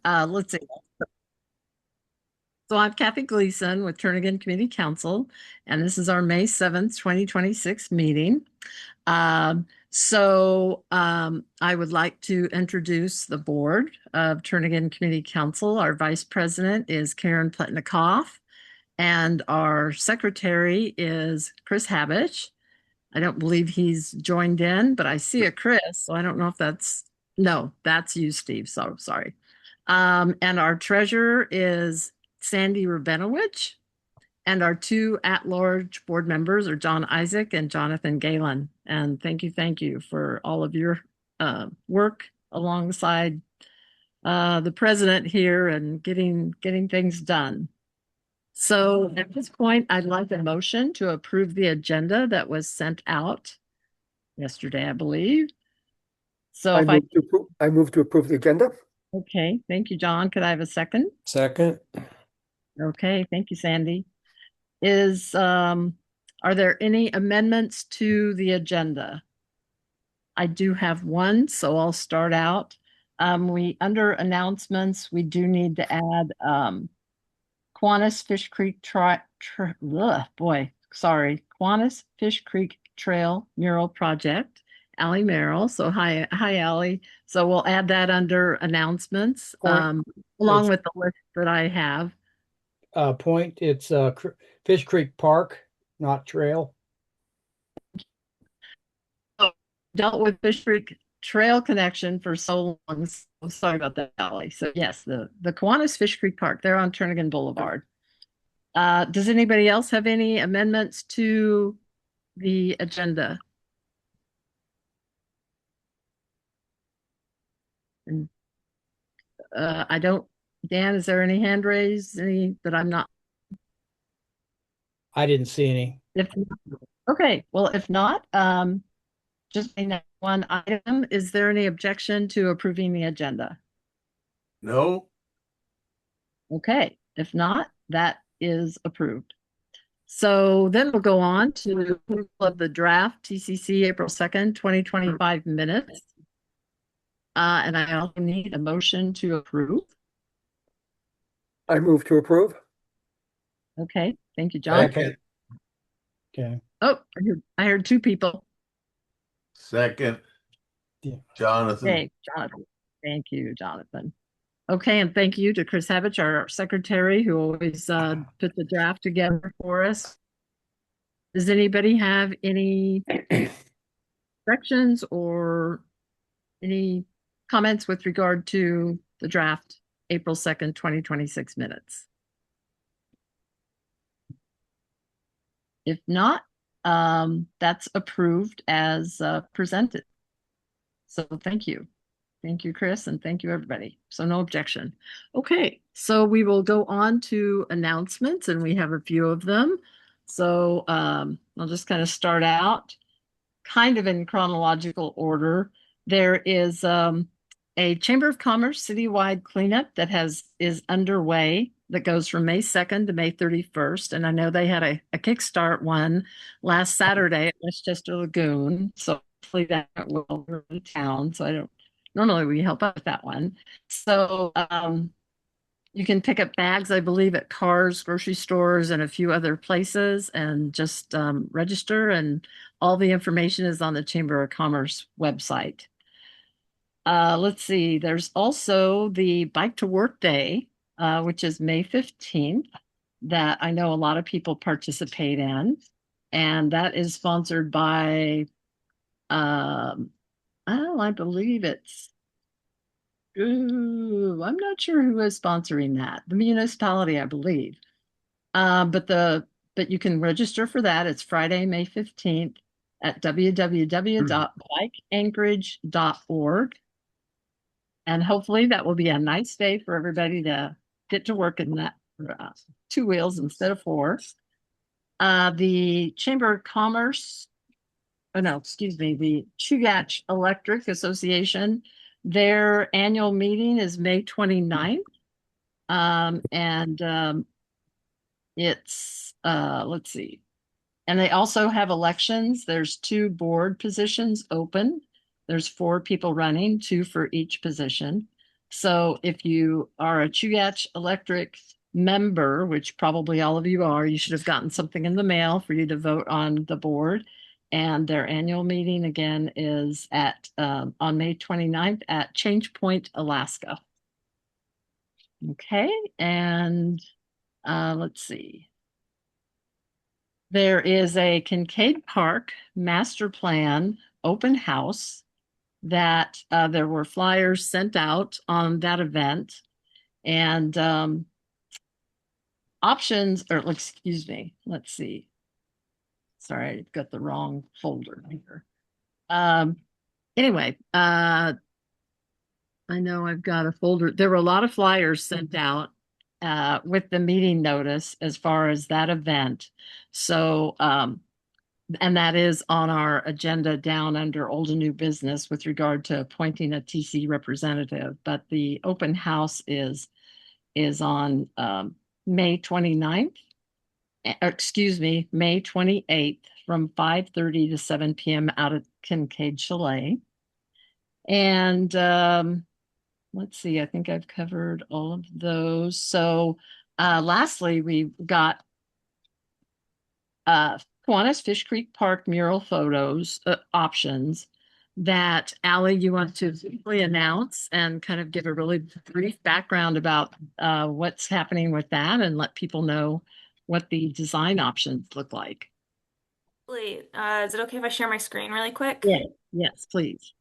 Let's see. So I'm Kathy Gleason with Turnagain Community Council, and this is our May 7th, 2026 meeting. I would like to introduce the board of Turnagain Community Council. Our vice president is Karen Pletnikoff, and our secretary is Chris Habich. I don't believe he's joined in, but I see a Chris, so I don't know if no, that's you, Steve. So sorry. And our treasurer is Sandy Rabinowitz, and our two at-large board members are John Isaac and Jonathan Galen. And thank you for all of your work alongside the president here and getting things done. So at this point, I'd like a motion to approve the agenda that was sent out yesterday, I believe. So I move to approve the agenda. Okay, thank you, John. Could I have a second? Second. Okay, thank you, Sandy. Are there any amendments to the agenda? I do have one, so I'll start out. Under announcements, we do need to add Kiwanis Fish Creek Kiwanis Fish Creek Trail Mural Project, Allie Merrill. So hi Allie. So we'll add that under announcements, along with the list that I have. It's Fish Creek Park, not trail. Dealt with Fish Creek Trail connection for so long. So sorry about that, Allie. So yes, the Kiwanis Fish Creek Park, they're on Turnagain Boulevard. Does anybody else have any amendments to the agenda? And, I don't, Dan, is there any hand raised? Any that I'm not? I didn't see any. Okay, well, if not, just one item. Is there any objection to approving the agenda? No. Okay, if not, that is approved. So then we'll go on to approval of the draft TCC April 2nd, 2025 minutes. And I also need a motion to approve. I move to approve. Okay, thank you, John. Okay. Oh, I heard two people. Second. Yeah. Jonathan. Okay, Jonathan. Thank you, Jonathan. Okay, and thank you to Chris Habich, our secretary, who always put the draft together for us. Does anybody have any corrections or any comments with regard to the draft April 2nd, 2026 minutes? If not, that's approved as presented. So thank you. Thank you, Chris, and thank you, everybody. So no objection. Okay, so we will go on to announcements, and we have a few of them. So I'll just kind of start out kind of in chronological order. There is a Chamber of Commerce citywide cleanup that is underway that goes from May 2nd to May 31st. And I know they had a kickstart one last Saturday at Westchester Lagoon. So hopefully that will go to town. So normally we help out with that one. So you can pick up bags, I believe, at cars, grocery stores, and a few other places, and just register. And all the information is on the Chamber of Commerce website. Let's see. There's also the Bike to Work Day, which is May 15th, that I know a lot of people participate in. And that is sponsored by, I believe I'm not sure who is sponsoring that. The municipality, I believe. But you can register for that. It's Friday, May 15th at www.bikeanchorage.org. And hopefully that will be a nice day for everybody to get to work in that two wheels instead of four. The Chamber of Commerce, the Chugach Electric Association, their annual meeting is May 29th. Let's see. And they also have elections. There's 2 board positions open. There's 4 people running, 2 for each position. So if you are a Chugach Electric member, which probably all of you are, you should have gotten something in the mail for you to vote on the board. And their annual meeting again is at on May 29th at Change Point, Alaska. Okay, and let's see. There is a Kincaid Park master plan open house that there were flyers sent out on that event, and options, or excuse me, let's see. Sorry, I got the wrong folder here. Anyway, I know I've got a folder. There were a lot of flyers sent out with the meeting notice as far as that event. So, and that is on our agenda down under old and new business with regard to appointing a TC representative. But the open house is on May 29th, excuse me, May 28th from 5:30 to 7 p.m. out at Kincaid Chalet. And let's see, I think I've covered all of those. So lastly, we got Kiwanis Fish Creek Park mural photos options that Allie, you want to briefly announce and kind of give a really brief background about what's happening with that and let people know what the design options look like. Wait, is it okay if I share my screen really quick? Yeah. Yes, please.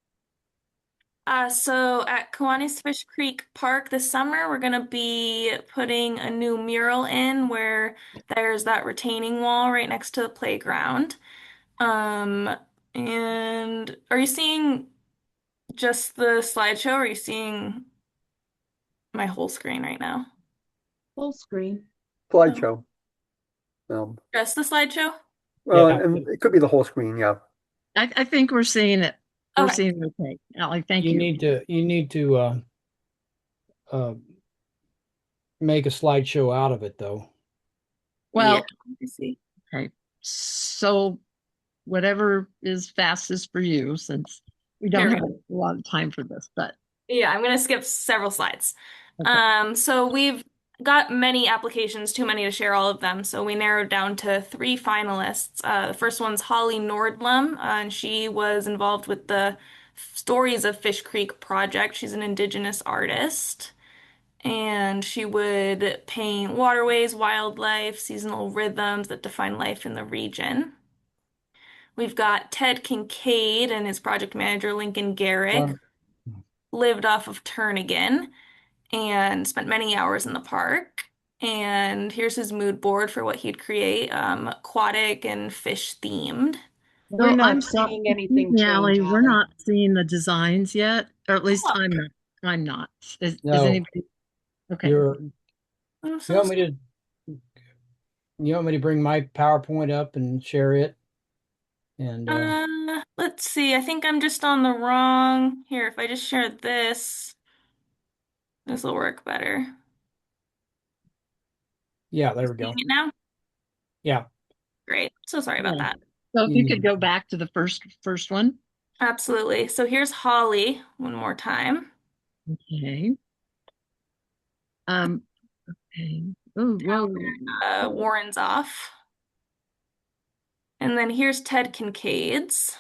So at Kiwanis Fish Creek Park this summer, we're gonna be putting a new mural in where there's that retaining wall right next to the playground. Um, and are you seeing just the slideshow, or are you seeing my whole screen right now? Full screen. Slideshow. Just the slideshow? Well, Yeah. and it could be the whole screen, yeah. I think we're seeing it. We're Okay. seeing it okay. Allie, thank you. You need to make a slideshow out of it though. Well, Yeah, I see. okay. So whatever is fastest for you, since we don't Here we have a lot of time for this, but Yeah, I'm gonna skip several slides. okay. So we've got many applications, too many to share all of them. So we narrowed down to three finalists. The first one's Holly Nordlum, and she was involved with the Stories of Fish Creek project. She's an Indigenous artist, and she would paint waterways, wildlife, seasonal rhythms that define life in the region. We've got Ted Kincaid and his project manager, Lincoln Garrick, Wow. lived off of Turnagain and spent many hours in the park. And here's his mood board for what he'd create, aquatic and fish themed. We're So not I'm sorry, seeing anything Allie, change, we're Ally. not seeing the designs yet, or at least Oh, I'm not. I'm not. Is No. anybody? Okay. You I'm so want me to bring my PowerPoint up and share it? And let's see. I think I'm just on the wrong here. If I just share this will work better. yeah, there we Seeing go. it now? Yeah. Great. So sorry about Yeah. that. So if you could go back to the first one. Absolutely. So here's Holly one more time. Okay. Okay. Oh, whoa. Warren's off. And then here's Ted Kincaid's.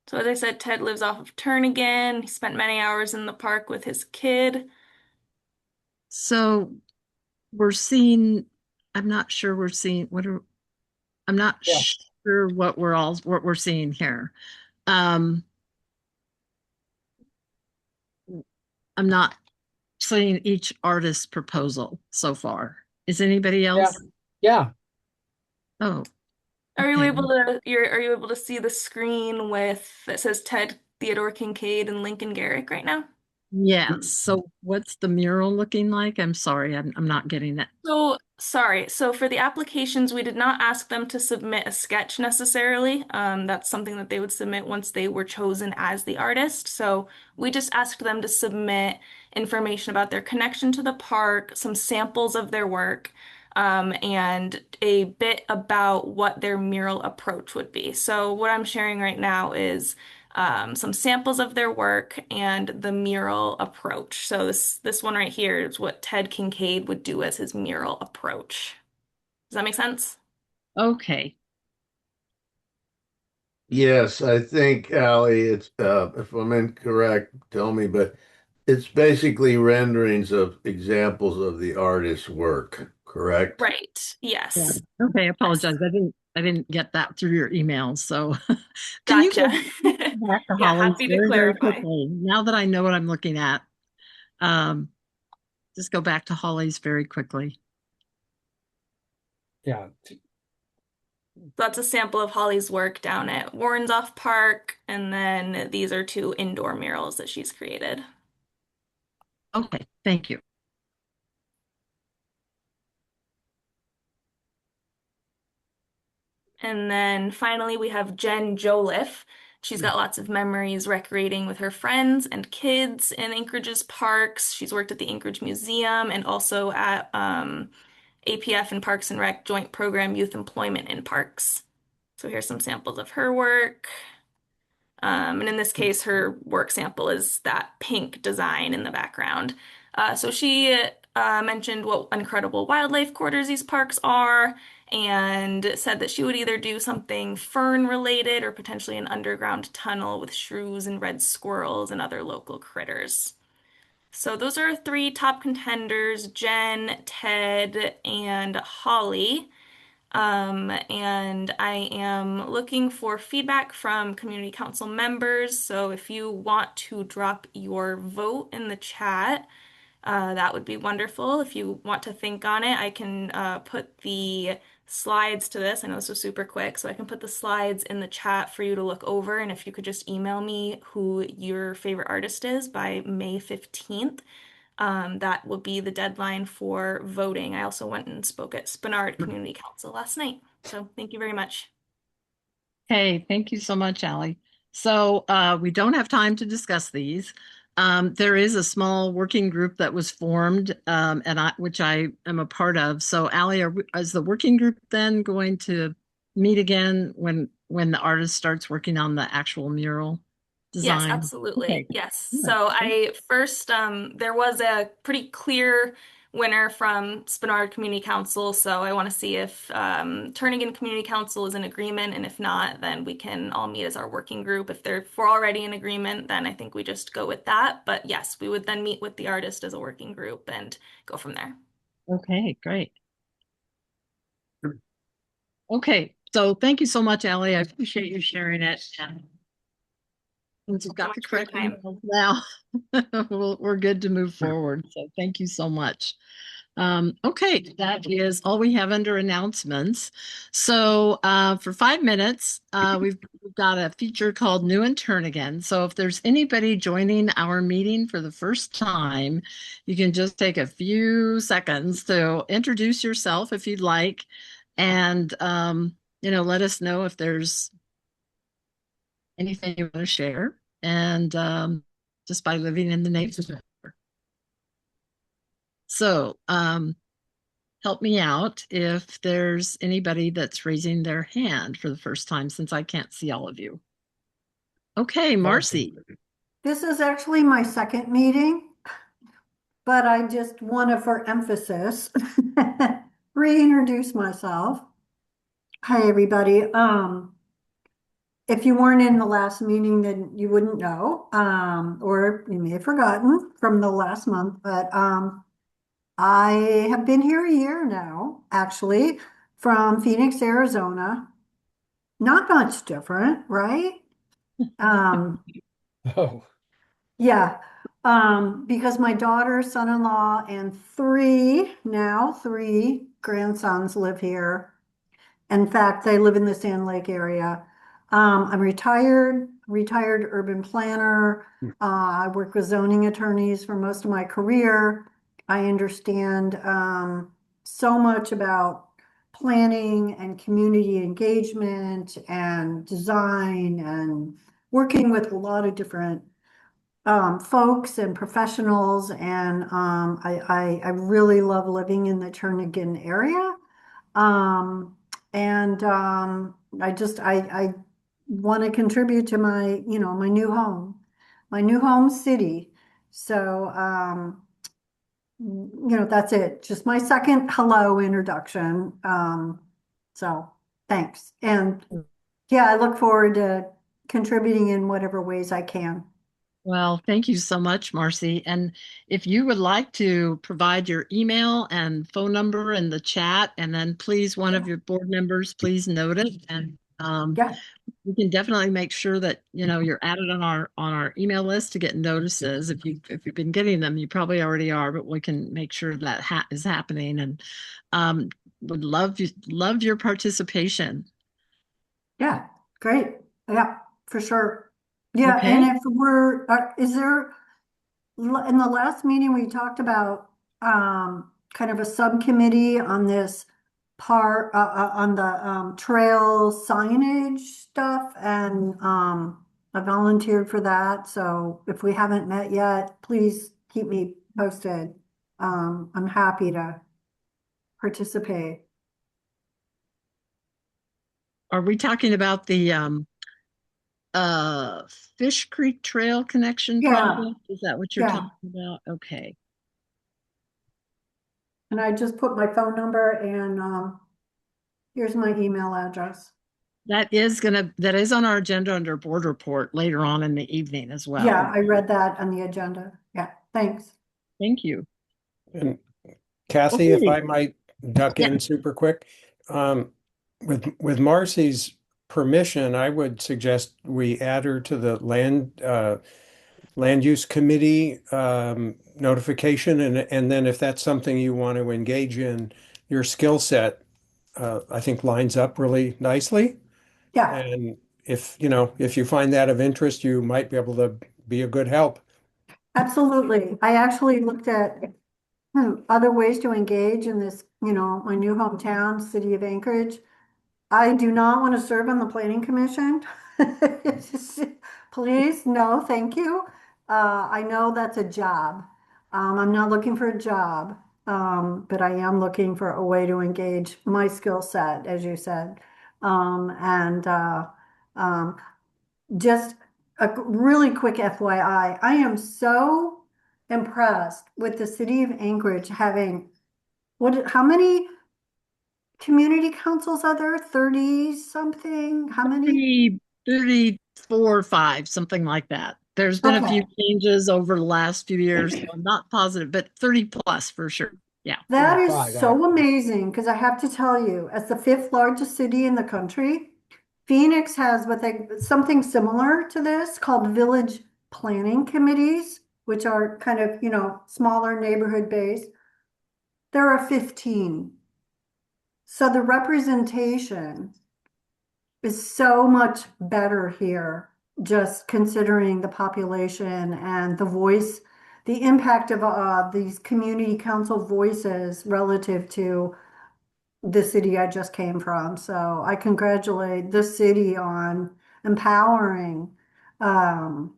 So as I said, Ted lives off of Turnagain. He spent many hours in the park with his kid. So we're seeing, I'm not sure we're seeing I'm not Yeah. sure what we're seeing here. I'm not seeing each artist's proposal so far. Is anybody else? Yeah. Oh, Are you okay. able to are you able to see the screen with that says Ted Theodore Kincaid and Lincoln Garrick right now? Yes. So what's the mural looking like? I'm sorry, I'm not getting that. So, sorry. So for the applications, we did not ask them to submit a sketch necessarily. That's something that they would submit once they were chosen as the artist. So we just asked them to submit information about their connection to the park, some samples of their work, and a bit about what their mural approach would be. So what I'm sharing right now is some samples of their work, and the mural approach. So this one right here is what Ted Kincaid would do as his mural approach. Does that make sense? Okay. Yes, I think, Ally, it's if I'm incorrect, tell me, but it's basically renderings of examples of the artist's work, correct? Right. Yeah. Yes. Okay, I Yes. apologize. I didn't get that through your email. So can you go Gotcha. back to Yeah, Holly's happy to very, very clarify. quickly? Now that I know what I'm looking at, um, just go back to Holly's very quickly. Yeah. So that's a sample of Holly's work down at Warrensoff Park, and then these are two indoor murals that she's created. Okay, thank you. And then finally, we have Jen Joliffe. She's got lots of memories recreating with her friends and kids in Anchorage's parks. She's worked at the Anchorage Museum and also at APF and Parks and Rec Joint Program Youth Employment in Parks. So here's some samples of her work. And in this case, her work sample is that pink design in the background. So she mentioned what incredible wildlife quarters these parks are, and said that she would either do something fern related or potentially an underground tunnel with shrews and red squirrels and other local critters. So those are three top contenders, Jen, Ted, and Holly. And I am looking for feedback from community council members. So if you want to drop your vote in the chat, that would be wonderful. If you want to think on it, I can put the slides to this. I know this was super quick, so I can put the slides in the chat for you to look over. And if you could just email me who your favorite artist is by May 15th, that will be the deadline for voting. I also went and spoke at Spenard Community Council last night. So thank you very much. Hey, thank you so much, Ally. So we don't have time to discuss these. There is a small working group that was formed, which I am a part of. So, Ally, is the working group then going to meet again when the artist starts working on the actual mural Yes, design? absolutely. Okay. Yes. Yeah. So I first, there was a pretty clear winner from Spenard Community Council. So I want to see if Turnagain Community Council is in agreement. And if not, then we can all meet as our working group. If we're already in agreement, then I think we just go with that. But yes, we would then meet with the artist as a working group and go from there. Okay, great. Okay, so thank you so much, Ally. I appreciate you sharing it. And since we've got the Much for your correct time. emails now, we're good to move forward. So thank you so much. Okay, that is all we have under announcements. So for 5 minutes, we've got a feature called New and Turn Again. So if there's anybody joining our meeting for the first time, you can just take a few seconds to introduce yourself if you'd like, and let us know if there's anything you want to share, and just by living in the neighborhood. So help me out if there's anybody that's raising their hand for the first time, since I can't see all of you. Okay, Marcy. This is actually my second meeting, but I just want to, for emphasis, reintroduce myself. Hi, everybody. If you weren't in the last meeting, then you wouldn't know, or you may have forgotten from the last month, but I have been here a year now, actually, from Phoenix, Arizona. Not much different, right? Um, Oh, Yeah, because my daughter, son-in-law, and three grandsons live here. In fact, they live in the Sand Lake area. I'm retired urban planner. I work with zoning attorneys for most of my career. I understand so much about planning and community engagement and design and working with a lot of different folks and professionals, and I really love living in the Turnagain area. And I want to contribute to my, my new home city. So, that's it. Just my second hello introduction. So thanks. And yeah, I look forward to contributing in whatever ways I can. Well, thank you so much, Marcy. And if you would like to provide your email and phone number in the chat, and then please, one of your board members, please note it. And Yeah, we can definitely make sure that, you're added on our email list to get notices. If you've been getting them, you probably already are, but we can make sure that is happening. And would love your participation. yeah, great. Yeah, for sure. Yeah, Okay. and if is there, in the last meeting, we talked about kind of a subcommittee on this on the trail signage stuff, and I volunteered for that. So if we haven't met yet, please keep me posted. I'm happy to participate. Are we talking about the Fish Creek Trail Connection Yeah, project? Is that what you're yeah. talking about? Okay. And I just put my phone number and here's my email address. That is on our agenda under board report later on in the evening as well. Yeah, I read that on the agenda. Yeah, thanks. Thank you. And Kathy, if Okay. I might duck in super quick, with Marcy's permission, I would suggest we add her to the land use committee notification, and then if that's something you want to engage in, your skill set, I think lines up really nicely. Yeah, And if you find that of interest, you might be able to be a good help. absolutely. I actually looked at other ways to engage in this, my new hometown, city of Anchorage. I do not want to serve on the planning commission. Please, no, thank you. I know that's a job. I'm not looking for a job, but I am looking for a way to engage my skill set, as you said. And um, just a really quick FYI, I am so impressed with the city of Anchorage having how many community councils are there? 30 something? How many? 34 or 5, something like that. There's been a few Okay, changes over the last few years, so I'm not positive, but 30 plus for sure. Yeah. that is 35, so actually. amazing because I have to tell you, as the fifth largest city in the country, Phoenix has something similar to this called village planning committees, which are kind of, smaller neighborhood based. There are 15. So the representation is so much better here, just considering the population and the impact of these community council voices relative to the city I just came from. So I congratulate the city on empowering um,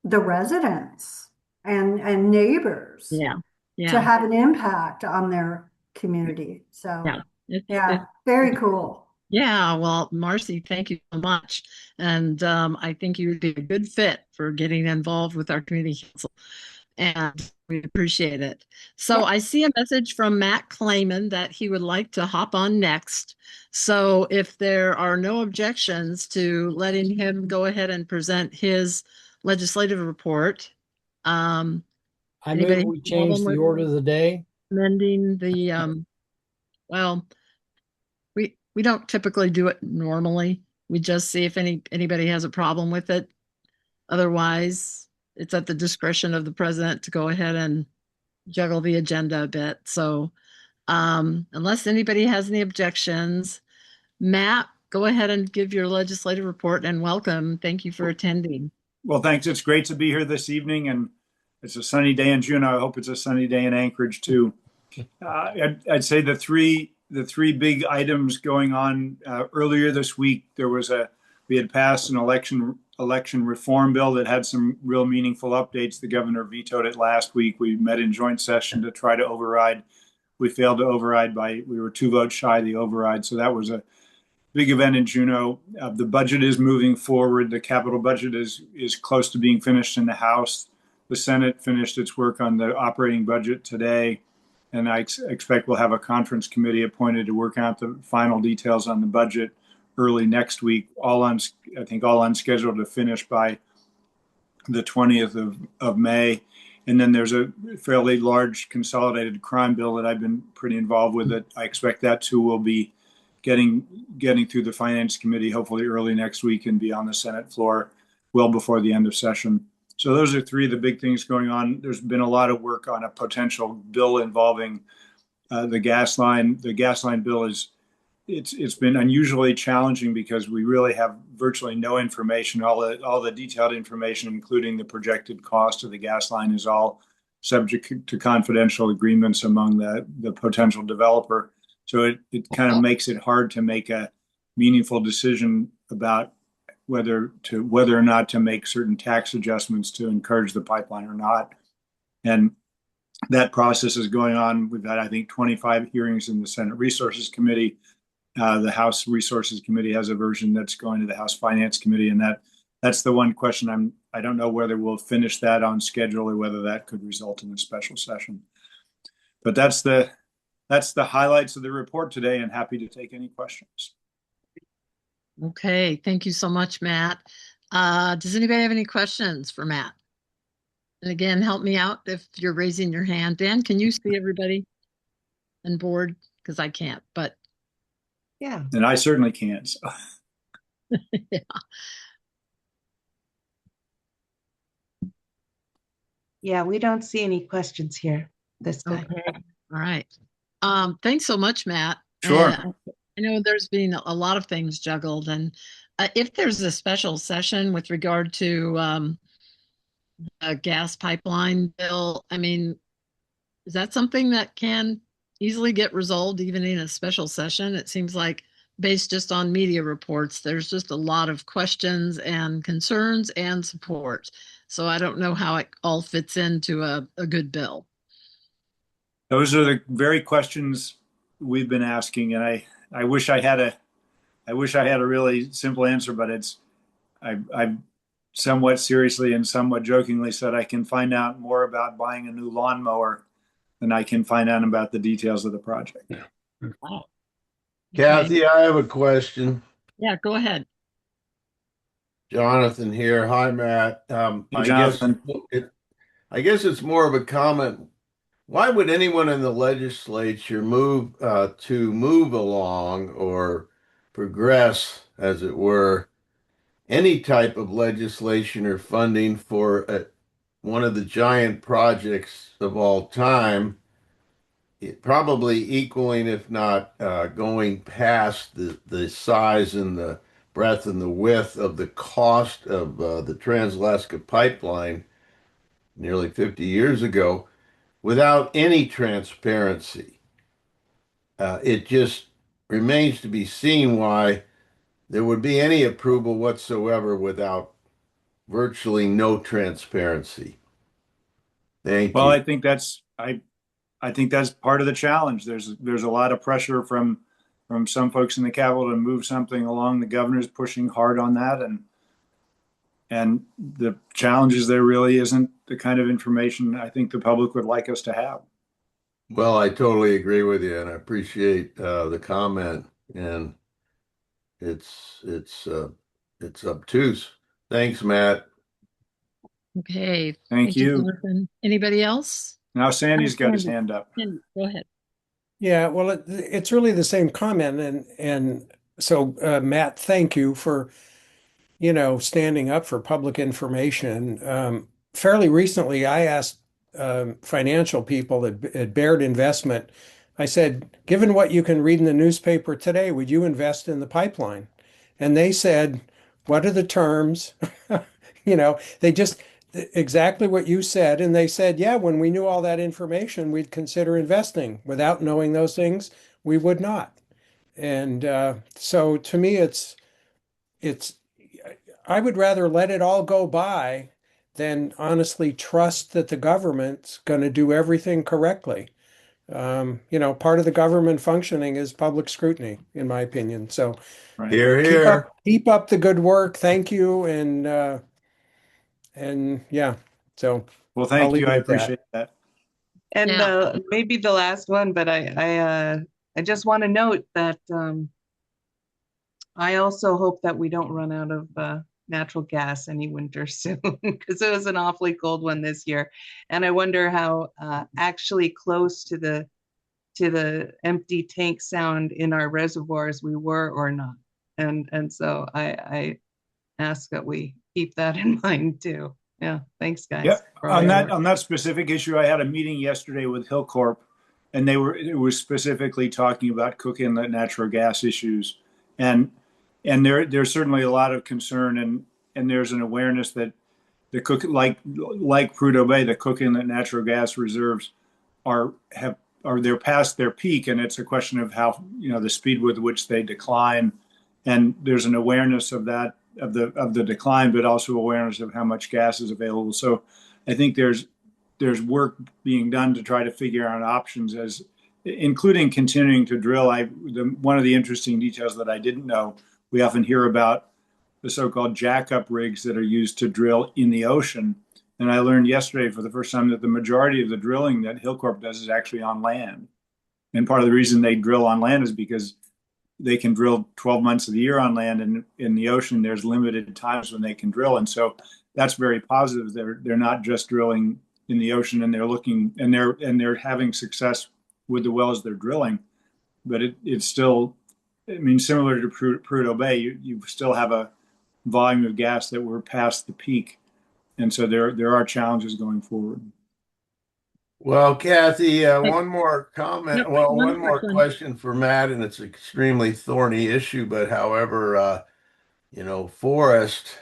the residents and neighbors Yeah. to Yeah. have an impact on their community. Yeah. So It's yeah, very cool. Yeah, well, Marcy, thank you so much. And I think you would be a good fit for getting involved with our community council. And we appreciate it. So Yeah. I see a message from Matt Clayman that he would like to hop on next. So if there are no objections to letting him go ahead and present his legislative report, um, I move anybody have we a change problem the with order of the day. amending the, well, we don't typically do it normally. We just see if anybody has a problem with it. Otherwise, it's at the discretion of the president to go ahead and juggle the agenda a bit. So, unless anybody has any objections, Matt, go ahead and give your legislative report and welcome. Thank you for attending. Well, thanks. It's great to be here this evening, and it's a sunny day in June. I hope it's a sunny day in Anchorage too. I'd say the three big items going on earlier this week. We had passed an election reform bill that had some real meaningful updates. The governor vetoed it last week. We met in joint session to try to override. We failed to override we were 2 votes shy of the override. So that was a big event in Juneau. The budget is moving forward. The capital budget is close to being finished in the House. The Senate finished its work on the operating budget today, and I expect we'll have a conference committee appointed to work out the final details on the budget early next week. I think all on schedule to finish by the 20th of May. And then there's a fairly large consolidated crime bill that I've been pretty involved with. That I expect that too will be getting through the finance committee hopefully early next week and be on the Senate floor well before the end of session. So those are three of the big things going on. There's been a lot of work on a potential bill involving the gas line. The gas line bill it's been unusually challenging because we really have virtually no information. All the detailed information, including the projected cost of the gas line, is all subject to confidential agreements among the potential developer. So it kind of makes it hard to make a meaningful decision about whether or not to make certain tax adjustments to encourage the pipeline or not. And that process is going on. We've had, I think, 25 hearings in the Senate Resources Committee. The House Resources Committee has a version that's going to the House Finance Committee, and that's the one question I don't know whether we'll finish that on schedule or whether that could result in a special session. But that's the highlights of the report today, and happy to take any questions. Okay, thank you so much, Matt. Does anybody have any questions for Matt? And again, help me out if you're raising your hand. Dan, can you see everybody on board? Because I can't, but Yeah. And I certainly can't. So. yeah. Yeah, we don't see any questions here this time. Okay. All right. Thanks so much, Matt. Sure. I know there's been a lot of things juggled, and if there's a special session with regard to a gas pipeline bill, I mean, is that something that can easily get resolved even in a special session? It seems like, based just on media reports, there's just a lot of questions and concerns and support. So I don't know how it all fits into a good bill. Those are the very questions we've been asking, and I wish I had a really simple answer, but I've somewhat seriously and somewhat jokingly said I can find out more about buying a new lawnmower than I can find out about the details of the project. Wow. Kathy, I have a question. Yeah, go ahead. Jonathan here. Hi, Matt. Hey, Jonathan. I guess it's more of a comment. Why would anyone in the legislature move along or progress, as it were, any type of legislation or funding for one of the giant projects of all time, probably equaling, if not going past the size and the breadth and the width of the cost of the Trans-Alaska Pipeline nearly 50 years ago, without any transparency? It just remains to be seen why there would be any approval whatsoever without virtually no transparency. Thank Well, you. I think that's part of the challenge. There's a lot of pressure from some folks in the Capitol to move something along. The governor's pushing hard on that, and the challenge is there really isn't the kind of information I think the public would like us to have. Well, I totally agree with you, and I appreciate the comment. And it's obtuse. Thanks, Matt. Okay. Thank you. Jonathan. Anybody else? Now Sandy's got his hand up. Sandy, go ahead. Yeah, well, it's really the same comment, and so Matt, thank you for standing up for public information. Fairly recently, I asked financial people at Baird Investment. I said, given what you can read in the newspaper today, would you invest in the pipeline? And they said, what are the terms? They just exactly what you said. And they said, yeah, when we knew all that information, we'd consider investing. Without knowing those things, we would not. And so to me, it's I would rather let it all go by than honestly trust that the government's going to do everything correctly. Part of the government functioning is public scrutiny, in my opinion. So Right. Here, here. keep up the good work. Thank you. And yeah, so Well, I'll thank leave you. it I at that. appreciate that. And Yeah. maybe the last one, but I just want to note that I also hope that we don't run out of natural gas any winter soon, because it was an awfully cold one this year. And I wonder how actually close to the empty tank sound in our reservoirs we were or not. And so I ask that we keep that in mind too. Yeah, thanks guys. Yep. for all your work. On that specific issue, I had a meeting yesterday with Hillcorp, and it was specifically talking about cooking the natural gas issues, and there's certainly a lot of concern, and there's an awareness that the cook like Prudhoe Bay, the cooking the natural gas reserves they're past their peak, and it's a question of how the speed with which they decline, and there's an awareness of that of the decline, but also awareness of how much gas is available. So I think there's work being done to try to figure out options, including continuing to drill. One of the interesting details that I didn't know, we often hear about the so-called jackup rigs that are used to drill in the ocean. And I learned yesterday for the first time that the majority of the drilling that Hillcorp does is actually on land. And part of the reason they drill on land is because they can drill 12 months of the year on land, and in the ocean there's limited times when they can drill. And so that's very positive. They're not just drilling in the ocean, and they're having success with the wells they're drilling. But it's still, I mean, similar to Prudhoe Bay, you still have a volume of gas that we're past the peak. And so there are challenges going forward. Well, Kathy, one more comment. Yep, Well, one one more question. question for Matt, and it's an extremely thorny issue. But however, Forrest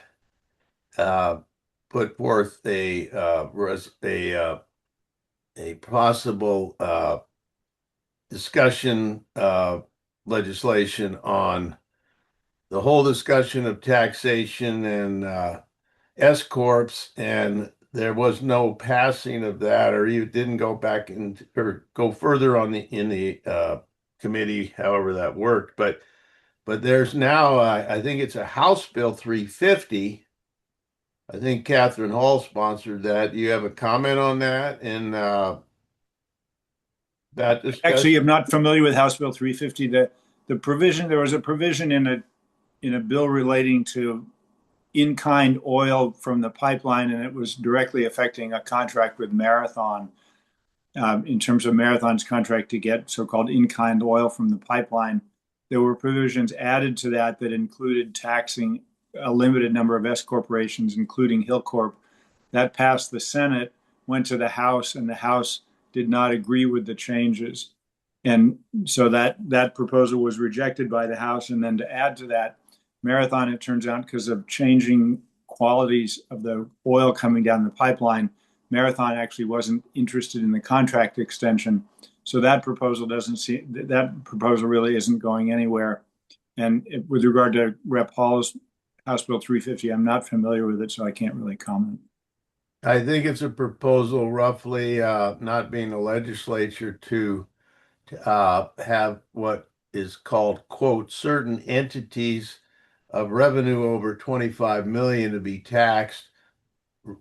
put forth a possible discussion legislation on the whole discussion of taxation and S corps, and there was no passing of that, or you didn't go back or go further in the committee, however that worked. But there's now, I think it's a House Bill 350. I think Catherine Hall sponsored that. Do you have a comment on that and that discussion? Actually, I'm not familiar with House Bill 350. The provision, there was a provision in a bill relating to in-kind oil from the pipeline, and it was directly affecting a contract with Marathon, in terms of Marathon's contract to get so-called in-kind oil from the pipeline. There were provisions added to that included taxing a limited number of S corporations, including Hillcorp. That passed the Senate, went to the House, and the House did not agree with the changes. And so that proposal was rejected by the House. And then to add to that, Marathon, it turns out, because of changing qualities of the oil coming down the pipeline, Marathon actually wasn't interested in the contract extension. So that proposal really isn't going anywhere. And with regard to Rep. Hall's House Bill 350, I'm not familiar with it, so I can't really comment. I think it's a proposal roughly, not being a legislature, to have what is called, quote, certain entities of revenue over 25 million to be taxed,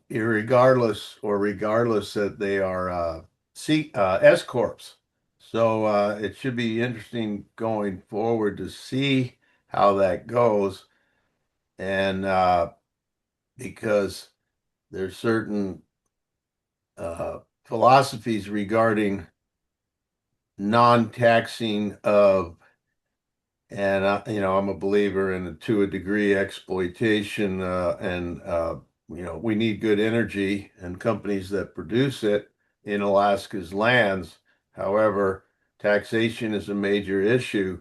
regardless that they are S corps. So it should be interesting going forward to see how that goes, and because there's certain philosophies regarding non-taxing of, and I'm a believer in, to a degree, exploitation, and we need good energy and companies that produce it in Alaska's lands. However, taxation is a major issue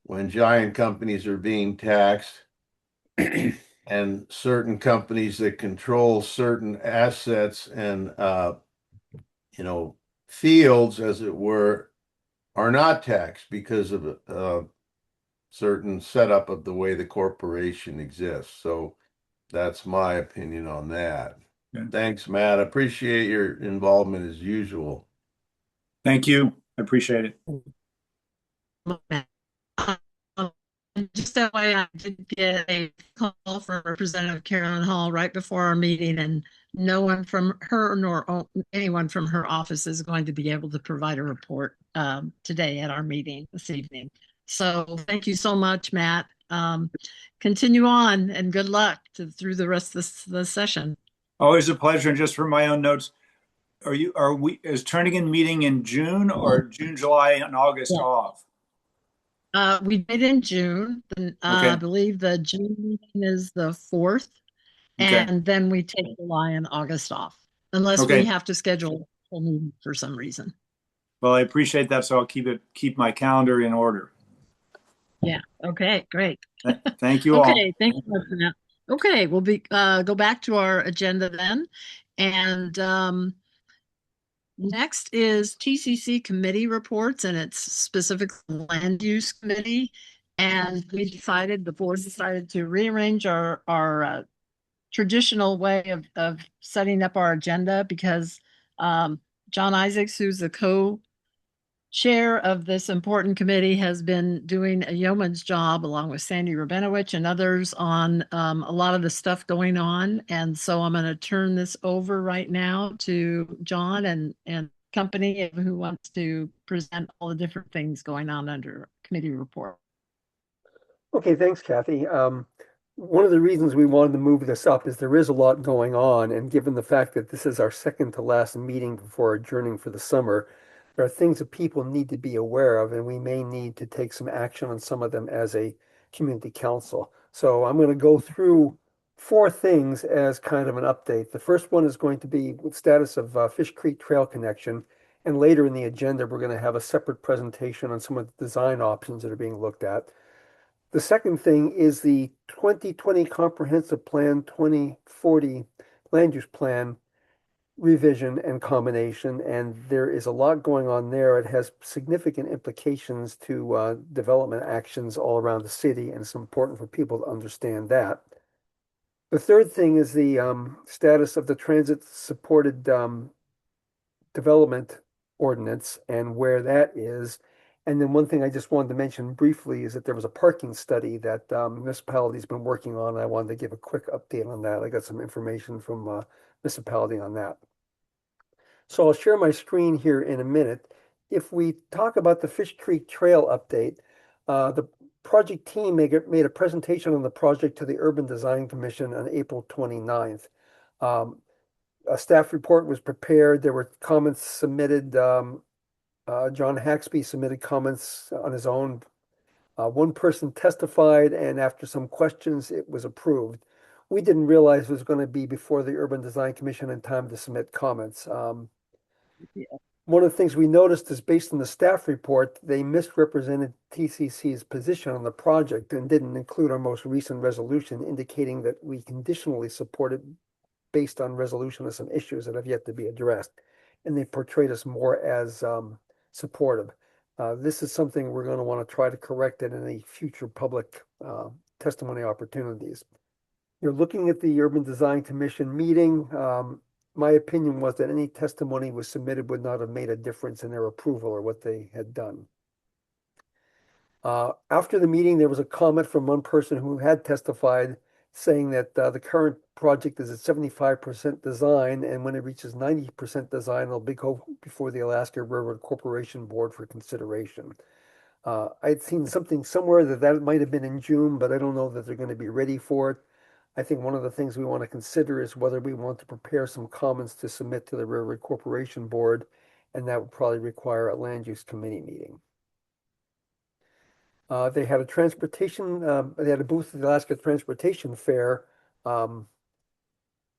when giant companies are being taxed and certain companies that control certain assets and fields, as it were, are not taxed because of a certain setup of the way the corporation exists. So that's my opinion on that. Yeah. Thanks, Matt. Appreciate your involvement as usual. Thank you. I appreciate it. Um, just that way, I did get a call from Representative Carolyn Hall right before our meeting, and no one from her nor anyone from her office is going to be able to provide a report today at our meeting this evening. So thank you so much, Matt. Continue on and good luck through the rest of the session. Always a pleasure. And just for my own notes, is Turnagain meeting in June or June, July, and August Yeah. off? We did in June. I Okay. believe the June meeting is the 4th, Okay. and then we take July and August off, unless we Okay. have to schedule a meeting for some reason. Well, I appreciate that, so I'll keep my calendar in order. Yeah. Okay, great. Thank you all. Okay, thank you for that. Okay, we'll go back to our agenda then. And next is TCC committee reports, and it's specific land use committee. And the board decided to rearrange our traditional way of setting up our agenda because John Isaacs, who's the co-chair of this important committee, has been doing a yeoman's job along with Sandy Rabinowitz and others on a lot of the stuff going on. And so I'm going to turn this over right now to John and company who wants to present all the different things going on under committee report. Okay, thanks, Kathy. One of the reasons we wanted to move this up is there is a lot going on, and given the fact that this is our second to last meeting before adjourning for the summer, there are things that people need to be aware of, and we may need to take some action on some of them as a community council. So I'm going to go through 4 things as kind of an update. The first one is going to be the status of Fish Creek Trail connection, and later in the agenda, we're going to have a separate presentation on some of the design options that are being looked at. The second thing is the 2020 Comprehensive Plan 2040 Land Use Plan revision and combination, and there is a lot going on there. It has significant implications to development actions all around the city, and it's important for people to understand that. The third thing is the status of the transit-supported development ordinance and where that is. And then one thing I just wanted to mention briefly is that there was a parking study that municipality's been working on. I wanted to give a quick update on that. I got some information from municipality on that. So I'll share my screen here in a minute. If we talk about the Fish Creek Trail update, the project team made a presentation on the project to the Urban Design Commission on April 29th. A staff report was prepared. There were comments submitted. John Haxby submitted comments on his own. One person testified, and after some questions, it was approved. We didn't realize it was going to be before the Urban Design Commission in time to submit comments. One of the things we noticed is based on the staff report, they misrepresented TCC's position on the project and didn't include our most recent resolution indicating that we conditionally support it based on resolution of some issues that have yet to be addressed. And they portrayed us more as supportive. This is something we're going to want to try to correct in any future public testimony opportunities. You're looking at the Urban Design Commission meeting. My opinion was that any testimony was submitted would not have made a difference in their approval or what they had done. After the meeting, there was a comment from one person who had testified saying that the current project is at 75% design, and when it reaches 90% design, it'll go before the Alaska Railroad Corporation Board for consideration. I'd seen something somewhere that might have been in June, but I don't know that they're going to be ready for it. I think one of the things we want to consider is whether we want to prepare some comments to submit to the Railroad Corporation Board, and that would probably require a land use committee meeting. They had a they had a booth at the Alaska Transportation Fair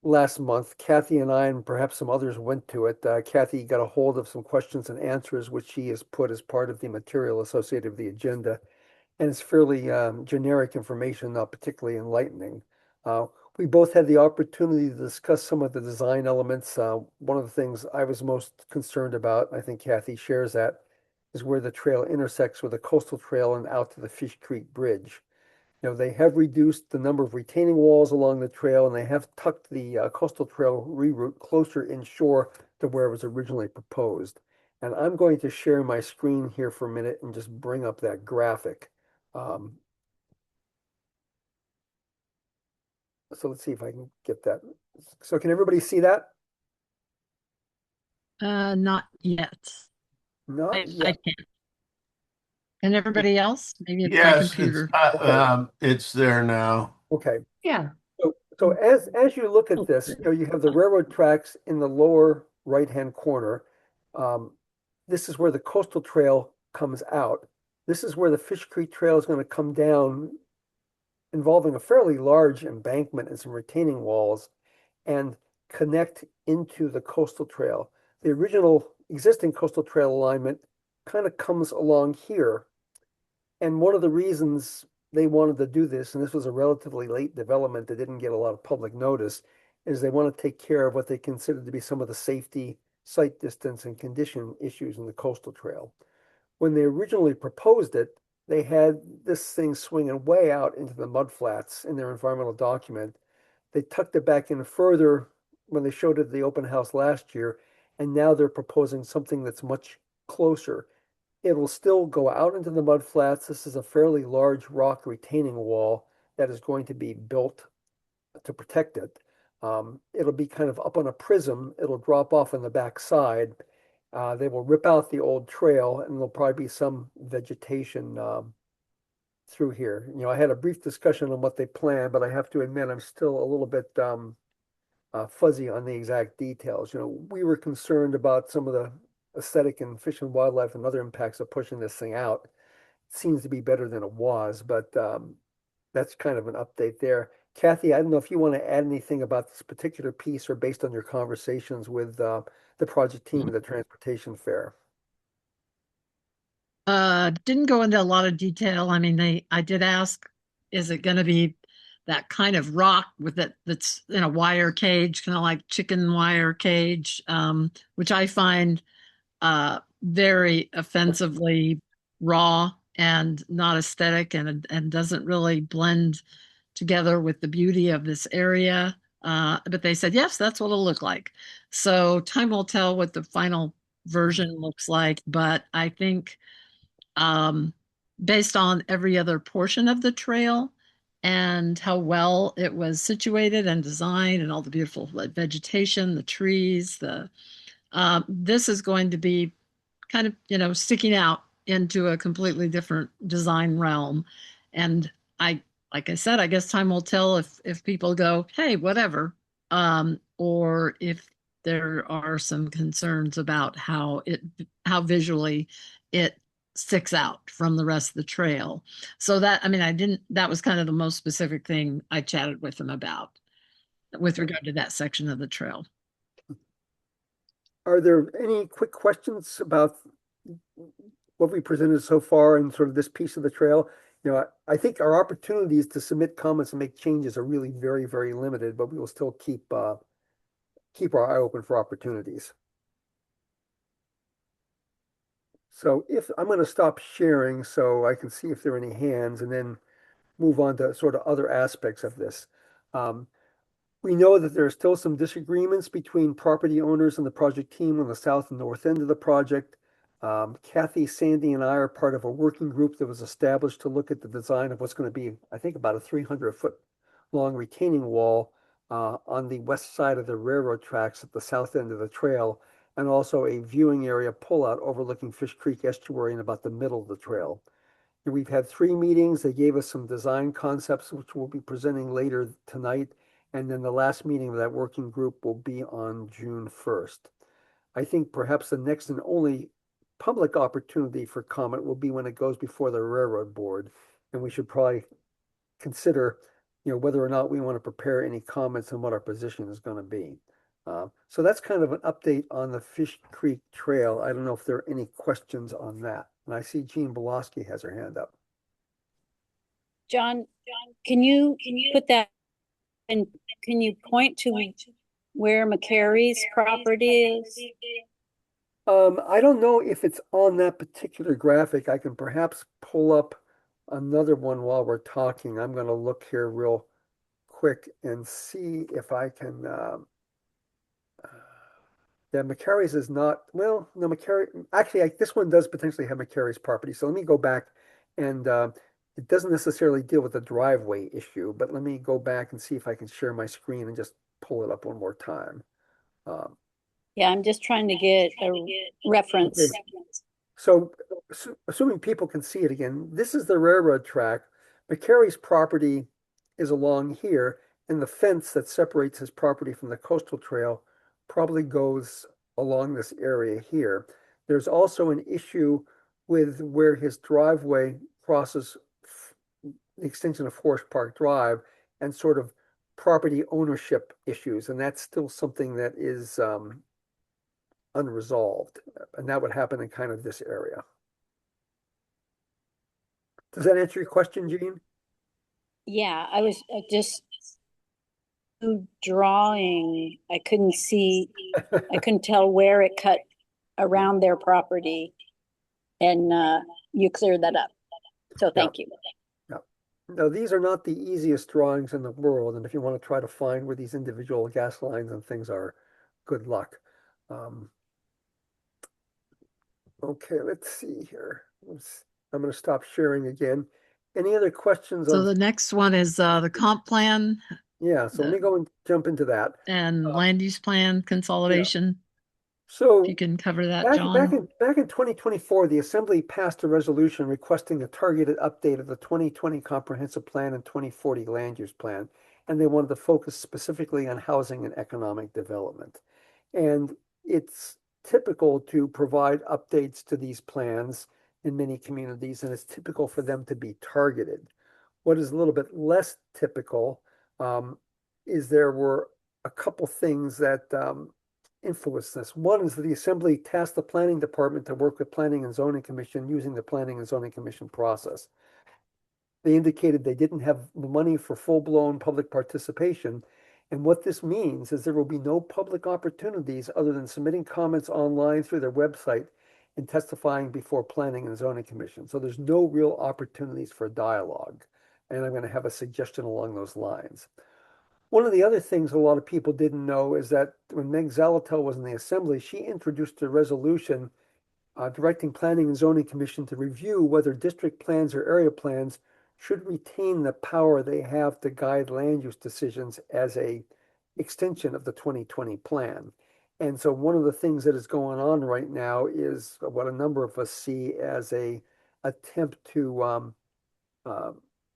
last month. Kathy and I, and perhaps some others, went to it. Kathy got a hold of some questions and answers, which she has put as part of the material associated with the agenda. And it's fairly generic information, not particularly enlightening. We both had the opportunity to discuss some of the design elements. One of the things I was most concerned about, I think Kathy shares that, is where the trail intersects with a coastal trail and out to the Fish Creek Bridge. They have reduced the number of retaining walls along the trail, and they have tucked the coastal trail reroute closer inshore to where it was originally proposed. And I'm going to share my screen here for a minute and just bring up that graphic. So let's see if I can get that. So can everybody see that? Not yet. Not I yet. can't. And everybody else? Maybe it's my Yes, computer. it's there now. Okay. Yeah. So as you look at this, you have the railroad tracks in the lower right-hand corner. This is where the coastal trail comes out. This is where the Fish Creek Trail is going to come down, involving a fairly large embankment and some retaining walls, and connect into the coastal trail. The original existing coastal trail alignment kind of comes along here. And one of the reasons they wanted to do this, and this was a relatively late development that didn't get a lot of public notice, is they want to take care of what they considered to be some of the safety, sight distance, and condition issues in the coastal trail. When they originally proposed it, they had this thing swinging way out into the mudflats in their environmental document. They tucked it back in further when they showed it at the open house last year, and now they're proposing something that's much closer. It will still go out into the mudflats. This is a fairly large rock retaining wall that is going to be built to protect it. It'll be kind of up on a prism. It'll drop off on the back side. They will rip out the old trail, and there'll probably be some vegetation through here. I had a brief discussion on what they plan, but I have to admit I'm still a little bit fuzzy on the exact details. We were concerned about some of the aesthetic and fish and wildlife and other impacts of pushing this thing out. It seems to be better than it was, but that's kind of an update there. Kathy, I don't know if you want to add anything about this particular piece or based on your conversations with the project team at the transportation fair. Didn't go into a lot of detail. I mean, I did ask, is it going to be that kind of rock with that's in a wire cage, kind of like chicken wire cage, which I find very offensively raw and not aesthetic, and doesn't really blend together with the beauty of this area. But they said, yes, that's what it'll look like. So time will tell what the final version looks like. But I think um, based on every other portion of the trail and how well it was situated and designed and all the beautiful vegetation, the trees, this is going to be kind of, sticking out into a completely different design realm. And like I said, I guess time will tell if people go, hey, whatever, or if there are some concerns about how visually it sticks out from the rest of the trail. So that was kind of the most specific thing I chatted with them about with regard to that section of the trail. Are there any quick questions about what we presented so far and sort of this piece of the trail? I think our opportunities to submit comments and make changes are really very, very limited, but we will still keep our eye open for opportunities. So I'm going to stop sharing so I can see if there are any hands and then move on to sort of other aspects of this. We know that there are still some disagreements between property owners and the project team on the south and north end of the project. Kathy, Sandy, and I are part of a working group that was established to look at the design of what's going to be, I think, about a 300-foot long retaining wall on the west side of the railroad tracks at the south end of the trail, and also a viewing area pullout overlooking Fish Creek Estuary in about the middle of the trail. And we've had 3 meetings. They gave us some design concepts, which we'll be presenting later tonight. And then the last meeting of that working group will be on June 1st. I think perhaps the next and only public opportunity for comment will be when it goes before the railroad board. And we should probably consider, whether or not we want to prepare any comments on what our position is going to be. So that's kind of an update on the Fish Creek Trail. I don't know if there are any questions on that. And I see Jean Belaski has her hand up. John, can you put that and can you point to where McCary's property is? I don't know if it's on that particular graphic. I can perhaps pull up another one while we're talking. I'm going to look here real quick and see if I can that McCary's is not, well, no, actually, this one does potentially have McCary's property. So let me go back and it doesn't necessarily deal with the driveway issue, but let me go back and see if I can share my screen and just pull it up one more time. Yeah, I'm just trying to get a reference. Okay. So assuming people can see it again, this is the railroad track. McCary's property is along here, and the fence that separates his property from the coastal trail probably goes along this area here. There's also an issue with where his driveway crosses the extension of Forest Park Drive and sort of property ownership issues, and that's still something that is unresolved, and that would happen in kind of this area. Does that answer your question, Jean? Yeah, I was just drawing. I couldn't see, I couldn't tell where it cut around their property. And you cleared that up. So thank you. Yeah. Now, these are not the easiest drawings in the world. And if you want to try to find where these individual gas lines and things are, good luck. Okay, let's see here. I'm going to stop sharing again. Any other questions So on? the next one is the comp plan Yeah, so let me go and jump into that. and land use plan consolidation. So If you can cover that, back John. in 2024, the Assembly passed a resolution requesting a targeted update of the 2020 Comprehensive Plan and 2040 Land Use Plan, and they wanted to focus specifically on housing and economic development. And it's typical to provide updates to these plans in many communities, and it's typical for them to be targeted. What is a little bit less typical is there were a couple things that influence this. One is that the Assembly tasked the Planning Department to work with Planning and Zoning Commission using the Planning and Zoning Commission process. They indicated they didn't have the money for full-blown public participation. And what this means is there will be no public opportunities other than submitting comments online through their website and testifying before Planning and Zoning Commission. So there's no real opportunities for dialogue. And I'm going to have a suggestion along those lines. One of the other things a lot of people didn't know is that when Meg Zalatel was in the Assembly, she introduced a resolution directing Planning and Zoning Commission to review whether district plans or area plans should retain the power they have to guide land use decisions as a extension of the 2020 plan. And so one of the things that is going on right now is what a number of us see as a attempt to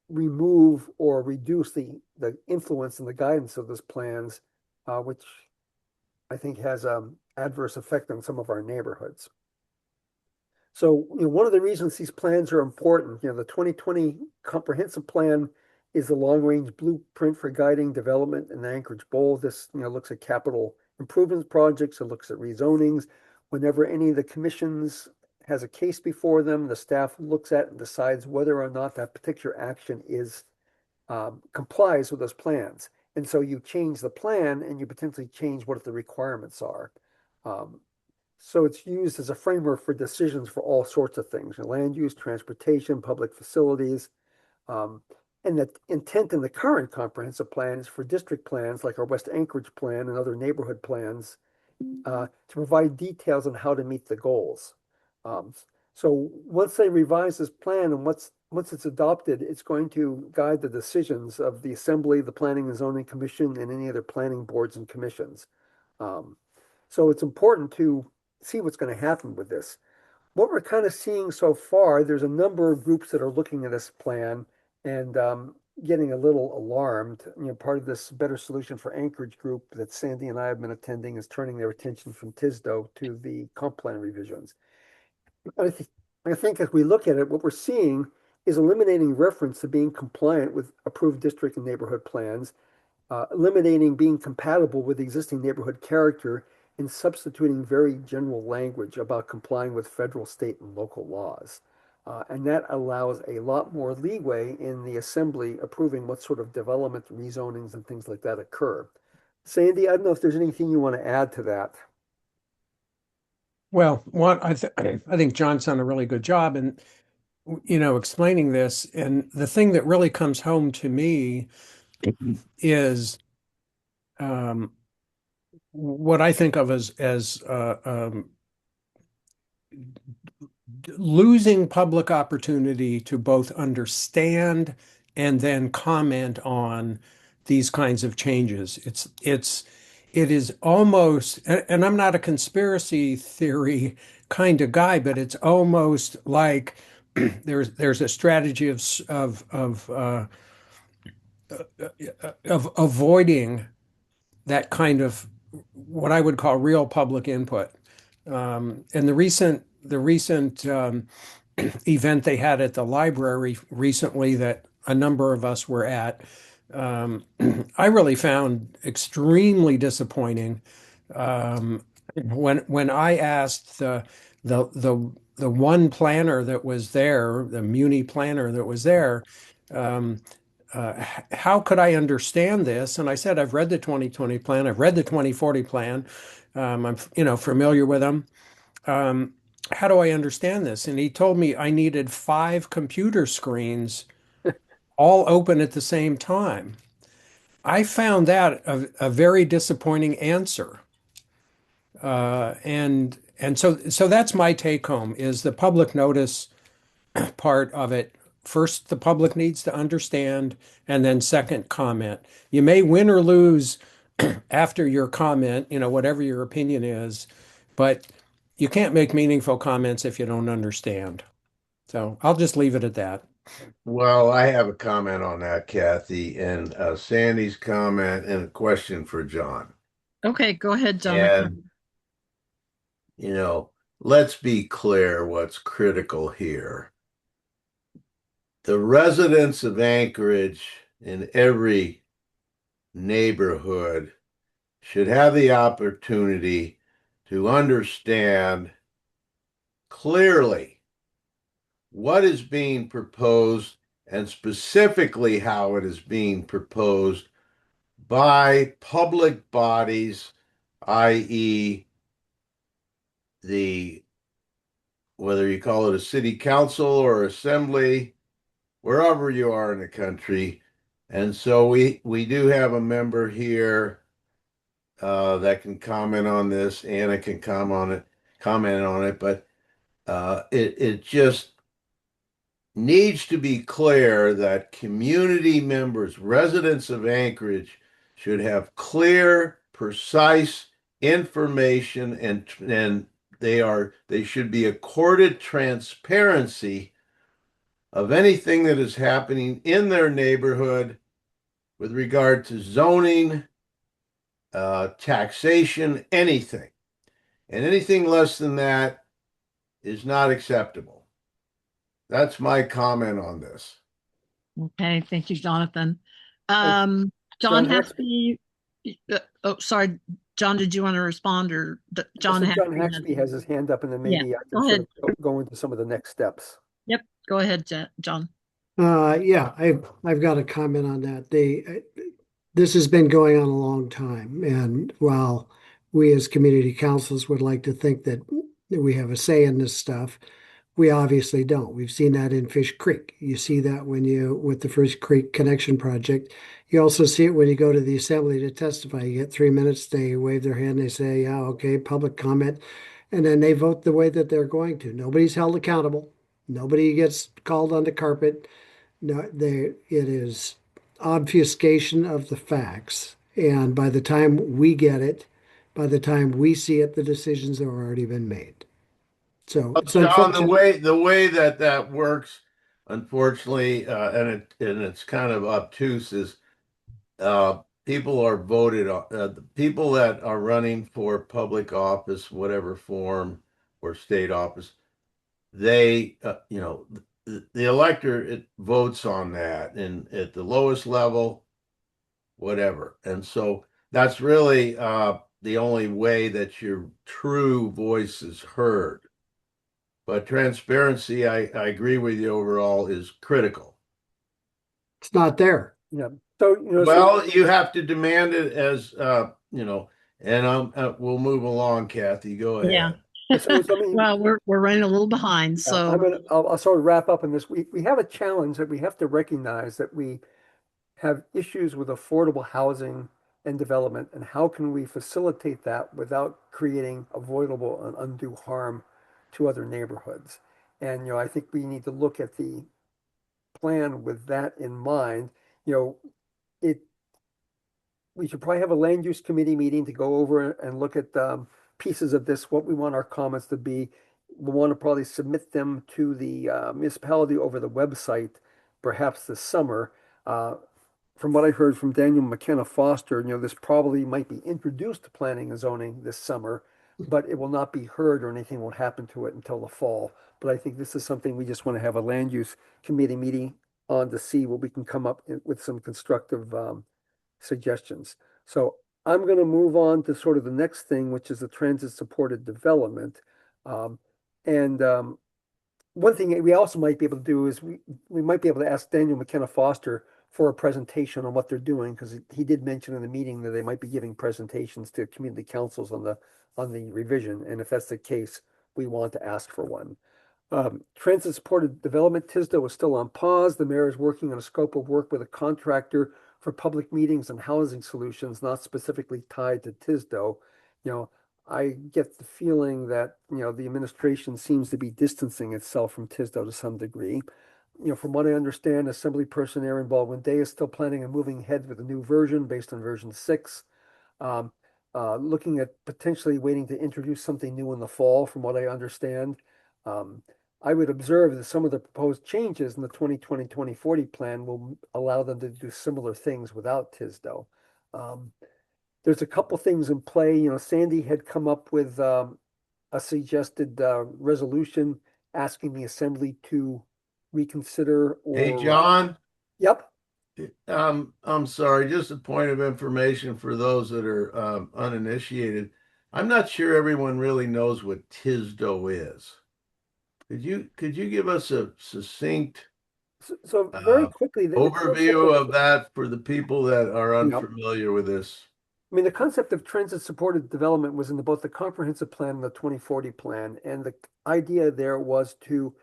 remove or reduce the influence and the guidance of those plans, which I think has an adverse effect on some of our neighborhoods. So, one of the reasons these plans are important, the 2020 Comprehensive Plan is the long-range blueprint for guiding development in the Anchorage Bowl. This, looks at capital improvement projects, it looks at rezonings. Whenever any of the commissions has a case before them, the staff looks at and decides whether or not that particular action is complies with those plans. And so you change the plan and you potentially change what the requirements are. So it's used as a framework for decisions for all sorts of things, land use, transportation, public facilities. And the intent in the current comprehensive plan is for district plans like our West Anchorage plan and other neighborhood plans to provide details on how to meet the goals. So once they revise this plan and once it's adopted, it's going to guide the decisions of the Assembly, the Planning and Zoning Commission, and any other planning boards and commissions. So it's important to see what's going to happen with this. What we're kind of seeing so far, there's a number of groups that are looking at this plan and getting a little alarmed. Part of this Better Solution for Anchorage group that Sandy and I have been attending is turning their attention from TISDO to the comp plan revisions. I think as we look at it, what we're seeing is eliminating reference to being compliant with approved district and neighborhood plans, eliminating being compatible with existing neighborhood character, and substituting very general language about complying with federal, state, and local laws. And that allows a lot more leeway in the Assembly approving what sort of development, rezonings, and things like that occur. Sandy, I don't know if there's anything you want to add to that. Well, I think John's done a really good job in, explaining this. And the thing that really comes home to me is what I think of as losing public opportunity to both understand and then comment on these kinds of changes. It is almost, and I'm not a conspiracy theory kind of guy, but it's almost like there's a strategy of avoiding that kind of what I would call real public input. And the recent event they had at the library recently that a number of us were at, um, I really found extremely disappointing. When I asked the one planner that was there, the Muni planner that was there, um, how could I understand this? And I said, I've read the 2020 plan, I've read the 2040 plan, I'm familiar with them. Um, how do I understand this? And he told me I needed 5 computer screens all open at the same time. I found that a very disappointing answer. And so that's my take home is the public notice part of it. First, the public needs to understand, and then second, comment. You may win or lose after your comment, whatever your opinion is, but you can't make meaningful comments if you don't understand. So I'll just leave it at that. Well, I have a comment on that, Kathy, and Sandy's comment and a question for John. Okay, go ahead, And, Jonathan. let's be clear what's critical here. The residents of Anchorage in every neighborhood should have the opportunity to understand clearly what is being proposed and specifically how it is being proposed by public bodies, i.e., whether you call it a city council or assembly, wherever you are in the country. And so we do have a member here that can comment on this. Anna can comment on it, but it just needs to be clear that community members, residents of Anchorage, should have clear, precise information, and they should be accorded transparency of anything that is happening in their neighborhood with regard to zoning, taxation, anything. And anything less than that is not acceptable. That's my comment on this. Okay, thank you, Jonathan. John John Haxby. Haxby, sorry, John, did you want to respond or John So John Haxby? Haxby has his hand up, and then Yeah, maybe I go can sort ahead. of go into some of the next steps. Yep, go ahead, John. Yeah, I've got a comment on that. This has been going on a long time, and while we as community councils would like to think that we have a say in this stuff, we obviously don't. We've seen that in Fish Creek. You see that with the Fish Creek Connection Project. You also see it when you go to the assembly to testify. You get 3 minutes, they wave their hand, they say, yeah, okay, public comment, and then they vote the way that they're going to. Nobody's held accountable. Nobody gets called on the carpet. No, it is obfuscation of the facts. And by the time we get it, by the time we see it, the decisions have already been made. So it's John, unfortunate. the way that works, unfortunately, and it's kind of obtuse, is people are voted on. The people that are running for public office, whatever form, or state office, they, the elector it votes on that, and at the lowest level, whatever. And so that's really the only way that your true voice is heard. But transparency, I agree with you overall, is critical. It's not there. Yeah. So, Well, you have to demand it as, and we'll move along, Kathy. Go Yeah. ahead. so I mean, Well, we're running a little behind, so I'll sort of wrap up in this. We have a challenge that we have to recognize that we have issues with affordable housing and development, and how can we facilitate that without creating avoidable and undue harm to other neighborhoods? And, I think we need to look at the plan with that in mind. It we should probably have a land use committee meeting to go over and look at pieces of this, what we want our comments to be. We want to probably submit them to the municipality over the website, perhaps this summer. From what I heard from Daniel McKenna Foster, this probably might be introduced to planning and zoning this summer, but it will not be heard or anything will happen to it until the fall. But I think this is something we just want to have a land use committee meeting on to see what we can come up with some constructive suggestions. So I'm going to move on to sort of the next thing, which is the transit supported development. And one thing we also might be able to do is we might be able to ask Daniel McKenna Foster for a presentation on what they're doing, because he did mention in the meeting that they might be giving presentations to community councils on the revision. And if that's the case, we want to ask for one. Transit supported development, TISDO is still on pause. The mayor is working on a scope of work with a contractor for public meetings and housing solutions, not specifically tied to TISDO. I get the feeling that, the administration seems to be distancing itself from TISDO to some degree. From what I understand, Assembly Person Aaron Baldwin Day is still planning on moving ahead with a new version based on version 6. Looking at potentially waiting to introduce something new in the fall, from what I understand. I would observe that some of the proposed changes in the 2020-2040 plan will allow them to do similar things without TISDO. There's a couple things in play. Sandy had come up with a suggested resolution asking the assembly to reconsider Hey, or John, yep. I'm sorry, just a point of information for those that are uninitiated. I'm not sure everyone really knows what TISDO is. Could you give us a succinct So very quickly, the concept overview of that for the people that are Yep. unfamiliar with this? I mean, the concept of transit supported development was in both the comprehensive plan and the 2040 plan. And the idea there was to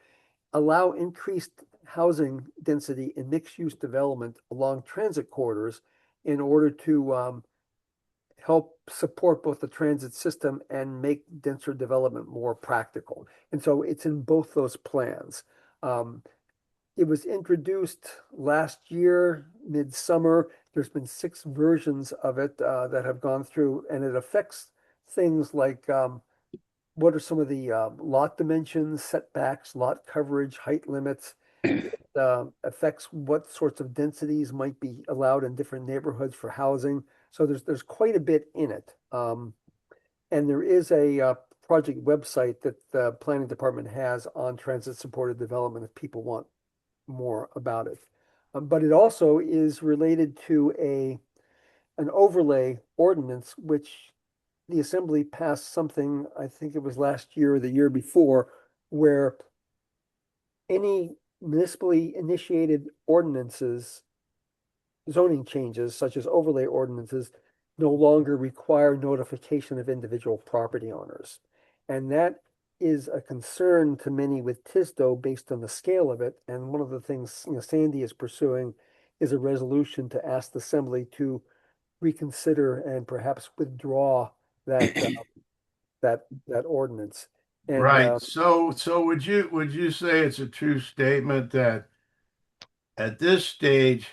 allow increased housing density in mixed use development along transit corridors in order to help support both the transit system and make denser development more practical. And so it's in both those plans. It was introduced last year, midsummer. There's been 6 versions of it that have gone through, and it affects things like what are some of the lot dimensions, setbacks, lot coverage, height limits. It affects what sorts of densities might be allowed in different neighborhoods for housing. So there's quite a bit in it. And there is a project website that the planning department has on transit supported development if people want more about it. But it also is related to an overlay ordinance, which the assembly passed something, I think it was last year or the year before, where any municipally initiated ordinances, zoning changes such as overlay ordinances, no longer require notification of individual property owners. And that is a concern to many with TISDO based on the scale of it. And one of the things Sandy is pursuing is a resolution to ask the assembly to reconsider and perhaps withdraw that that ordinance. And Right. So would you say it's a true statement that at this stage,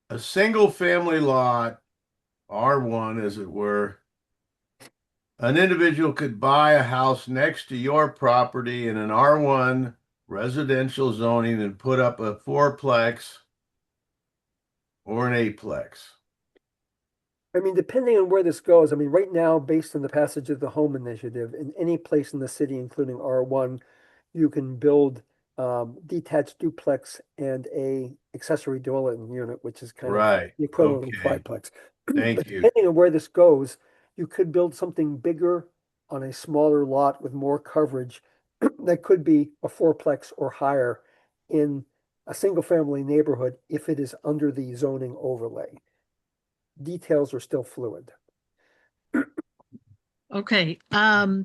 a single family lot, R1 as it were, an individual could buy a house next to your property in an R1 residential zoning and put up a fourplex or an eightplex? I mean, depending on where this goes, I mean, right now, based on the passage of the home initiative, in any place in the city, including R1, you can build detached duplex and a accessory dwelling unit, which is kind of Right. the equivalent of a Okay. triplex. Thank But you. depending on where this goes, you could build something bigger on a smaller lot with more coverage that could be a fourplex or higher in a single family neighborhood if it is under the zoning overlay. Details are still fluid. Okay,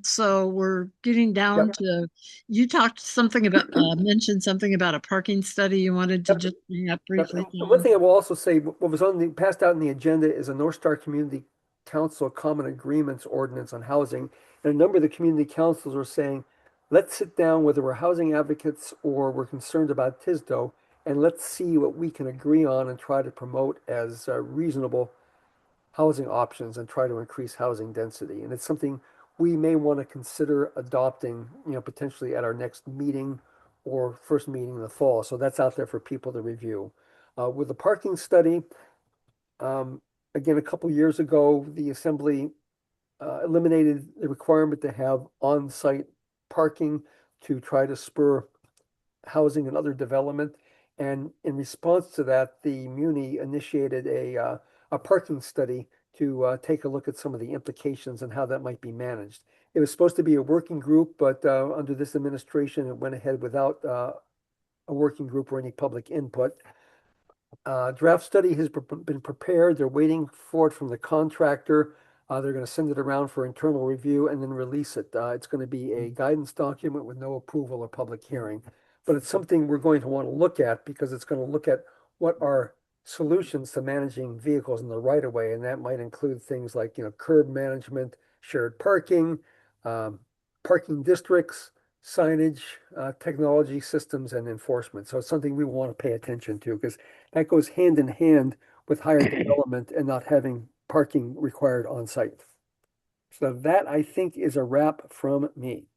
so we're getting down Yep. to, you talked something about, mentioned something about a parking study you wanted to Yep. just bring up Yep. briefly, And one John. thing I will also say, what was passed out in the agenda is a North Star Community Council Common Agreements Ordinance on housing. And a number of the community councils are saying, let's sit down, whether we're housing advocates or we're concerned about TISDO, and let's see what we can agree on and try to promote as reasonable housing options and try to increase housing density. And it's something we may want to consider adopting, potentially at our next meeting or first meeting in the fall. So that's out there for people to review. With the parking study, um, again, a couple years ago, the assembly eliminated the requirement to have on-site parking to try to spur housing and other development. And in response to that, the Muni initiated a parking study to take a look at some of the implications and how that might be managed. It was supposed to be a working group, but under this administration, it went ahead without a working group or any public input. Draft study has been prepared. They're waiting for it from the contractor. They're going to send it around for internal review and then release it. It's going to be a guidance document with no approval or public hearing. But it's something we're going to want to look at because it's going to look at what are solutions to managing vehicles in the right of way. And that might include things like, curb management, shared parking, um, parking districts, signage, technology systems, and enforcement. So it's something we want to pay attention to because that goes hand in hand with higher development and not having parking required on site. So that I think is a wrap from me.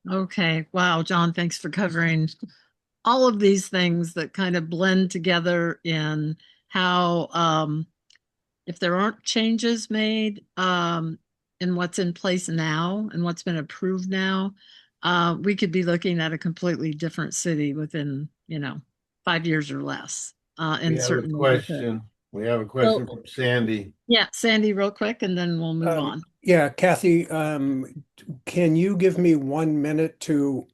Okay, wow, John, thanks for covering all of these things that kind of blend together in how, if there aren't changes made, in what's in place now and what's been approved now, we could be looking at a completely different city within, 5 years or less. We And have a certainly we could. question. We have a So, question from Sandy. yeah, Sandy, real quick, and then we'll move on. Yeah, Kathy, can you give me 1 minute to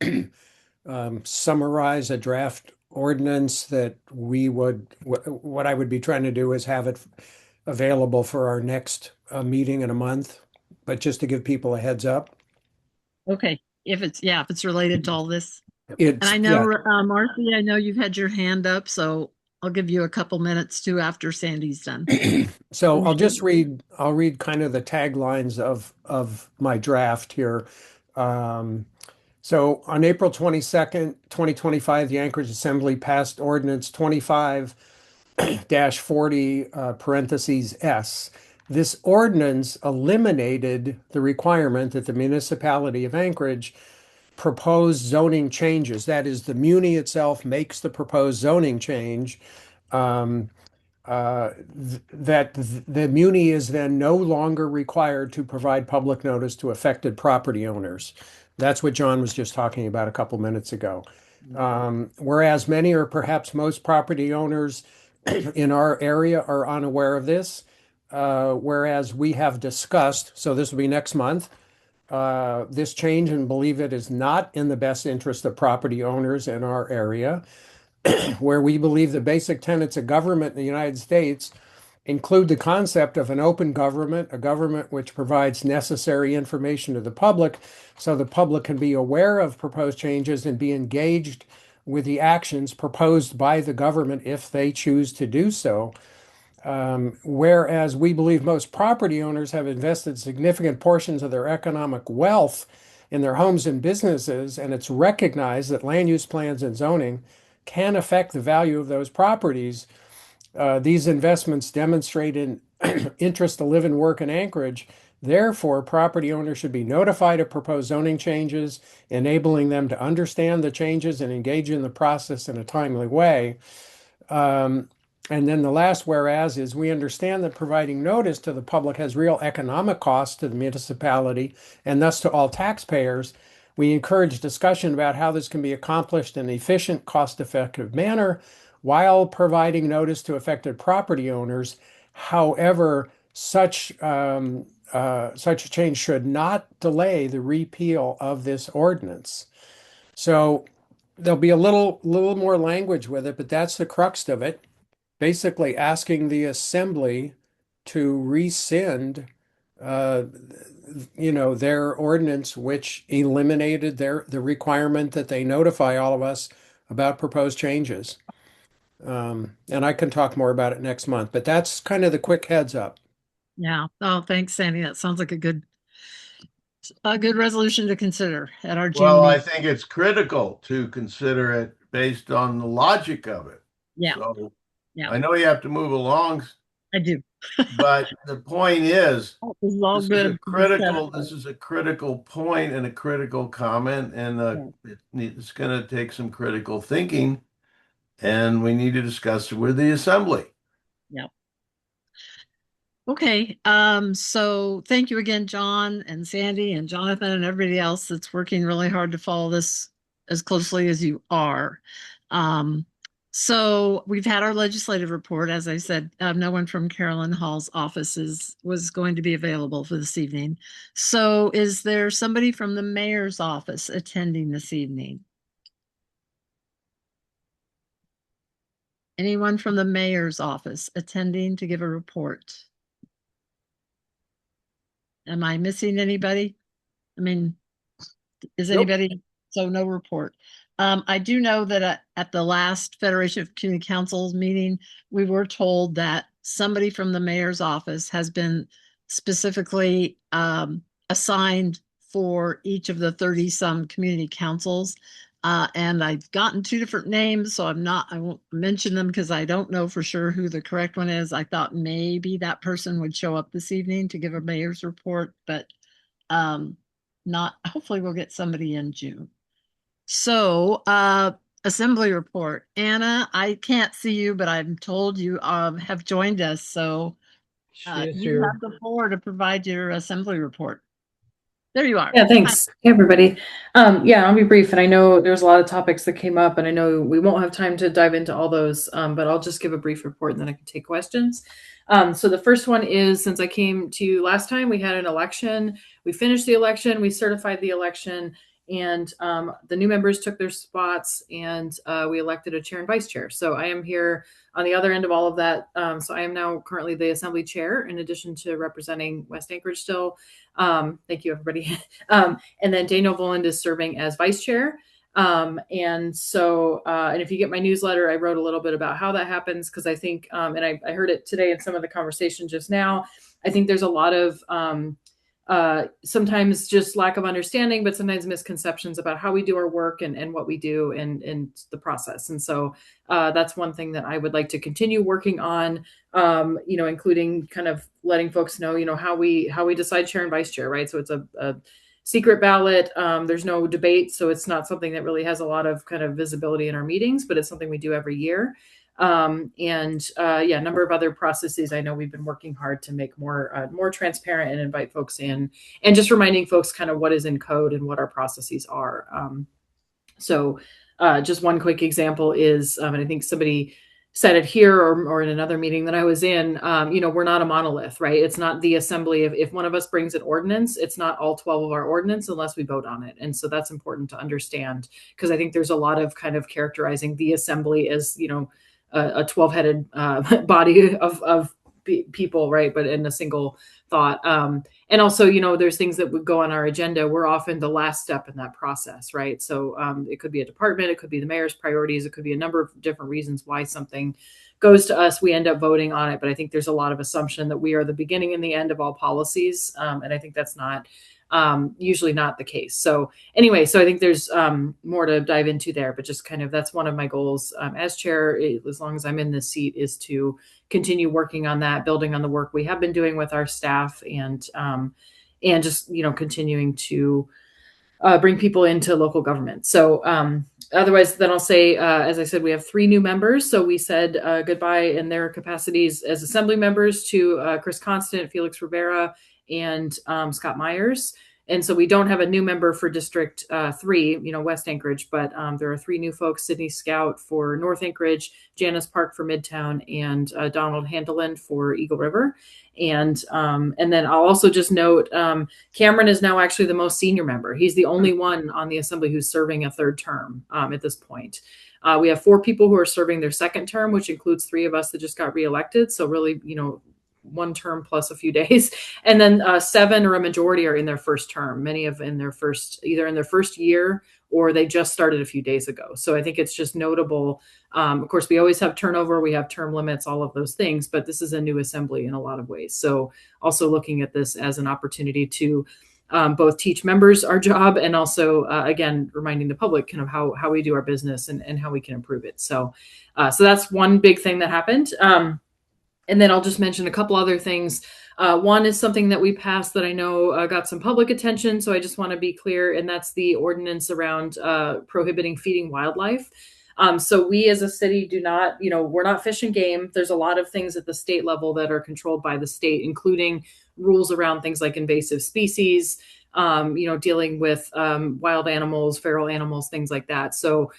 summarize a draft ordinance that what I would be trying to do is have it available for our next meeting in a month, but just to give people a heads up. Okay, if it's related to all this. And It's, I know, Marcy, I know you've had your hand up, so I'll give you a couple minutes too after Sandy's done. So I'll read kind of the taglines of my draft here. So on April 22nd, 2025, the Anchorage Assembly passed ordinance 25-40 parentheses S. This ordinance eliminated the requirement that the municipality of Anchorage propose zoning changes. That is, the Muni itself makes the proposed zoning change. That the Muni is then no longer required to provide public notice to affected property owners. That's what John was just talking about a couple minutes ago. Whereas many or perhaps most property owners in our area are unaware of this, whereas we have discussed, so this will be next month, this change and believe it is not in the best interest of property owners in our area, where we believe the basic tenets of government in the United States include the concept of an open government, a government which provides necessary information to the public so the public can be aware of proposed changes and be engaged with the actions proposed by the government if they choose to do so. Whereas we believe most property owners have invested significant portions of their economic wealth in their homes and businesses, and it's recognized that land use plans and zoning can affect the value of those properties. These investments demonstrate an interest to live and work in Anchorage. Therefore, property owners should be notified of proposed zoning changes, enabling them to understand the changes and engage in the process in a timely way. And then the last whereas is we understand that providing notice to the public has real economic costs to the municipality and thus to all taxpayers. We encourage discussion about how this can be accomplished in an efficient, cost-effective manner while providing notice to affected property owners. However, such a change should not delay the repeal of this ordinance. So there'll be a little more language with it, but that's the crux of it. Basically asking the assembly to rescind their ordinance, which eliminated the requirement that they notify all of us about proposed changes. And I can talk more about it next month, but that's kind of the quick heads up. Yeah. Oh, thanks, Sandy. That sounds like a good resolution to consider at our June Well, I meeting. think it's critical to consider it based on the logic of it. Yeah. So Yeah. I know you have to move along, I do. but the point is, This is all good. this is a critical point and a critical comment, and it's going to take some critical thinking, and we need to discuss it with the assembly. Yeah. Okay. So thank you again, John and Sandy and Jonathan and everybody else that's working really hard to follow this as closely as you are. So we've had our legislative report. As I said, no one from Carolyn Hall's office was going to be available for this evening. So is there somebody from the mayor's office attending this evening? Anyone from the mayor's office attending to give a report? Am I missing anybody? I mean, is Nope. anybody? So no report. I do know that at the last Federation of Community Councils meeting, we were told that somebody from the mayor's office has been specifically assigned for each of the 30-some community councils. And I've gotten two different names, so I won't mention them because I don't know for sure who the correct one is. I thought maybe that person would show up this evening to give a mayor's report, but not. Hopefully we'll get somebody in June. So, assembly report. Anna, I can't see you, but I'm told you have joined us. So you have the floor to provide your assembly report. There you are. Yeah, thanks. Hey, everybody. Yeah, I'll be brief. And I know there's a lot of topics that came up, and I know we won't have time to dive into all those, but I'll just give a brief report and then I can take questions. So the first one is, since I came to you last time, we had an election. We finished the election, we certified the election, and the new members took their spots, and we elected a chair and vice chair. So I am here on the other end of all of that. So I am now currently the assembly chair, in addition to representing West Anchorage still. Thank you, everybody. And then Daniel Voland is serving as vice chair. And so, and if you get my newsletter, I wrote a little bit about how that happens, because I think, and I heard it today in some of the conversation just now, I think there's a lot of sometimes just lack of understanding, but sometimes misconceptions about how we do our work and what we do and the process. And so that's one thing that I would like to continue working on, including kind of letting folks know, how we decide chair and vice chair, right? So it's a secret ballot. There's no debate. So it's not something that really has a lot of kind of visibility in our meetings, but it's something we do every year. A number of other processes I know we've been working hard to make more transparent and invite folks in, and just reminding folks kind of what is in code and what our processes are. Just one quick example is, and I think somebody said it here or in another meeting that I was in, we're not a monolith, right? It's not the assembly. If one of us brings an ordinance, it's not all 12 of our ordinance unless we vote on it. And so that's important to understand, because I think there's a lot of kind of characterizing the assembly as, a 12-headed body of people, right? But in a single thought. And also, there's things that would go on our agenda. We're often the last step in that process, right? So it could be a department, it could be the mayor's priorities, it could be a number of different reasons why something goes to us. We end up voting on it, but I think there's a lot of assumption that we are the beginning and the end of all policies. And I think that's not usually not the case. So anyway, so I think there's more to dive into there, but just kind of, that's one of my goals as chair, as long as I'm in this seat, is to continue working on that, building on the work we have been doing with our staff, and just, continuing to bring people into local government. So otherwise, then I'll say, as I said, we have 3 new members. So we said goodbye in their capacities as assembly members to Chris Constant, Felix Rivera, and Scott Myers. And so we don't have a new member for District 3, West Anchorage, but there are 3 new folks: Sydney Scout for North Anchorage, Janice Park for Midtown, and Donald Handeland for Eagle River. And then I'll also just note, Cameron is now actually the most senior member. He's the only one on the assembly who's serving a 3rd term at this point. We have 4 people who are serving their 2nd term, which includes 3 of us that just got reelected. So really, one term plus a few days, and then 7 or a majority are in their first term. Many of in their first either in their first year or they just started a few days ago. So I think it's just notable. Of course, we always have turnover, we have term limits, all of those things, but this is a new assembly in a lot of ways. So also looking at this as an opportunity to both teach members our job and also, again, reminding the public kind of how we do our business and how we can improve it. So that's one big thing that happened. And then I'll just mention a couple other things. One is something that we passed that I know got some public attention. So I just want to be clear, and that's the ordinance around prohibiting feeding wildlife. So we as a city do not, we're not Fish and Game. There's a lot of things at the state level that are controlled by the state, including rules around things like invasive species, dealing with wild animals, feral animals, things like that. So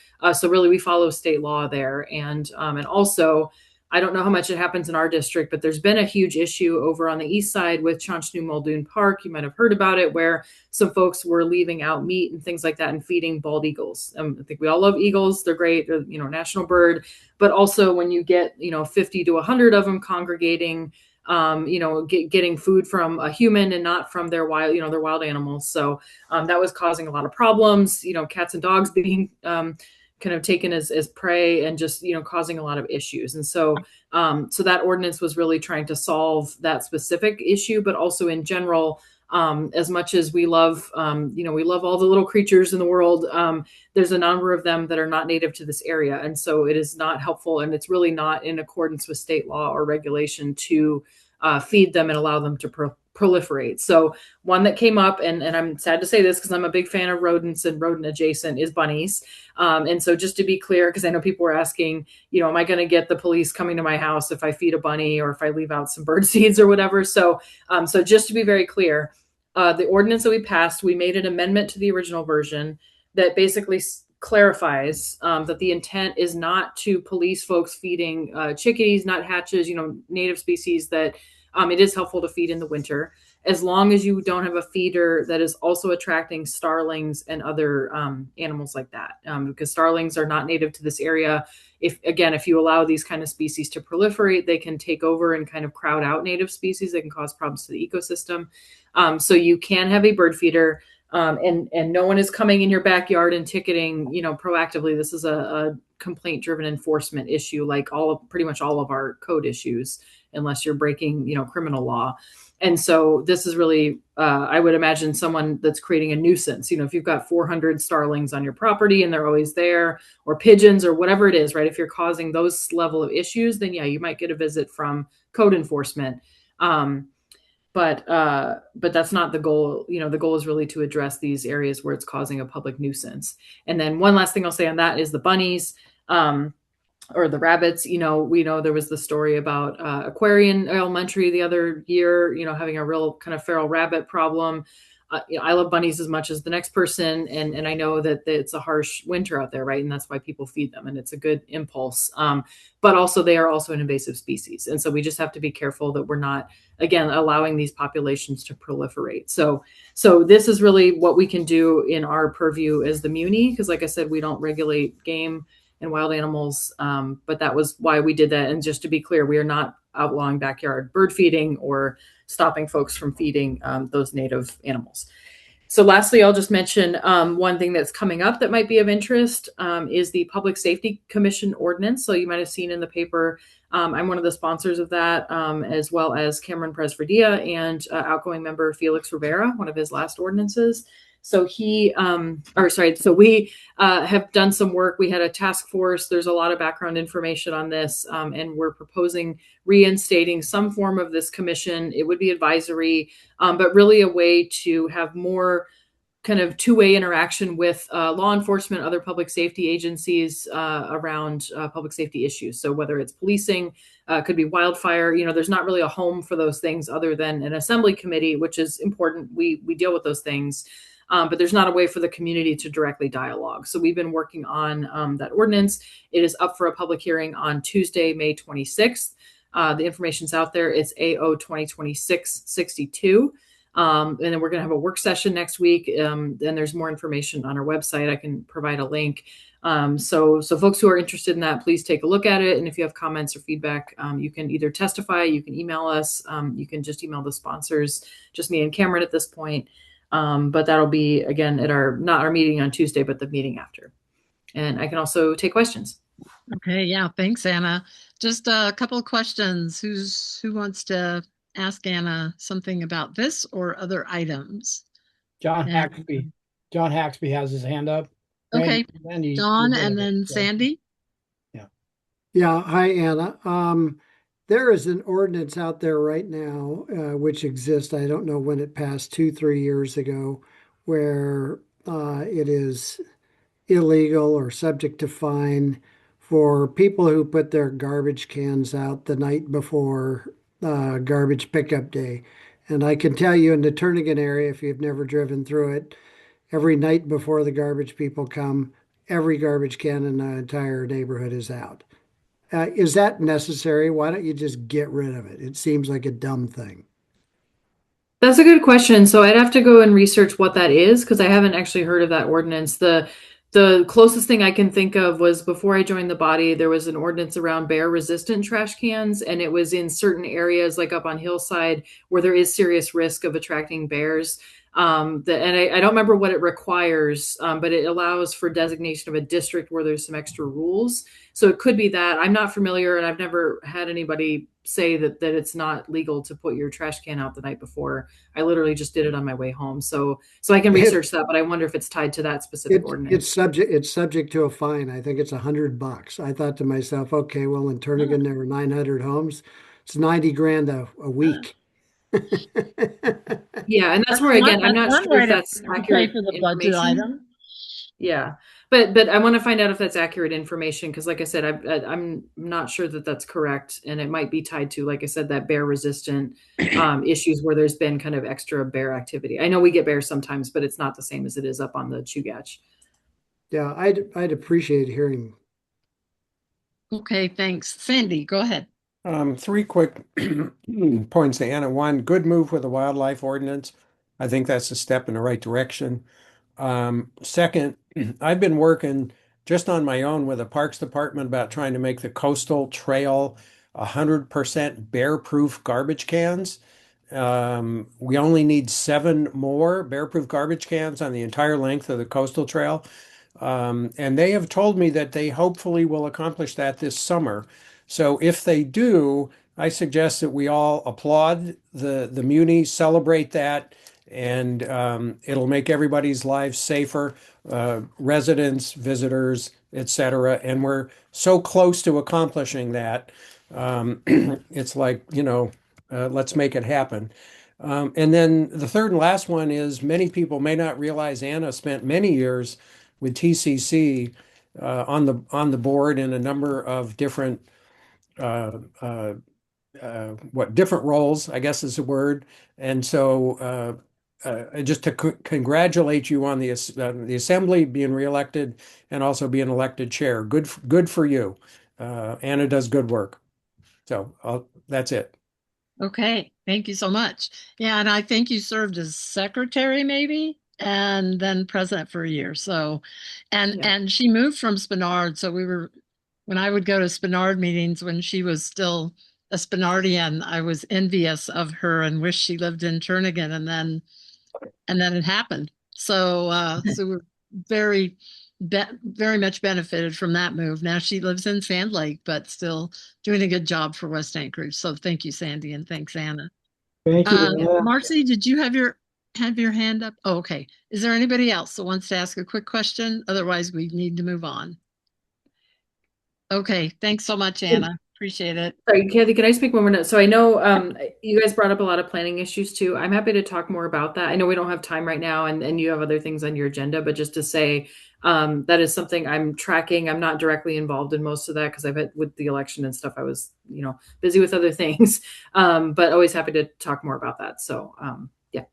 really we follow state law there. And also, I don't know how much it happens in our district, but there's been a huge issue over on the east side with Chanchnu Muldoon Park. You might have heard about it, where some folks were leaving out meat and things like that and feeding bald eagles. I think we all love eagles. They're great. They're, national bird. But also when you get, 50 to 100 of them congregating, getting food from a human and not from their wild animals. So that was causing a lot of problems, cats and dogs being kind of taken as prey and just, causing a lot of issues. And so that ordinance was really trying to solve that specific issue, but also in general, as much as we love, we love all the little creatures in the world, there's a number of them that are not native to this area. And so it is not helpful, and it's really not in accordance with state law or regulation to feed them and allow them to proliferate. So one that came up, and I'm sad to say this because I'm a big fan of rodents and rodent adjacent, is bunnies. And so just to be clear, because I know people were asking, am I going to get the police coming to my house if I feed a bunny or if I leave out some bird seeds or whatever? So just to be very clear, the ordinance that we passed, we made an amendment to the original version that basically clarifies that the intent is not to police folks feeding chickadees, nuthatches, native species that it is helpful to feed in the winter, as long as you don't have a feeder that is also attracting starlings and other animals like that, because starlings are not native to this area. If you allow these kind of species to proliferate, they can take over and kind of crowd out native species. They can cause problems to the ecosystem. So you can have a bird feeder, and no one is coming in your backyard and ticketing, proactively. This is a complaint-driven enforcement issue, like pretty much all of our code issues, unless you're breaking, criminal law. And so this is really, I would imagine, someone that's creating a nuisance. If you've got 400 starlings on your property and they're always there, or pigeons or whatever it is, right? If you're causing those level of issues, then yeah, you might get a visit from code enforcement. But that's not the goal. The goal is really to address these areas where it's causing a public nuisance. And then one last thing I'll say on that is the bunnies. Or the rabbits. We know there was the story about Aquarian Elementary the other year, having a real kind of feral rabbit problem. I love bunnies as much as the next person. And I know that it's a harsh winter out there, right? And that's why people feed them. And it's a good impulse. But also they are also an invasive species. And so we just have to be careful that we're not, again, allowing these populations to proliferate. So this is really what we can do in our purview as the Muni, because like I said, we don't regulate game and wild animals. But that was why we did that. And just to be clear, we are not outlawing backyard bird feeding or stopping folks from feeding those native animals. So lastly, I'll just mention one thing that's coming up that might be of interest is the Public Safety Commission ordinance. So you might have seen in the paper, I'm one of the sponsors of that, as well as Cameron Presverdia and outgoing member Felix Rivera, one of his last ordinances. So we have done some work. We had a task force. There's a lot of background information on this, and we're proposing reinstating some form of this commission. It would be advisory, but really a way to have more kind of two-way interaction with law enforcement, other public safety agencies around public safety issues. So whether it's policing, could be wildfire, there's not really a home for those things other than an assembly committee, which is important. We deal with those things. But there's not a way for the community to directly dialogue. So we've been working on that ordinance. It is up for a public hearing on Tuesday, May 26th. The information's out there. It's AO 2026-62. And then we're going to have a work session next week. And there's more information on our website. I can provide a link. So folks who are interested in that, please take a look at it. And if you have comments or feedback, you can either testify, you can email us, you can just email the sponsors, just me and Cameron at this point. But that'll be again at not our meeting on Tuesday, but the meeting after. And I can also take questions. Okay, yeah, thanks, Anna. Just a couple of questions. Who wants to ask Anna something about this or other items? John Haxby. John Haxby has his hand up. Okay, Randy, John, and then Sandy. Yeah, hi, Anna. There is an ordinance out there right now, which exists. I don't know when it passed, 2, 3 years ago, where it is illegal or subject to fine for people who put their garbage cans out the night before garbage pickup day. And I can tell you in the Turnagain area, if you've never driven through it, every night before the garbage people come, every garbage can in the entire neighborhood is out. Is that necessary? Why don't you just get rid of it? It seems like a dumb thing. That's a good question. So I'd have to go and research what that is because I haven't actually heard of that ordinance. The closest thing I can think of was before I joined the body, there was an ordinance around bear resistant trash cans, and it was in certain areas like up on hillside where there is serious risk of attracting bears. And I don't remember what it requires, but it allows for designation of a district where there's some extra rules. So it could be that. I'm not familiar, and I've never had anybody say that it's not legal to put your trash can out the night before. I literally just did it on my way home. So I can research that, but I wonder if it's tied to that specific ordinance. It's subject to a fine. I think it's $100. I thought to myself, okay, well, in Turnagain there were 900 homes. It's 90 grand a week. Yeah, and that's where again, I'm not sure if that's accurate for the budget item. Yeah, but I want to find out if that's accurate information because, like I said, I'm not sure that that's correct, and it might be tied to, like I said, that bear resistant issues where there's been kind of extra bear activity. I know we get bears sometimes, but it's not the same as it is up on the Chugach. Yeah, I'd appreciate hearing. Okay, thanks. Sandy, go ahead. 3 quick points to Anna. One, good move with the wildlife ordinance. I think that's a step in the right direction. Second, I've been working just on my own with the Parks Department about trying to make the coastal trail 100% bear-proof garbage cans. We only need 7 more bear-proof garbage cans on the entire length of the coastal trail. And they have told me that they hopefully will accomplish that this summer. So if they do, I suggest that we all applaud the Muni, celebrate that, and it'll make everybody's lives safer, residents, visitors, etc. And we're so close to accomplishing that. It's like, let's make it happen. And then the third and last one is many people may not realize Anna spent many years with TCC on the board in a number of different different roles, I guess is the word. And so just to congratulate you on the assembly being reelected and also being elected chair. Good for you. Anna does good work. So that's it. Okay, thank you so much. Yeah, and I think you served as secretary maybe, and then president for a year. So, and she moved from Spenard. So when I would go to Spenard meetings when she was still a Spenardian, I was envious of her and wished she lived in Turnagain, and then it happened. So so we're very much benefited from that move. Now she lives in Sand Lake, but still doing a good job for West Anchorage. So thank you, Sandy, and thanks, Anna. Thank you. Marcy, did you have your hand up? Oh, okay. Is there anybody else that wants to ask a quick question? Otherwise, we need to move on. Okay, thanks so much, Anna. Appreciate it. Sorry, Kathy, can I speak one more minute? So I know you guys brought up a lot of planning issues too. I'm happy to talk more about that. I know we don't have time right now and you have other things on your agenda, but just to say that is something I'm tracking. I'm not directly involved in most of that because I've had with the election and stuff, I was, busy with other things, but always happy to talk more about that. So yeah.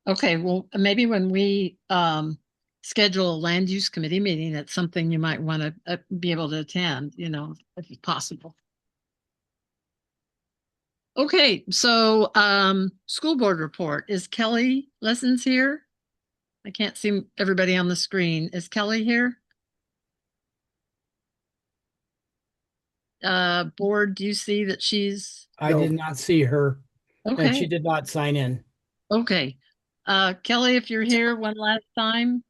Okay, well, maybe when we schedule a land use committee meeting, it's something you might want to be able to attend, if it's possible. Okay, so school board report. Is Kelly Lessons here? I can't see everybody on the screen. Is Kelly here? board, do you see that she's I No. did not see her, and she okay? did not sign in. Okay. Kelly, if you're here one last time.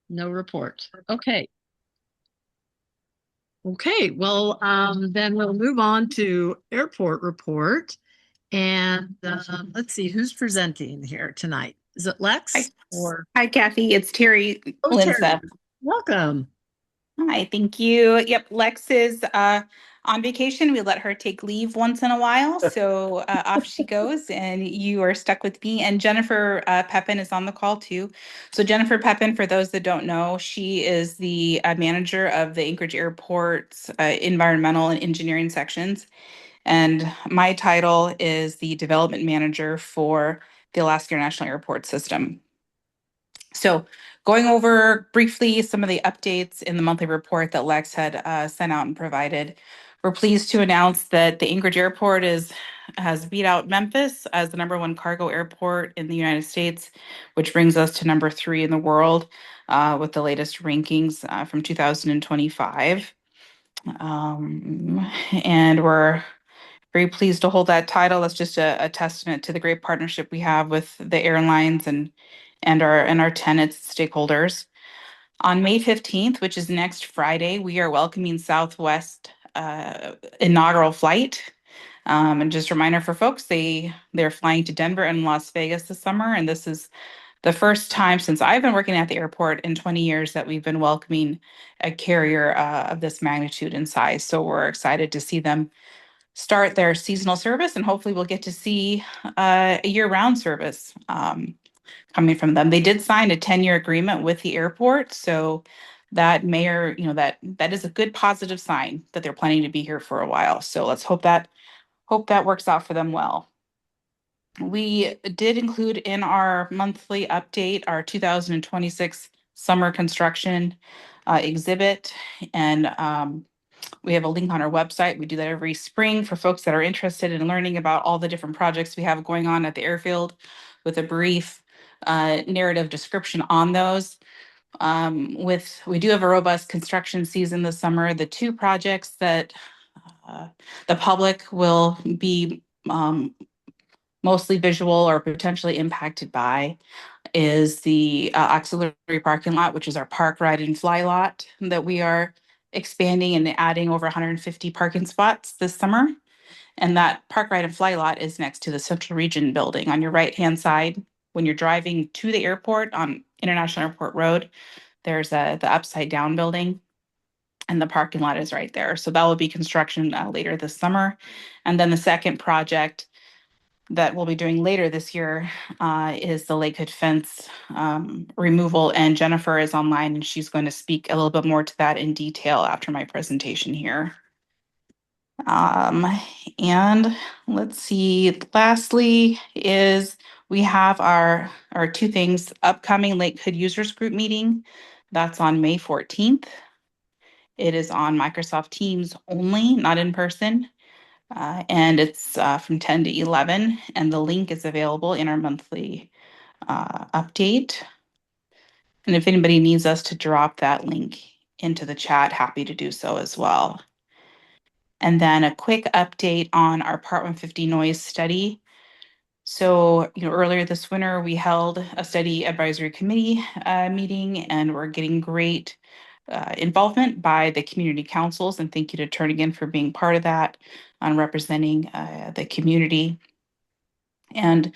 No report. Okay. Okay, well, then we'll move on to airport report. And let's see who's presenting here tonight. Is it Lex or Hi, Kathy. It's Terry Terry? Linsa. Welcome. Hi, thank you. Yep, Lex is on vacation. We let her take leave once in a while, so off she goes, and you are stuck with me. And Jennifer Pepin is on the call too. So Jennifer Pepin, for those that don't know, she is the manager of the Anchorage Airport's environmental and engineering sections. And my title is the development manager for the Alaska International Airport System. So going over briefly some of the updates in the monthly report that Lex had sent out and provided, we're pleased to announce that the Anchorage Airport has beat out Memphis as the #1 cargo airport in the United States, which brings us to #3 in the world with the latest rankings from 2025. And we're very pleased to hold that title. That's just a testament to the great partnership we have with the airlines and our tenants, stakeholders. On May 15th, which is next Friday, we are welcoming Southwest inaugural flight. And just a reminder for folks, they're flying to Denver and Las Vegas this summer, and this is the first time since I've been working at the airport in 20 years that we've been welcoming a carrier of this magnitude and size. So we're excited to see them start their seasonal service, and hopefully we'll get to see a year-round service coming from them. They did sign a 10-year agreement with the airport, so that may or that is a good positive sign that they're planning to be here for a while. So let's hope that works out for them well. We did include in our monthly update our 2026 summer construction exhibit, and we have a link on our website. We do that every spring for folks that are interested in learning about all the different projects we have going on at the airfield, with a brief narrative description on those. We do have a robust construction season this summer. The two projects that the public will be mostly visual or potentially impacted by is the auxiliary parking lot, which is our park ride and fly lot that we are expanding and adding over 150 parking spots this summer. And that park ride and fly lot is next to the Central Region building on your right-hand side. When you're driving to the airport on International Airport Road, there's the upside down building, and the parking lot is right there. So that will be construction later this summer. And then the second project that we'll be doing later this year is the Lakehood fence removal. And Jennifer is online, and she's going to speak a little bit more to that in detail after my presentation here. And let's see, lastly is we have our two things: upcoming Lakehood Users Group meeting. That's on May 14th. It is on Microsoft Teams only, not in person. And it's from 10 to 11, and the link is available in our monthly update. And if anybody needs us to drop that link into the chat, happy to do so as well. And then a quick update on our Part 150 noise study. So, earlier this winter, we held a study advisory committee meeting, and we're getting great involvement by the community councils. And thank you to Turnagain for being part of that on representing the community. And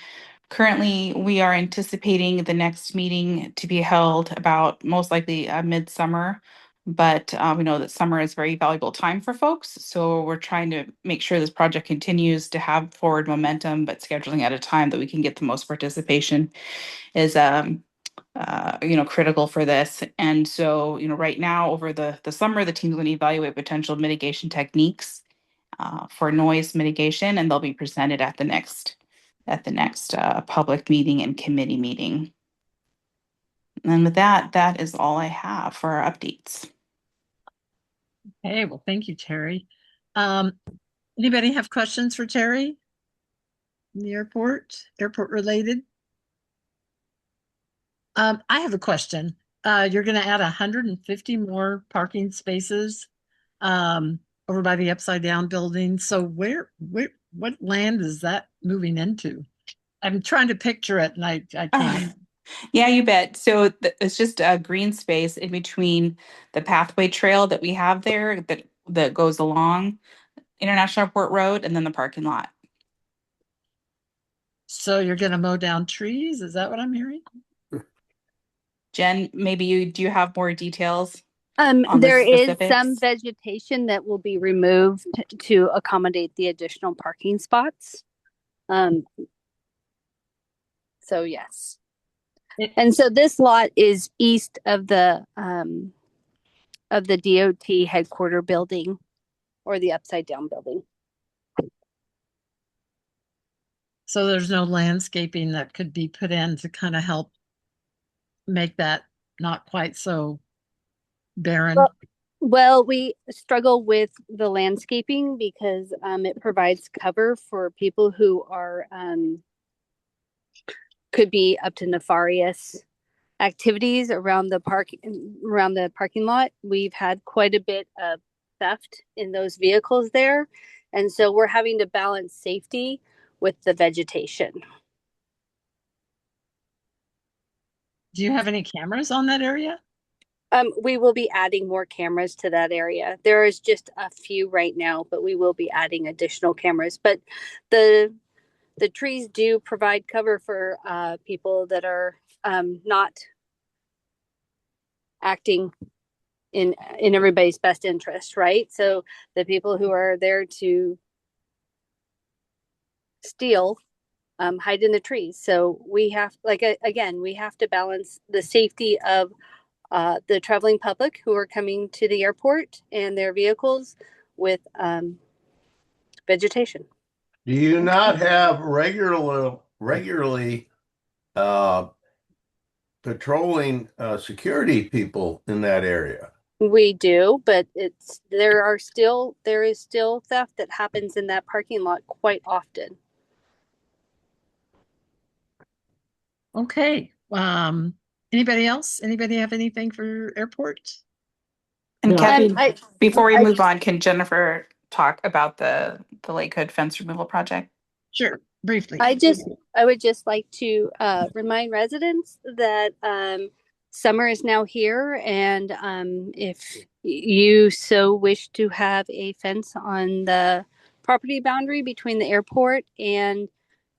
currently, we are anticipating the next meeting to be held about most likely midsummer. But we know that summer is a very valuable time for folks. So we're trying to make sure this project continues to have forward momentum, but scheduling at a time that we can get the most participation is critical for this. And so, right now over the summer, the team's going to evaluate potential mitigation techniques for noise mitigation, and they'll be presented at the next public meeting and committee meeting. And with that is all I have for our updates. Okay, well, thank you, Terry. Anybody have questions for Terry in the airport related? I have a question. you're gonna add 150 more parking spaces over by the Upside Down building. So what land is that moving into? I'm trying to picture it and I can't. Yeah, you bet. So it's just a green space in between the pathway trail that we have there that goes along International Airport Road and then the parking lot. So you're gonna mow down trees? Is that what I'm hearing? Jen, maybe do you have more details on the There is some specifics? vegetation that will be removed to accommodate the additional parking spots. So yes. And so this lot is east of the DOT headquarter building or the Upside Down building. So there's no landscaping that could be put in to kind of help make that not quite so barren. Well, we struggle with the landscaping because it provides cover for people who are could be up to nefarious activities around the parking lot. We've had quite a bit of theft in those vehicles there, and so we're having to balance safety with the vegetation. Do you have any cameras on that area? We will be adding more cameras to that area. There is just a few right now, but we will be adding additional cameras. But the trees do provide cover for people that are not acting in everybody's best interest, right? So the people who are there to steal hide in the trees. So we have, again, we have to balance the safety of the traveling public who are coming to the airport and their vehicles with vegetation. Do you not have regularly patrolling security people in that area? We do, but there is still theft that happens in that parking lot quite often. Okay. Anybody else? Anybody have anything for airport? And Kathy, I- before we move on, can Jennifer talk about the Lakewood fence removal project? Sure, briefly. I would just like to remind residents that summer is now here, and if you so wish to have a fence on the property boundary between the airport and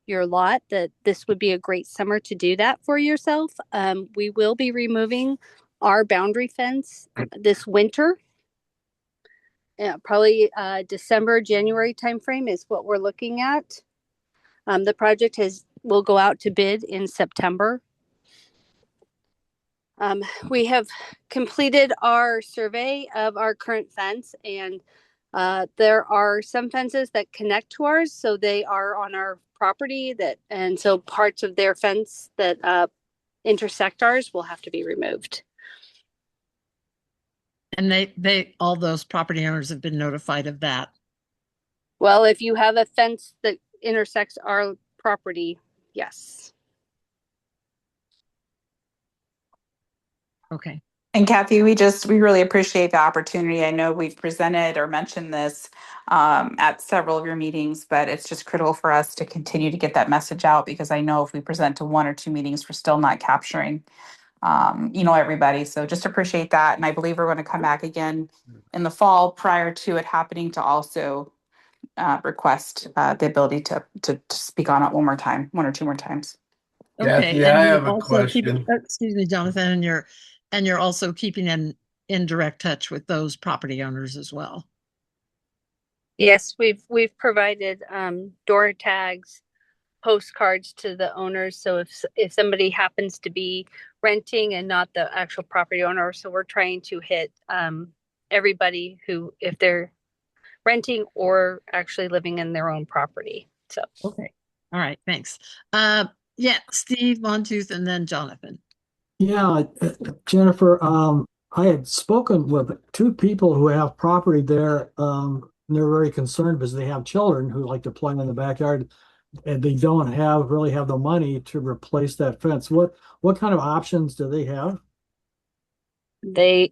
your lot, that this would be a great summer to do that for yourself. We will be removing our boundary fence this winter. Probably December, January timeframe is what we're looking at. The project will go out to bid in September. We have completed our survey of our current fence, and there are some fences that connect to ours, so they are on our property and so parts of their fence that intersect ours will have to be removed. And all those property owners have been notified of that. Well, if you have a fence that intersects our property, yes. Okay. And Kathy, we really appreciate the opportunity. I know we've presented or mentioned this at several of your meetings, but it's just critical for us to continue to get that message out, because I know if we present to one or two meetings, we're still not capturing, everybody. So just appreciate that. And I believe we're going to come back again in the fall prior to it happening to also request the ability to speak on it one or two more times. Okay. Kathy, I have a question. Excuse me, Jonathan, and you're also keeping in direct touch with those property owners as well. Yes, we've provided door tags, postcards to the owners. So if somebody happens to be renting and not the actual property owner, so we're trying to hit everybody who, if they're renting or actually living in their own property. So okay, all right, thanks. Yeah, Steve Montooth and then Jonathan. Yeah, Jennifer, I had spoken with two people who have property there. And they're very concerned because they have children who like to play in the backyard, and they don't really have the money to replace that fence. What kind of options do they have? the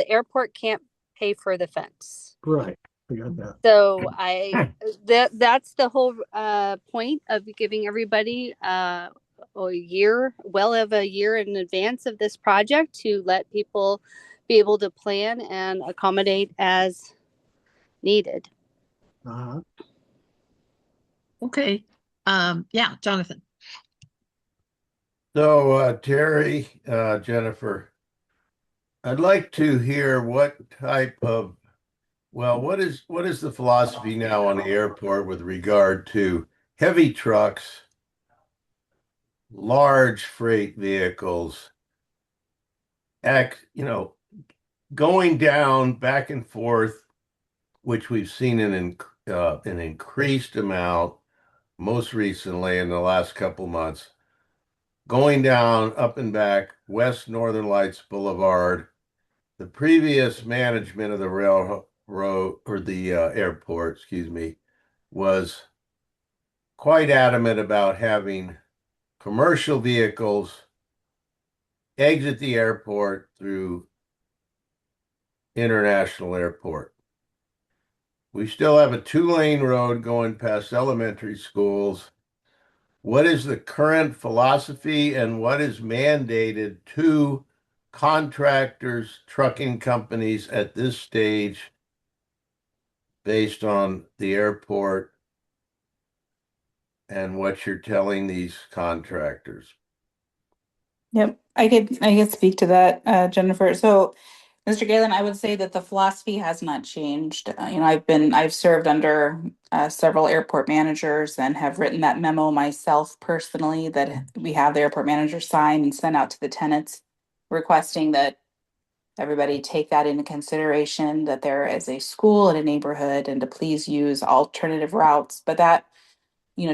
airport can't pay for the fence. Right. I got that. So that's the whole point of giving everybody a year, well of a year in advance of this project to let people be able to plan and accommodate as needed. Uh-huh. Okay. Yeah, Jonathan. So, Terry, Jennifer, I'd like to hear what type of, well, what is the philosophy now on the airport with regard to heavy trucks, large freight vehicles, going down back and forth, which we've seen an increased amount most recently in the last couple months, going down up and back West Northern Lights Boulevard. The previous management of the railroad or the airport, excuse me, was quite adamant about having commercial vehicles exit the airport through International Airport. We still have a 2-lane road going past elementary schools. What is the current philosophy and what is mandated to contractors, trucking companies at this stage based on the airport and what you're telling these contractors? Yep, I could speak to that, Jennifer. So, Mr. Galen, I would say that the philosophy has not changed. I've served under several airport managers and have written that memo myself personally that we have the airport manager sign and send out to the tenants, requesting that everybody take that into consideration, that there is a school in a neighborhood and to please use alternative routes. But that,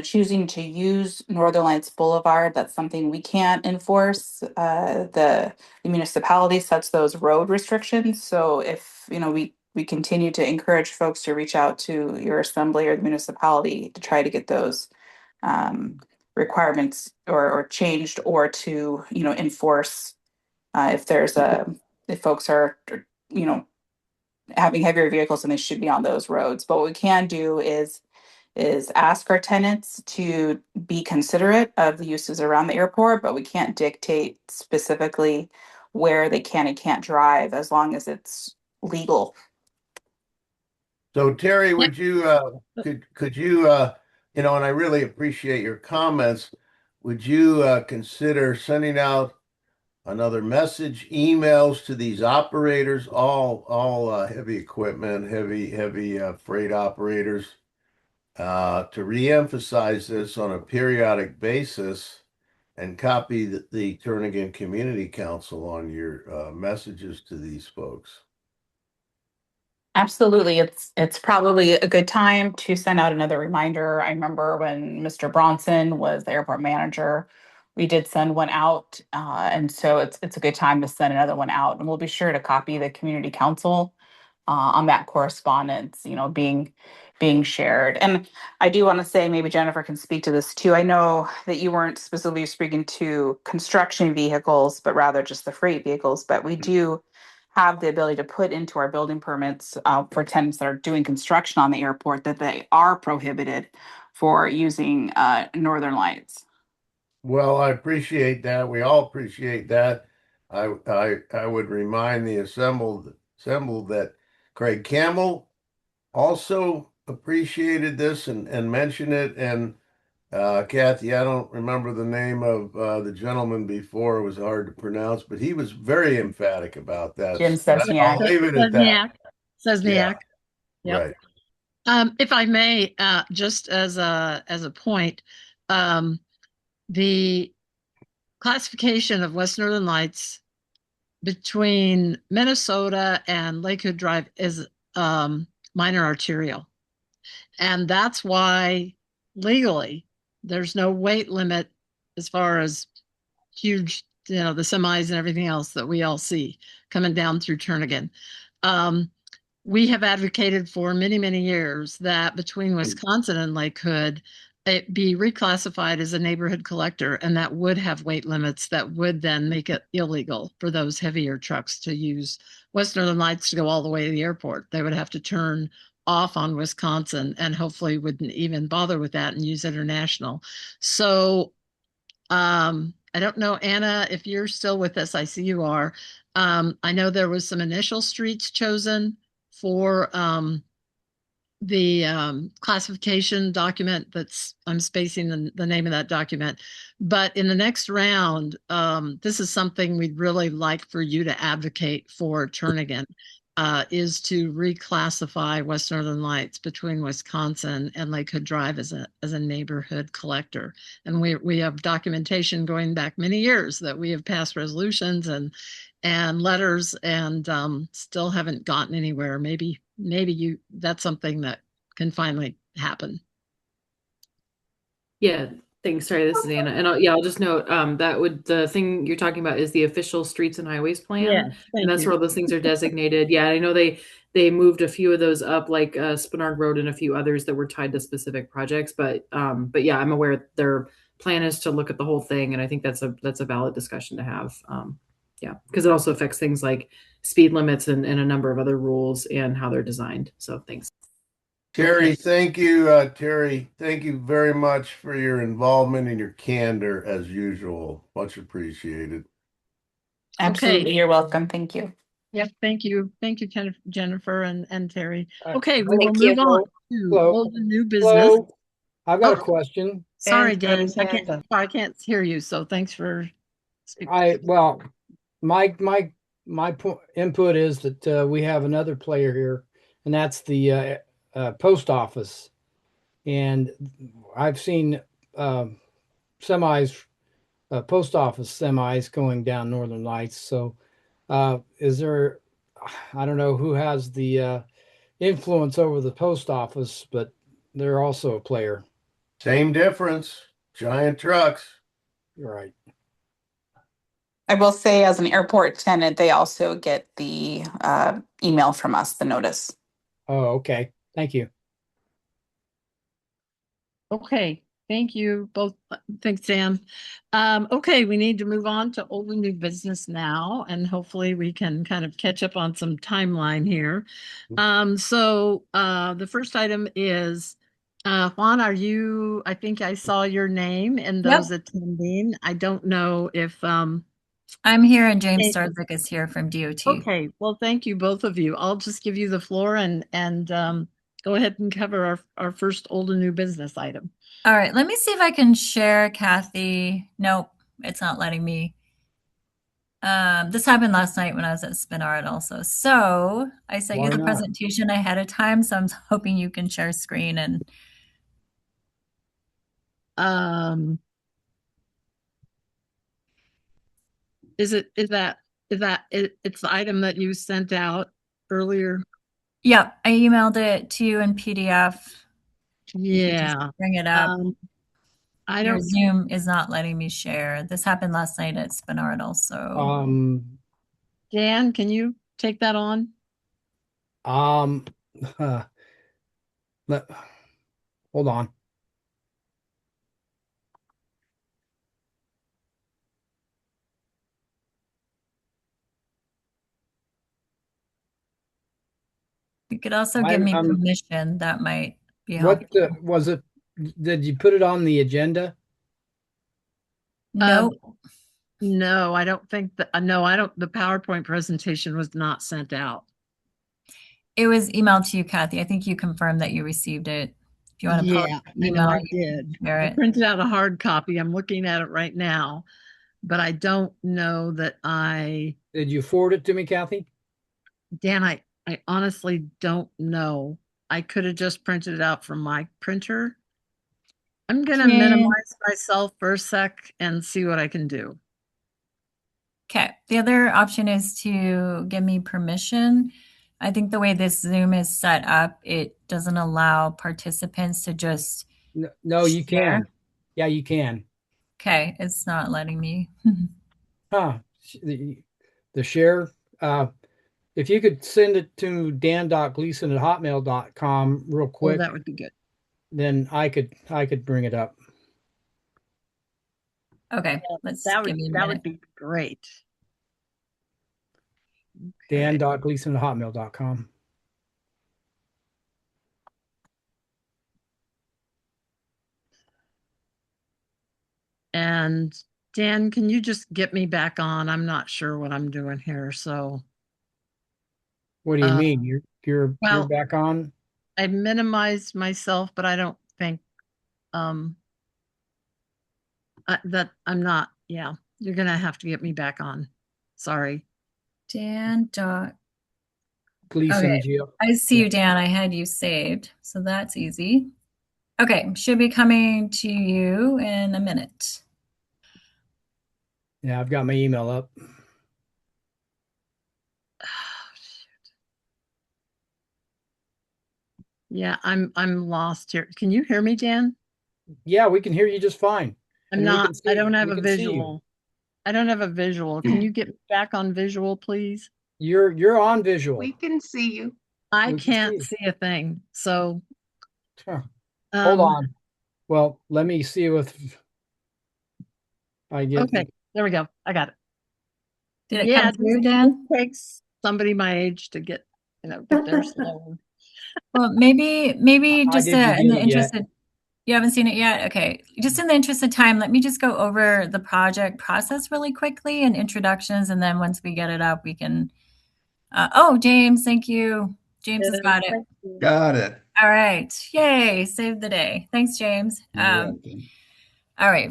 choosing to use Northern Lights Boulevard, that's something we can't enforce. The municipality sets those road restrictions. So if, we continue to encourage folks to reach out to your assembly or the municipality to try to get those requirements or changed, or to, enforce if if folks are, you know, having heavier vehicles and they should be on those roads. But what we can do is ask our tenants to be considerate of the uses around the airport, but we can't dictate specifically where they can and can't drive as long as it's legal. So Terry, would you could you and I really appreciate your comments. Would you consider sending out another message, emails to these operators, all heavy equipment, heavy freight operators, to reemphasize this on a periodic basis, and copy the Turnagain Community Council on your messages to these folks? Absolutely. It's probably a good time to send out another reminder. I remember when Mr. Bronson was the airport manager, we did send one out. And so it's a good time to send another one out. And we'll be sure to copy the community council on that correspondence, being shared. And I do want to say, maybe Jennifer can speak to this too. I know that you weren't specifically speaking to construction vehicles, but rather just the freight vehicles, but we do have the ability to put into our building permits for tenants that are doing construction on the airport that they are prohibited for using Northern Lights. Well, I appreciate that. We all appreciate that. I would remind the assembled that Craig Campbell also appreciated this and mentioned it. And Kathy, I don't remember the name of the gentleman before. It was hard to pronounce, but he was very emphatic about that. Jim So I'll Sesniak. leave it at that. Sesniak. Yeah, Yep. right. If I may, just as a point, the classification of West Northern Lights between Minnesota and Lakewood Drive is minor arterial. And that's why legally there's no weight limit as far as huge, the semis and everything else that we all see coming down through Turnagain. We have advocated for many, many years that between Wisconsin and Lakewood, it be reclassified as a neighborhood collector, and that would have weight limits that would then make it illegal for those heavier trucks to use West Northern Lights to go all the way to the airport. They would have to turn off on Wisconsin and hopefully wouldn't even bother with that and use International. So I don't know, Anna, if you're still with us. I see you are. I know there was some initial streets chosen for the classification document. I'm spacing the name of that document. But in the next round, this is something we'd really like for you to advocate for Turnagain, is to reclassify West Northern Lights between Wisconsin and Lake Hood Drive as a neighborhood collector. And we have documentation going back many years that we have passed resolutions and letters and still haven't gotten anywhere. Maybe that's something that can finally happen. Yeah, thanks. Sorry, this is Anna. And I'll just note the thing you're talking about is the official streets and highways plan. And that's where all those things are designated. Yeah, I know they moved a few of those up, like Spinard Road and a few others that were tied to specific projects. But yeah, I'm aware their plan is to look at the whole thing, and I think that's a valid discussion to have. Yeah, because it also affects things like speed limits and a number of other rules and how they're designed. So thanks. Terry, thank you. Terry, thank you very much for your involvement and your candor as usual. Much appreciated. Absolutely. Okay. You're welcome. Thank you. Yep. Thank you. Thank you, Jennifer and Terry. right. Okay, we will Thank move you. on to Hello. old and new business. Hello. I've got a Oh, question. sorry, And Dan. his hand up. I can't hear you. So thanks for speaking. My input is that we have another player here, and that's the post office. And I've seen semis, post office semis going down Northern Lights. So is there, I don't know who has the influence over the post office, but they're also a player. Same difference. Giant trucks. You're right. I will say, as an airport tenant, they also get the email from us, the notice. Oh, okay. Thank you. Okay, thank you both. Thanks, Sam. Okay, we need to move on to old and new business now, and hopefully we can kind of catch up on some timeline here. So the first item is Juan, I think I saw your name and those attending. I don't know if I'm here and James Starzik is here from DOT. Okay, well, thank you, both of you. I'll just give you the floor and go ahead and cover our first old and new business item. All right, let me see if I can share, Kathy. Nope, it's not letting me. This happened last night when I was at Spinard also. So I sent you the presentation ahead of time, so I'm hoping you can share screen and. It's the item that you sent out earlier? Yep, I emailed it to you in PDF. Yeah. Bring it up. Your Zoom is not letting me share. This happened last night at Spinard also. Dan, can you take that on? Hold on. You could also give me permission. That might be helpful. helpful. What was it? Did you put it on the agenda? No. No, I don't think that. No, I don't. The PowerPoint presentation was not sent out. It was emailed to you, Kathy. I think you confirmed that you received it. If you want to post email, I did. I printed out a hard copy. I'm looking at it right now, but I don't know that I. Did you forward it to me, Kathy? Dan, I honestly don't know. I could have just printed it out from my printer. I'm going to minimize myself for a sec and see what I can do. Okay. The other option is to give me permission. I think the way this Zoom is set up, it doesn't allow participants to just No, you can. Yeah, you can. Okay. It's not letting me. The share, if you could send it to dan.gleason@hotmail.com real quick. Oh, that would be good. then I could bring it up. Okay, let's give me a that minute. would be great. Dan.gleason@hotmail.com. And Dan, can you just get me back on? I'm not sure what I'm doing here. So, What do you mean? You're well, back on? I minimized myself, but I don't think that I'm not. Yeah, you're gonna have to get me back on. Sorry. Dan. Dot. Gleason, Okay, I see you, Dan. I had you saved, so that's easy. Okay, should be coming to you in a minute. Yeah, I've got my email up. Yeah, I'm lost here. Can you hear me, Dan? Yeah, we can hear you just fine. I'm And not. I don't have we a can see you. visual. I don't have a visual. Can you get me back on visual, please? You're on visual. We can see you. I We can can't see. see a thing. So Huh. Hold on. Well, let me see if I get. Okay, there we go. I got it. Did it come through, Dan? It takes somebody my age to get there slower. Well, maybe I just didn't in get the it interest yet. of, you haven't seen it yet? Okay. Just in the interest of time, let me just go over the project process really quickly and introductions. And then once we get it up, we can, oh, James, thank you. James has got it. Got it. All right. Yay. Saved the day. Thanks, James. All right,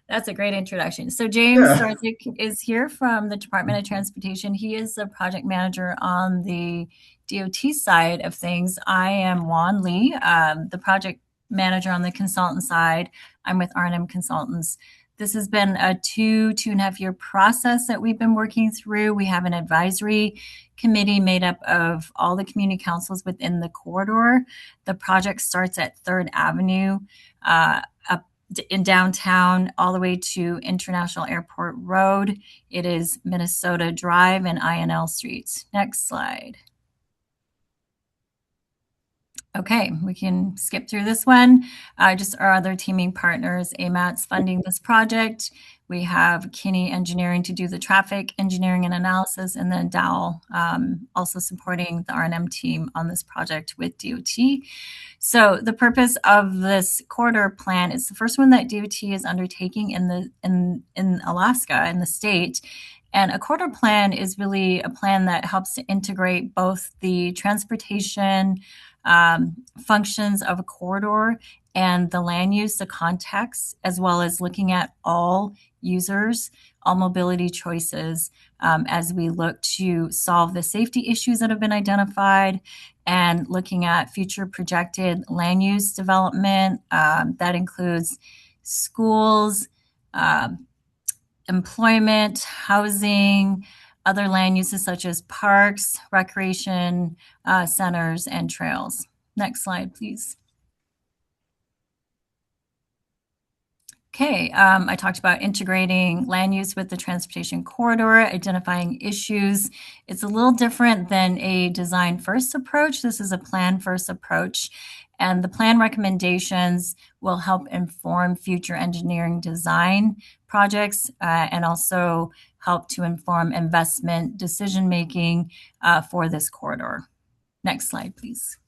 that's a great introduction. So James Starzik is here from the Department of Transportation. He is the project manager on the DOT side of things. I am Juan Lee, the project manager on the consultant side. I'm with R&M Consultants. This has been a 2.5 year process that we've been working through. We have an advisory committee made up of all the community councils within the corridor. The project starts at 3rd Avenue, up in downtown all the way to International Airport Road. It is Minnesota Drive and INL Streets. Next slide. Okay, we can skip through this one. Just our other teaming partners, AMAT's funding this project. We have Kinney Engineering to do the traffic engineering and analysis, and then Dowell also supporting the R&M team on this project with DOT. So the purpose of this corridor plan is the first one that DOT is undertaking in Alaska, in the state. And a corridor plan is really a plan that helps to integrate both the transportation functions of a corridor and the land use, the context, as well as looking at all users, all mobility choices, as we look to solve the safety issues that have been identified and looking at future projected land use development. That includes schools, employment, housing, other land uses such as parks, recreation centers, and trails. Next slide, please. Okay, I talked about integrating land use with the transportation corridor, identifying issues. It's a little different than a design first approach. This is a plan first approach. And the plan recommendations will help inform future engineering design projects and also help to inform investment decision making for this corridor. Next slide, please.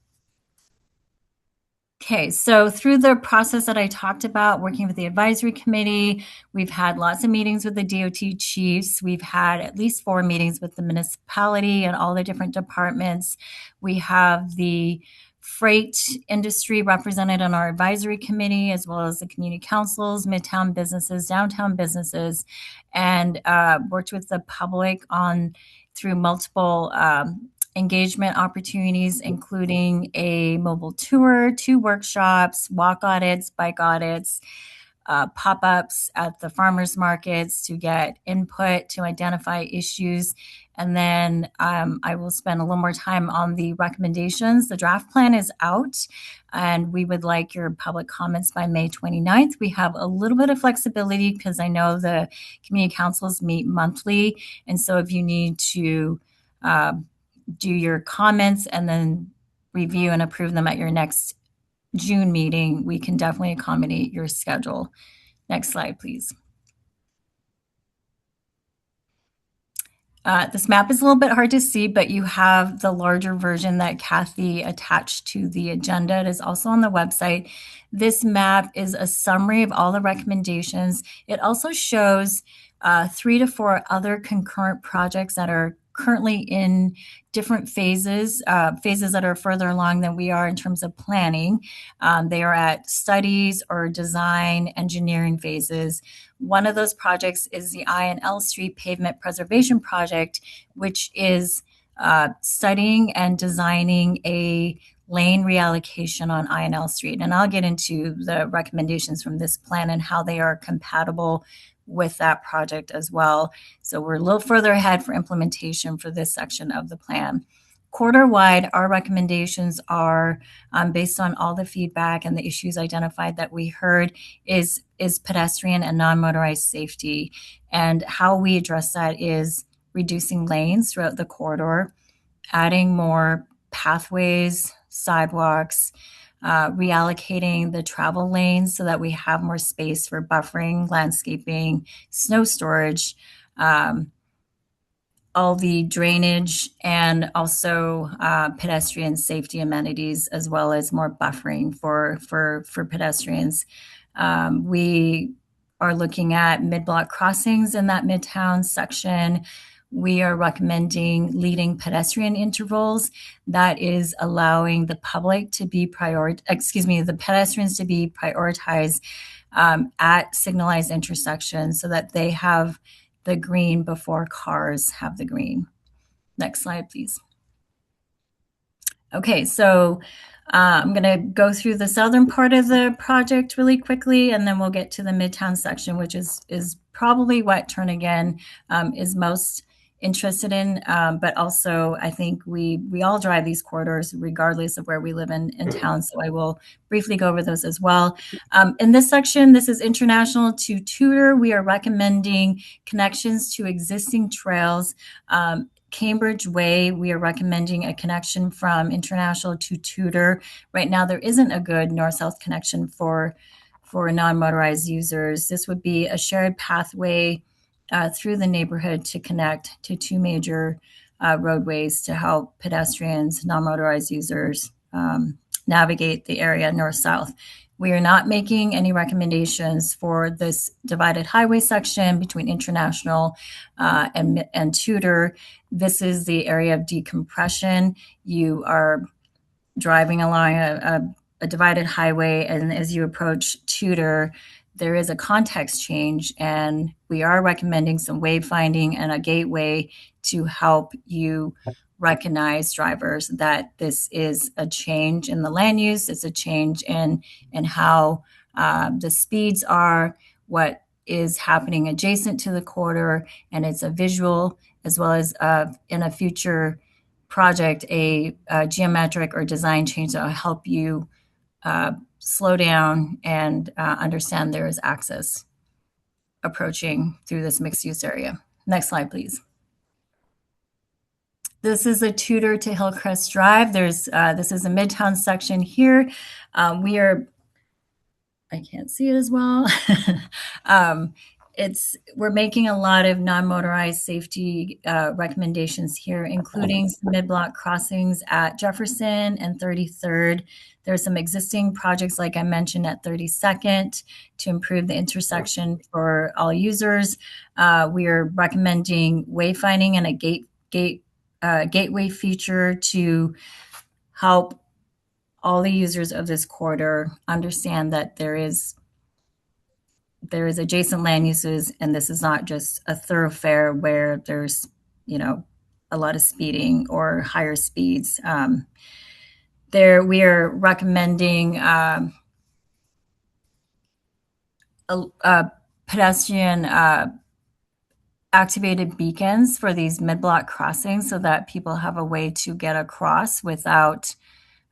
Okay, so through the process that I talked about, working with the advisory committee, we've had lots of meetings with the DOT chiefs. We've had at least 4 meetings with the municipality and all the different departments. We have the freight industry represented on our advisory committee, as well as the community councils, midtown businesses, downtown businesses, and worked with the public through multiple engagement opportunities, including a mobile tour, 2 workshops, walk audits, bike audits, pop-ups at the farmers markets to get input to identify issues. And then I will spend a little more time on the recommendations. The draft plan is out, and we would like your public comments by May 29th. We have a little bit of flexibility because I know the community councils meet monthly. And so if you need to do your comments and then review and approve them at your next June meeting, we can definitely accommodate your schedule. Next slide, please. This map is a little bit hard to see, but you have the larger version that Kathy attached to the agenda. It is also on the website. This map is a summary of all the recommendations. It also shows 3 to 4 other concurrent projects that are currently in different phases, phases that are further along than we are in terms of planning. They are at studies or design engineering phases. One of those projects is the I and L Street Pavement Preservation Project, which is studying and designing a lane reallocation on I and L Street. And I'll get into the recommendations from this plan and how they are compatible with that project as well. So we're a little further ahead for implementation for this section of the plan. Quarter-wide, our recommendations are based on all the feedback and the issues identified that we heard is pedestrian and non-motorized safety. And how we address that is reducing lanes throughout the corridor, adding more pathways, sidewalks, reallocating the travel lanes so that we have more space for buffering, landscaping, snow storage, all the drainage, and also pedestrian safety amenities, as well as more buffering for pedestrians. We are looking at mid-block crossings in that Midtown section. We are recommending leading pedestrian intervals. That is allowing the public to be the pedestrians to be prioritized at signalized intersections so that they have the green before cars have the green. Next slide, please. Okay, so I'm going to go through the southern part of the project really quickly, and then we'll get to the Midtown section, which is probably what Turnagain is most interested in. But also, I think we all drive these corridors regardless of where we live in town. So I will briefly go over those as well. In this section, this is International to Tudor. We are recommending connections to existing trails. Cambridge Way, we are recommending a connection from International to Tudor. Right now, there isn't a good north-south connection for non-motorized users. This would be a shared pathway through the neighborhood to connect to 2 major roadways to help pedestrians, non-motorized users navigate the area north-south. We are not making any recommendations for this divided highway section between International and Tudor. This is the area of decompression. You are driving along a divided highway, and as you approach Tudor, there is a context change, and we are recommending some wayfinding and a gateway to help you recognize drivers that this is a change in the land use. It's a change in how the speeds are, what is happening adjacent to the corridor, and it's a visual as well as in a future project, a geometric or design change that will help you slow down and understand there is access approaching through this mixed use area. Next slide, please. This is a Tudor to Hillcrest Drive. This is a Midtown section here. I can't see it as well. We're making a lot of non-motorized safety recommendations here, including some mid-block crossings at Jefferson and 33rd. There's some existing projects, like I mentioned, at 32nd to improve the intersection for all users. We are recommending wayfinding and a gateway feature to help all the users of this corridor understand that there is adjacent land uses, and this is not just a thoroughfare where there's, a lot of speeding or higher speeds. We are recommending a pedestrian activated beacons for these mid-block crossings so that people have a way to get across without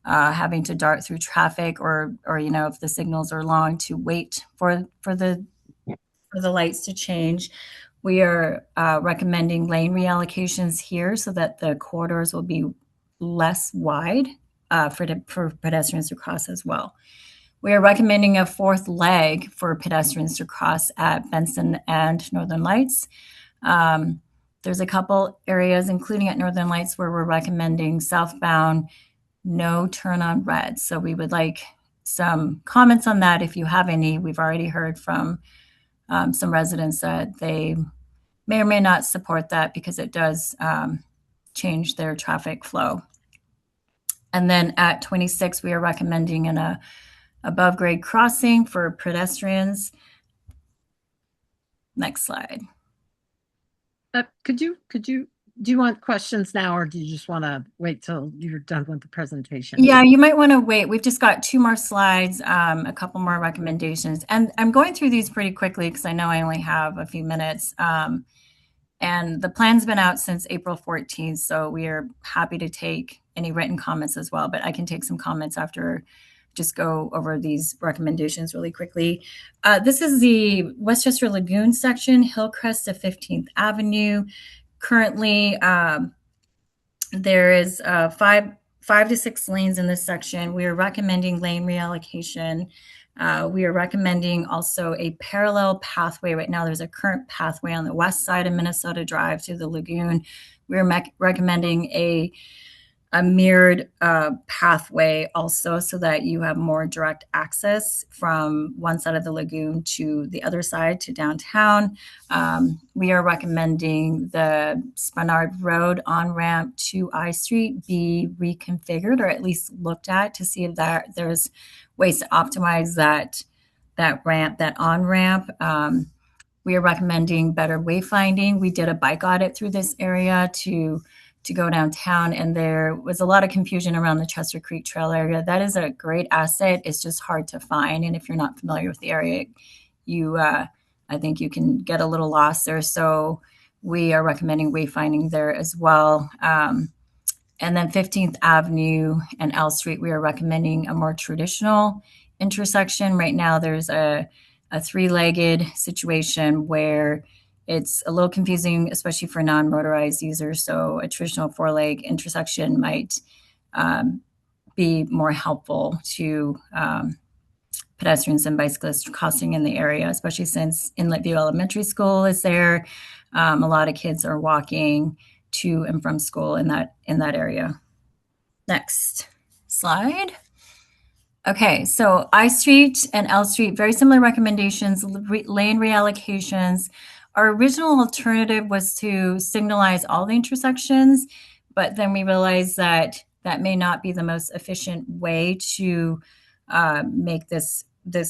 having to dart through traffic or if the signals are long, to wait for the lights to change. We are recommending lane reallocations here so that the corridors will be less wide for pedestrians to cross as well. We are recommending a fourth leg for pedestrians to cross at Benson and Northern Lights. There's a couple areas, including at Northern Lights, where we're recommending southbound, no turn on red. So we would like some comments on that if you have any. We've already heard from some residents that they may or may not support that because it does change their traffic flow. And then at 26, we are recommending an above grade crossing for pedestrians. Next slide. Do you want questions now, or do you just want to wait till you're done with the presentation? Yeah, you might want to wait. We've just got 2 more slides, a couple more recommendations. And I'm going through these pretty quickly because I know I only have a few minutes. And the plan's been out since April 14th, so we are happy to take any written comments as well, but I can take some comments after, just go over these recommendations really quickly. This is the Westchester Lagoon section, Hillcrest to 15th Avenue. Currently, there is 5 to 6 lanes in this section. We are recommending lane reallocation. We are recommending also a parallel pathway. Right now, there's a current pathway on the west side of Minnesota Drive to the lagoon. We're recommending a mirrored pathway also, so that you have more direct access from one side of the lagoon to the other side to downtown. We are recommending the Spenard Road on-ramp to I Street be reconfigured, or at least looked at, to see if there's ways to optimize that ramp, that on-ramp. We are recommending better wayfinding. We did a bike audit through this area to go downtown, and there was a lot of confusion around the Chester Creek Trail area. That is a great asset. It's just hard to find, and if you're not familiar with the area, I think you can get a little lost there. So we are recommending wayfinding there as well. And then 15th Avenue and L Street, we are recommending a more traditional intersection. Right now, there's a 3-legged situation where it's a little confusing, especially for non-motorized users. So a traditional 4-leg intersection might be more helpful to pedestrians and bicyclists crossing in the area, especially since Inlet View Elementary School is there. A lot of kids are walking to and from school in that area. Next slide. Okay, so I Street and L Street, very similar recommendations, lane reallocations. Our original alternative was to signalize all the intersections, but then we realized that that may not be the most efficient way to make this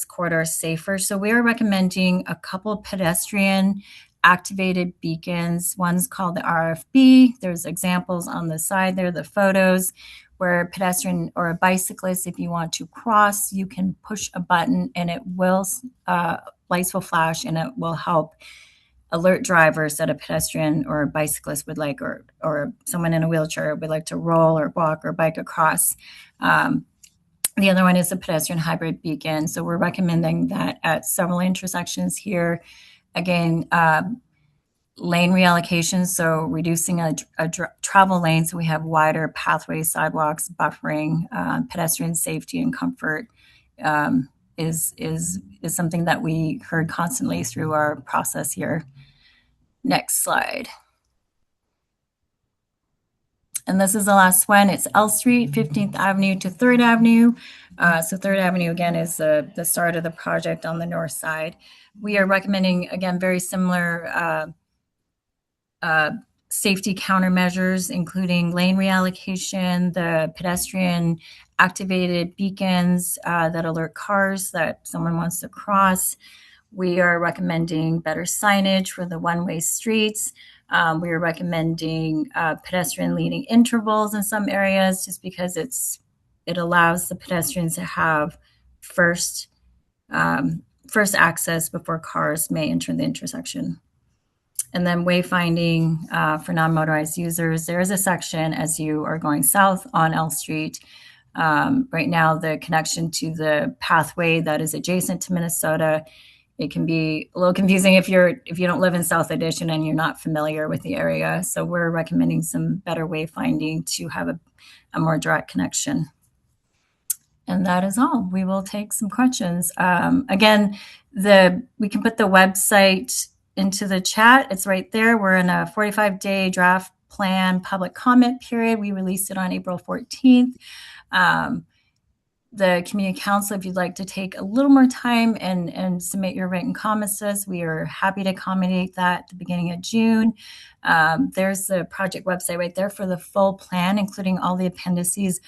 corridor safer. So we are recommending a couple pedestrian activated beacons. One's called the RFB. There's examples on the side there, the photos, where a pedestrian or a bicyclist, if you want to cross, you can push a button and it will, lights will flash, and it will help alert drivers that a pedestrian or a bicyclist would like, or someone in a wheelchair would like to roll or walk or bike across. The other one is a pedestrian hybrid beacon. So we're recommending that at several intersections here. Again, lane reallocation, so reducing a travel lane so we have wider pathways, sidewalks, buffering, pedestrian safety and comfort is something that we heard constantly through our process here. Next slide. And this is the last one. It's L Street, 15th Avenue to 3rd Avenue. So 3rd Avenue, again, is the start of the project on the north side. We are recommending, again, very similar safety countermeasures, including lane reallocation, the pedestrian activated beacons that alert cars that someone wants to cross. We are recommending better signage for the one-way streets. We are recommending pedestrian leading intervals in some areas, just because it allows the pedestrians to have first access before cars may enter the intersection. And then wayfinding for non-motorized users. There is a section as you are going south on L Street. Right now, the connection to the pathway that is adjacent to Minnesota, it can be a little confusing if you don't live in South Addition and you're not familiar with the area. So we're recommending some better wayfinding to have a more direct connection. And that is all. We will take some questions. Again, we can put the website into the chat. It's right there. We're in a 45-day draft plan public comment period. We released it on April 14th. The community council, if you'd like to take a little more time and submit your written comments to us, we are happy to accommodate that at the beginning of June. There's the project website right there for the full plan, including all the appendices,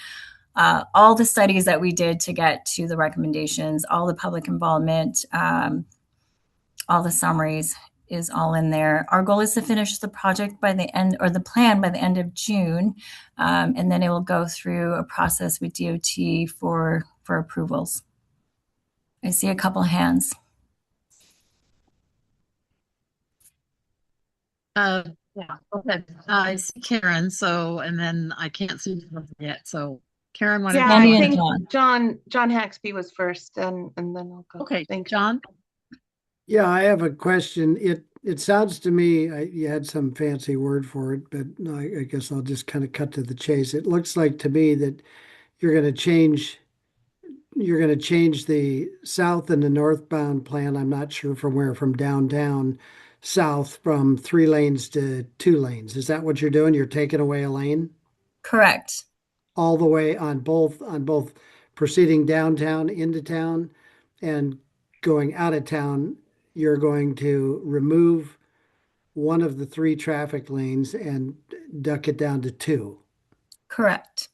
all the studies that we did to get to the recommendations, all the public involvement, all the summaries is all in there. Our goal is to finish the project by the end, or the plan by the end of June, and then it will go through a process with DOT for approvals. I see a couple hands. Yeah, okay. I see Karen, and then I can't see them yet. So Karen, why don't Yeah, you I go think ahead? John Haxby was first, and then I'll go. Okay, Thanks. John. Yeah, I have a question. It sounds to me, you had some fancy word for it, but I guess I'll just kind of cut to the chase. It looks like to me that you're going to change the south and the northbound plan. I'm not sure from where, from downtown south, from 3 lanes to 2 lanes. Is that what you're doing? You're taking away a lane? Correct. All the way on both proceeding downtown into town and going out of town. You're going to remove one of the 3 traffic lanes and duck it down to 2. Correct.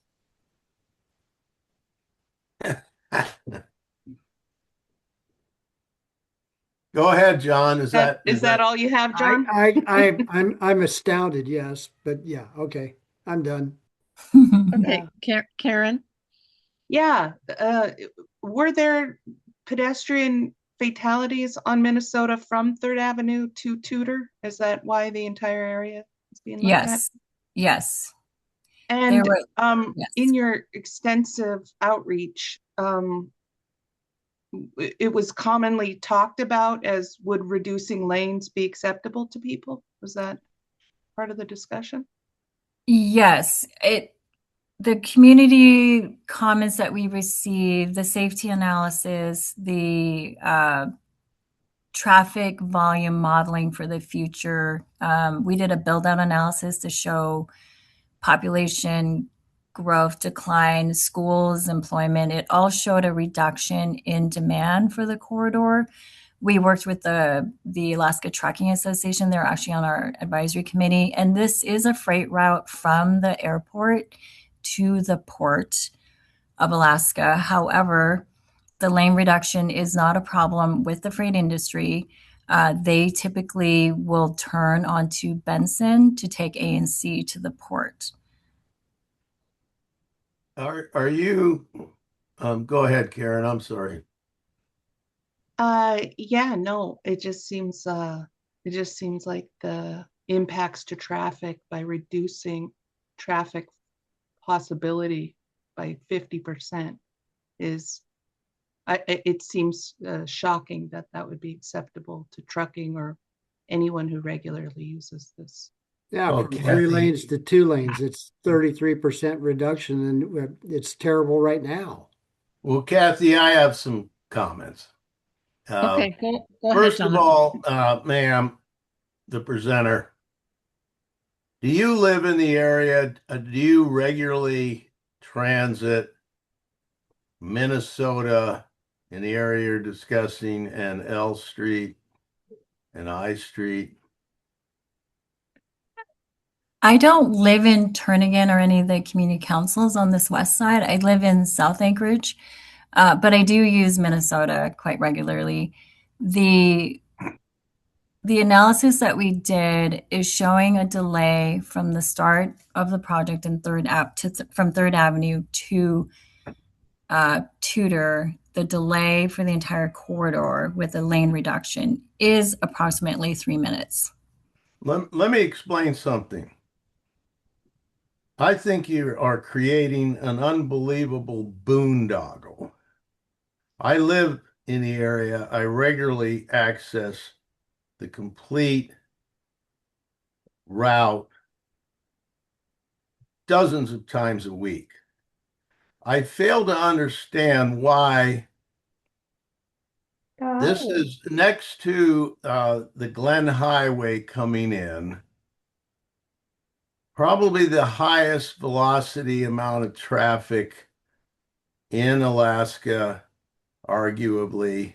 Go ahead, John. Is that all you have, John? I'm astounded, yes, but yeah, okay, I'm done. Okay, Karen. Yeah. Were there pedestrian fatalities on Minnesota from 3rd Avenue to Tudor? Is that why the entire area is being looked at? Yes. And yes. In your extensive outreach, it was commonly talked about as, would reducing lanes be acceptable to people? Was that part of the discussion? Yes. The community comments that we received, the safety analysis, the traffic volume modeling for the future. We did a build-out analysis to show population growth, decline, schools, employment. It all showed a reduction in demand for the corridor. We worked with the Alaska Trucking Association. They're actually on our advisory committee. And this is a freight route from the airport to the port of Alaska. However, the lane reduction is not a problem with the freight industry. They typically will turn onto Benson to take A and C to the port. Are you, go ahead, Karen, I'm sorry. Yeah, no, it just seems like the impacts to traffic by reducing traffic possibility by 50% it seems shocking that would be acceptable to trucking or anyone who regularly uses this. Yeah, Oh, from 3 Kathy. lanes to 2 lanes, it's 33% reduction, and it's terrible right now. Well, Kathy, I have some comments. Okay, go ahead, First of John. all, ma'am, the presenter, do you live in the area? Do you regularly transit Minnesota in the area you're discussing, and L Street and I Street? I don't live in Turnagain or any of the community councils on this west side. I live in South Anchorage, but I do use Minnesota quite regularly. The analysis that we did is showing a delay from the start of the project in from 3rd Avenue to Tudor. The delay for the entire corridor with a lane reduction is approximately 3 minutes. Let me explain something. I think you are creating an unbelievable boondoggle. I live in the area. I regularly access the complete route dozens of times a week. I fail to understand why this is next to the Glen Highway coming in, probably the highest velocity amount of traffic in Alaska, arguably.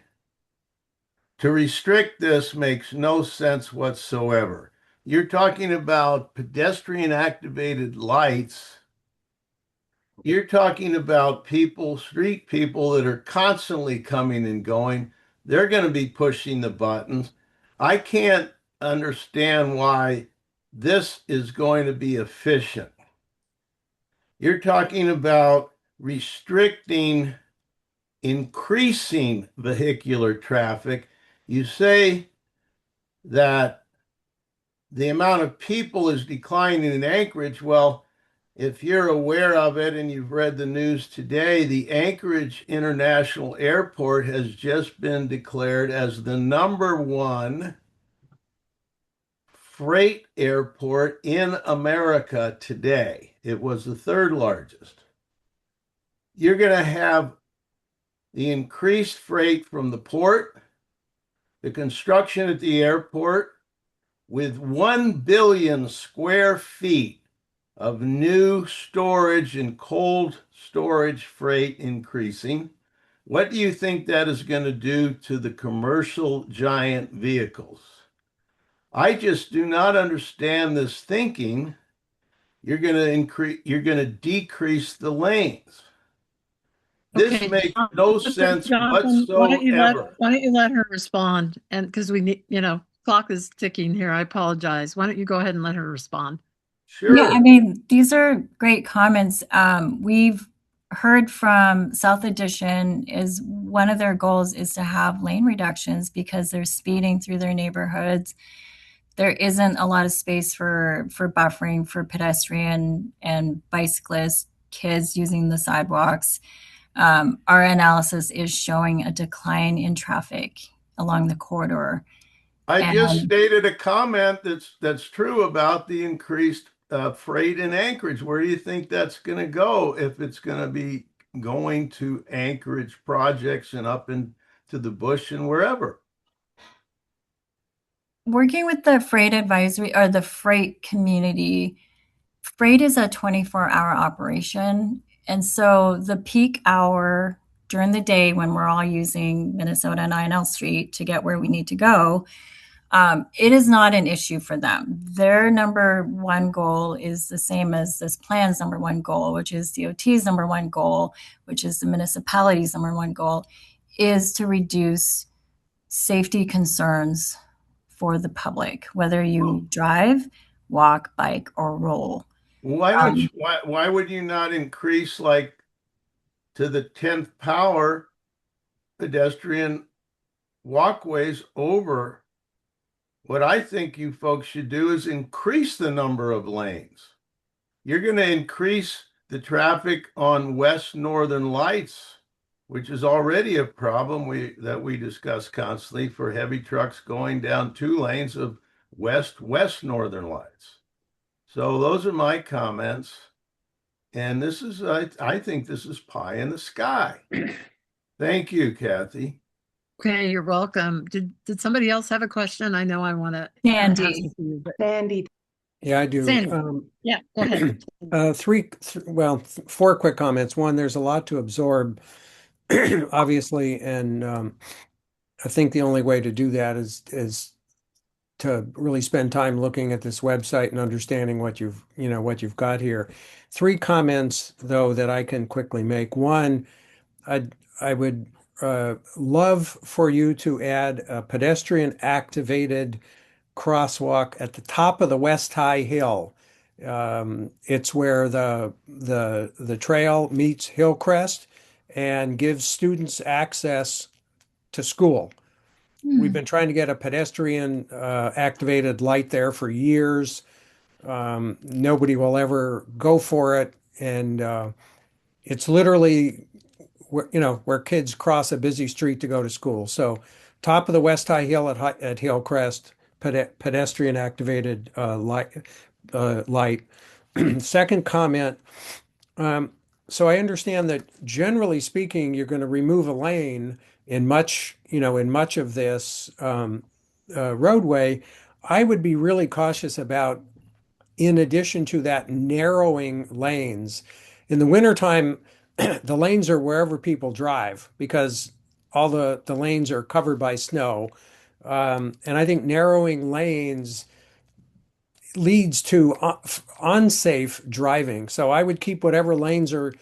To restrict this makes no sense whatsoever. You're talking about pedestrian activated lights. You're talking about people, street people that are constantly coming and going. They're going to be pushing the buttons. I can't understand why this is going to be efficient. You're talking about restricting, increasing vehicular traffic. You say that the amount of people is declining in Anchorage. Well, if you're aware of it and you've read the news today, the Anchorage International Airport has just been declared as the #1 freight airport in America today. It was the third largest. You're going to have the increased freight from the port, the construction at the airport, with 1 billion square feet of new storage and cold storage freight increasing. What do you think that is going to do to the commercial giant vehicles? I just do not understand this thinking. You're going to decrease the lanes. This Okay, makes no sense Jonathan, whatsoever. why don't you let her respond? And because we need, clock is ticking here. I apologize. Why don't you go ahead and let her respond? Yeah, I Sure. mean, these are great comments. We've heard from South Edition is one of their goals is to have lane reductions because they're speeding through their neighborhoods. There isn't a lot of space for buffering for pedestrian and bicyclists, kids using the sidewalks. Our analysis is showing a decline in traffic along the corridor. I just And stated a comment that's true about the increased freight in Anchorage. Where do you think that's going to go if it's going to be going to Anchorage projects and up into the bush and wherever? working with the freight advisory or the freight community, freight is a 24-hour operation. And so the peak hour during the day when we're all using Minnesota 9L Street to get where we need to go, it is not an issue for them. Their #1 goal is the same as this plan's #1 goal, which is DOT's #1 goal, which is the municipality's #1 goal, is to reduce safety concerns for the public, whether you drive, walk, bike, or roll. Why would you not increase like to the 10th power pedestrian walkways over? What I think you folks should do is increase the number of lanes. You're going to increase the traffic on West Northern Lights, which is already a problem that we discuss constantly for heavy trucks going down 2 lanes of West Northern Lights. So those are my comments. And this is, I think this is pie in the sky. Thank you, Kathy. Okay, you're welcome. Did somebody else have a question? I know I want to ask Sandy. it to you, but Sandy. Yeah, I do. Sandy, yeah, go ahead. Four quick comments. One, there's a lot to absorb, obviously, and I think the only way to do that is to really spend time looking at this website and understanding what you've got here. 3 comments though that I can quickly make. One, I would love for you to add a pedestrian activated crosswalk at the top of the West High Hill. It's where the trail meets Hillcrest and gives students access to school. We've been trying to get a pedestrian activated light there for years. Nobody will ever go for it, and it's literally where kids cross a busy street to go to school. So, top of the West High Hill at Hillcrest, pedestrian activated light. Second comment. so I understand that generally speaking, you're going to remove a lane in much of this roadway. I would be really cautious about, in addition to that, narrowing lanes. In the wintertime, the lanes are wherever people drive because all the lanes are covered by snow. And I think narrowing lanes leads to unsafe driving. So I would keep whatever lanes are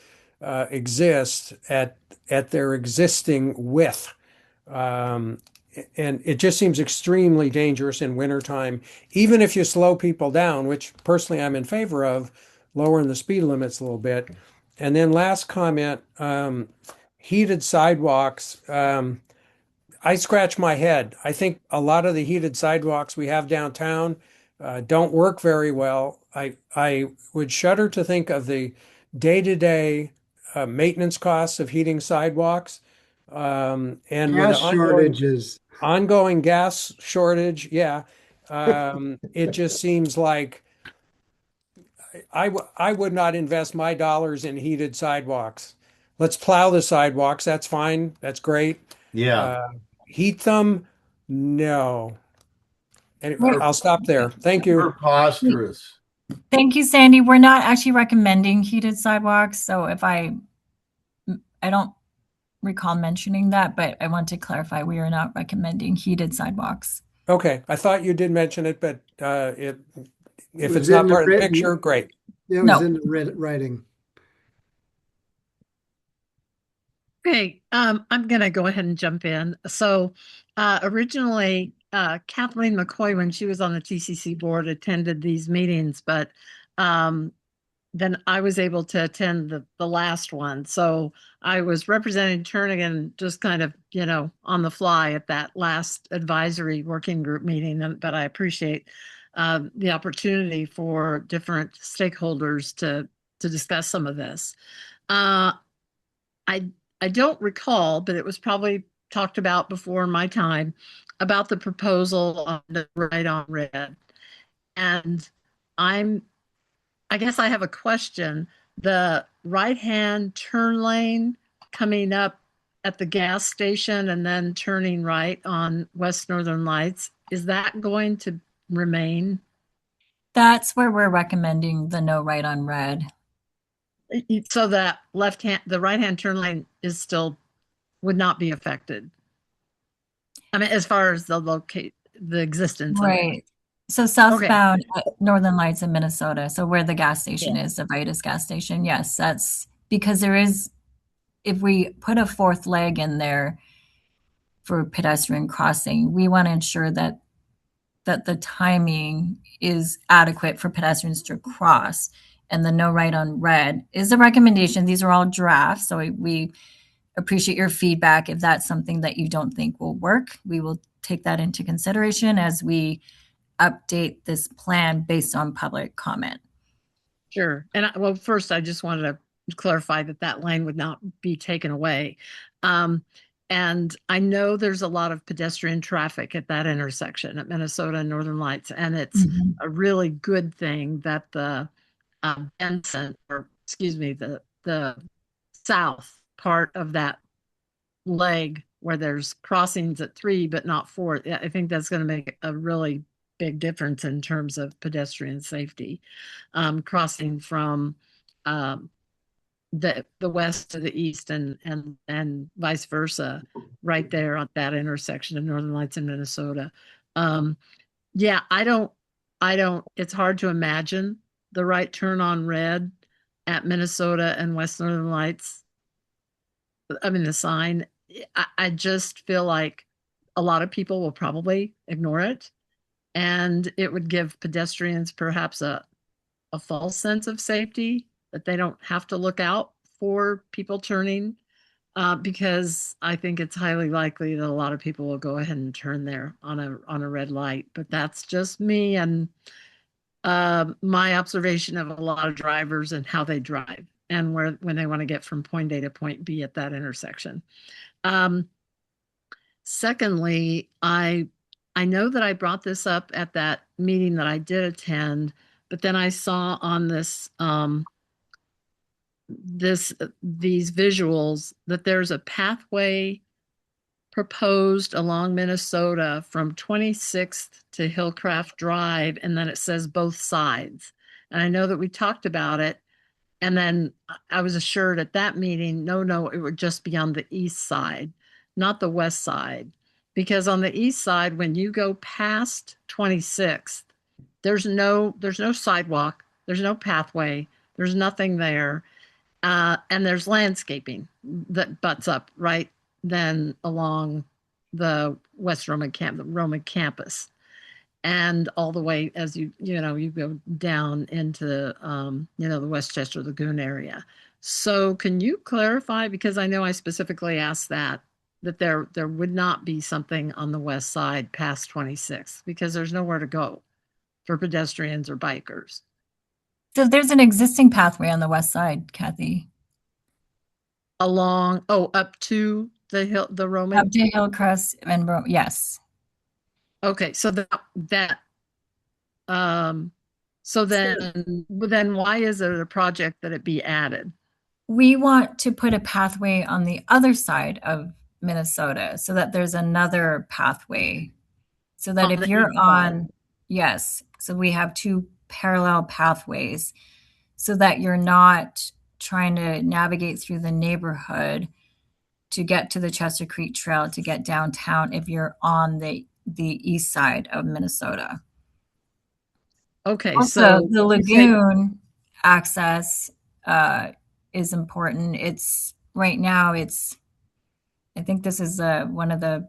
exist at their existing width. Um, and it just seems extremely dangerous in wintertime, even if you slow people down, which personally I'm in favor of, lowering the speed limits a little bit. And then last comment, heated sidewalks. I scratch my head. I think a lot of the heated sidewalks we have downtown don't work very well. I would shudder to think of the day-to-day maintenance costs of heating sidewalks. And with Gas the shortages. ongoing gas shortage, yeah, it just seems like I would not invest my dollars in heated sidewalks. Let's plow the sidewalks. That's fine. That's great. Yeah. Uh, Heat them? No. Anyway, We're- I'll stop there. Thank you. Preposterous. Thank you, Sandy. We're not actually recommending heated sidewalks. So if I don't recall mentioning that, but I want to clarify, we are not recommending heated sidewalks. Okay, I thought you did mention it, but if Was it's in not the part of the written- picture, great. It was No. in the writing. Okay, I'm gonna go ahead and jump in. So, originally, Kathleen McCoy, when she was on the TCC board, attended these meetings, but then I was able to attend the last one. So I was representing Turnagain just kind of, on the fly at that last advisory working group meeting. But I appreciate the opportunity for different stakeholders to discuss some of this. I I don't recall, but it was probably talked about before in my time about the proposal on the right on red. And I'm I guess I have a question. The right-hand turn lane coming up at the gas station and then turning right on West Northern Lights, is that going to remain? That's where we're recommending the no right on red. So that the right-hand turn lane would not be affected. I mean, as far as the existence of it. Right. So southbound Northern Lights in Minnesota. So where the gas station is, the Vitus gas station. Yes, that's because if we put a fourth leg in there for pedestrian crossing, we want to ensure that the timing is adequate for pedestrians to cross. And the no right on red is a recommendation. These are all drafts. So we appreciate your feedback. If that's something that you don't think will work, we will take that into consideration as we update this plan based on public comment. Sure. And first, I just wanted to clarify that lane would not be taken away. And I know there's a lot of pedestrian traffic at that intersection at Minnesota and Northern Lights, and it's a really good thing that the Benson, or excuse me, the south part of that leg where there's crossings at 3 but not 4. I think that's going to make a really big difference in terms of pedestrian safety, crossing from the west to the east and vice versa, right there at that intersection of Northern Lights in Minnesota. Yeah, I don't. It's hard to imagine the right turn on red at Minnesota and West Northern Lights. I mean, the sign. I just feel like a lot of people will probably ignore it, and it would give pedestrians perhaps a false sense of safety that they don't have to look out for people turning, because I think it's highly likely that a lot of people will go ahead and turn there on a red light. But that's just me and my observation of a lot of drivers and how they drive and when they want to get from point A to point B at that intersection. Secondly, I know that I brought this up at that meeting that I did attend, but then I saw on this these visuals that there's a pathway proposed along Minnesota from 26th to Hillcraft Drive, and then it says both sides. And I know that we talked about it, and then I was assured at that meeting, no, it would just be on the east side, not the west side. Because on the east side, when you go past 26th, there's no sidewalk, there's no pathway, there's nothing there. And there's landscaping that butts up right then along the West Roman campus, and all the way as you go down into the Westchester Lagoon area. So can you clarify, because I know I specifically asked that there would not be something on the west side past 26th because there's nowhere to go for pedestrians or bikers. So there's an existing pathway on the west side, Kathy. Up to the Roman. Up to Hillcrest and yes. Okay, so then why is it a project that it be added? We want to put a pathway on the other side of Minnesota so that there's another pathway. So that if you're on, yes, so we have two parallel pathways so that you're not trying to navigate through the neighborhood to get to the Chester Creek Trail to get downtown if you're on the east side of Minnesota. Okay, also, so the lagoon access is important. It's right now. I think this is one of the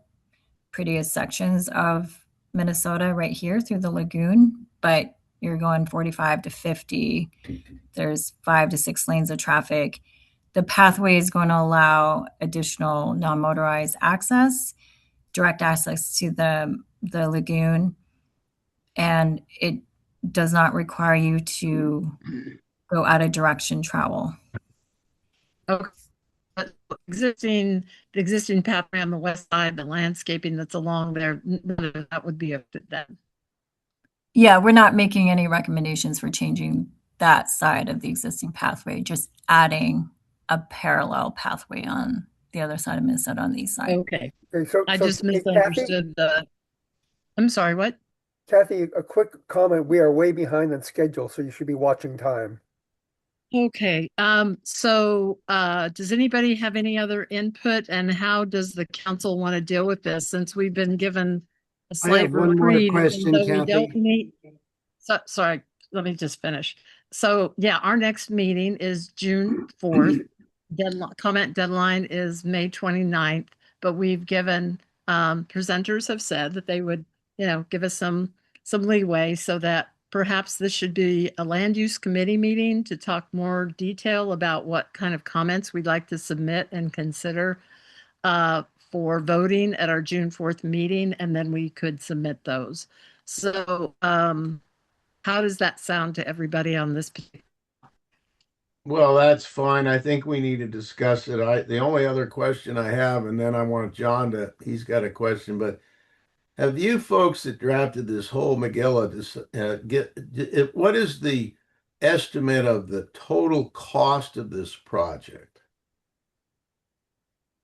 prettiest sections of Minnesota right here through the lagoon, but you're going 45 to 50. There's 5 to 6 lanes of traffic. The pathway is going to allow additional non-motorized access, direct access to the lagoon, and it does not require you to go out of direction travel. Okay. But the existing pathway on the west side, the landscaping that's along there, that would be a fit then. Yeah, we're not making any recommendations for changing that side of the existing pathway, just adding a parallel pathway on the other side of Minnesota on the east side. Okay. So, I so just Kathy, misunderstood I'm sorry, what? Kathy, a quick comment. We are way behind on schedule, so you should be watching time. Okay. So does anybody have any other input, and how does the council want to deal with this since we've been given a I slight have one more reprieve, question, even though we don't Kathy. meet? Sorry, let me just finish. So yeah, our next meeting is June 4th. Comment deadline is May 29th, but we've given presenters have said that they would, give us some leeway so that perhaps this should be a land use committee meeting to talk more detail about what kind of comments we'd like to submit and consider for voting at our June 4th meeting, and then we could submit those. So how does that sound to everybody on this? Well, that's fine. I think we need to discuss it. The only other question I have, and then I want John he's got a question, but have you folks that drafted this whole Megillah what is the estimate of the total cost of this project?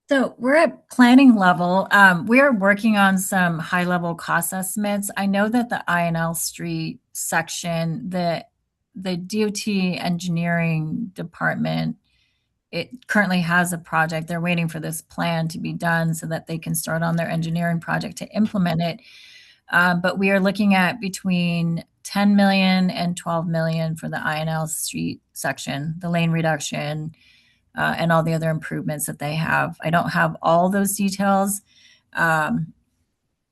So we're at planning level. We are working on some high level cost estimates. I know that the INL Street section, the DOT engineering department, it currently has a project. They're waiting for this plan to be done so that they can start on their engineering project to implement it. But we are looking at between 10 million and 12 million for the INL Street section, the lane reduction, and all the other improvements that they have. I don't have all those details,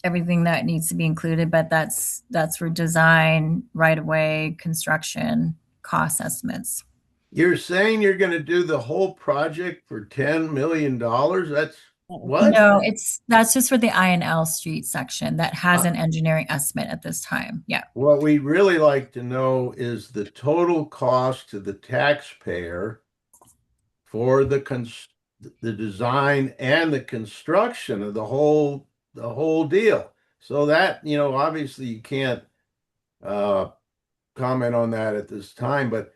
everything that needs to be included, but that's for design, right of way, construction, cost estimates. You're saying you're going to do the whole project for $10 million? That's what? No, that's just for the INL Street section that has an engineering estimate at this time. Yeah. What we'd really like to know is the total cost to the taxpayer for the design and the construction of the whole deal. So that, obviously you can't comment on that at this time, but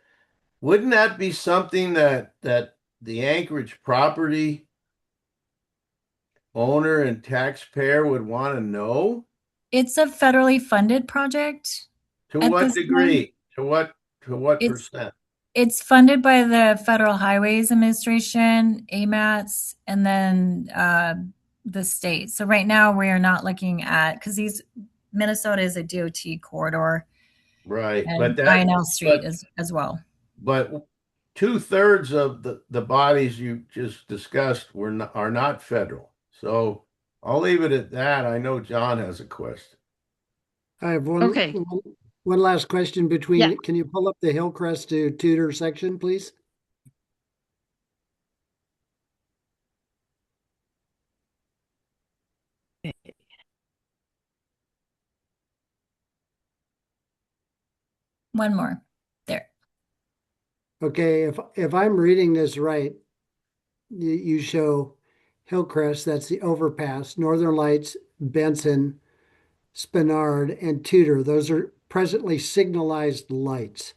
wouldn't that be something that the Anchorage property owner and taxpayer would want to know? It's a federally funded project To at what this point. degree? To what It's percent? it's funded by the Federal Highways Administration, AMATS, and then the state. So right now we are not looking at, because Minnesota is a DOT corridor, Right. and INL Street is as well. But 2/3 of the bodies you just discussed are not federal. So I'll leave it at that. I know John has a question. I have Okay. one last question Yeah. can you pull up the Hillcrest to Tudor section, please? One more. There. Okay, if I'm reading this right, you show Hillcrest, that's the overpass, Northern Lights, Benson, Spenard, and Tudor. Those are presently signalized lights.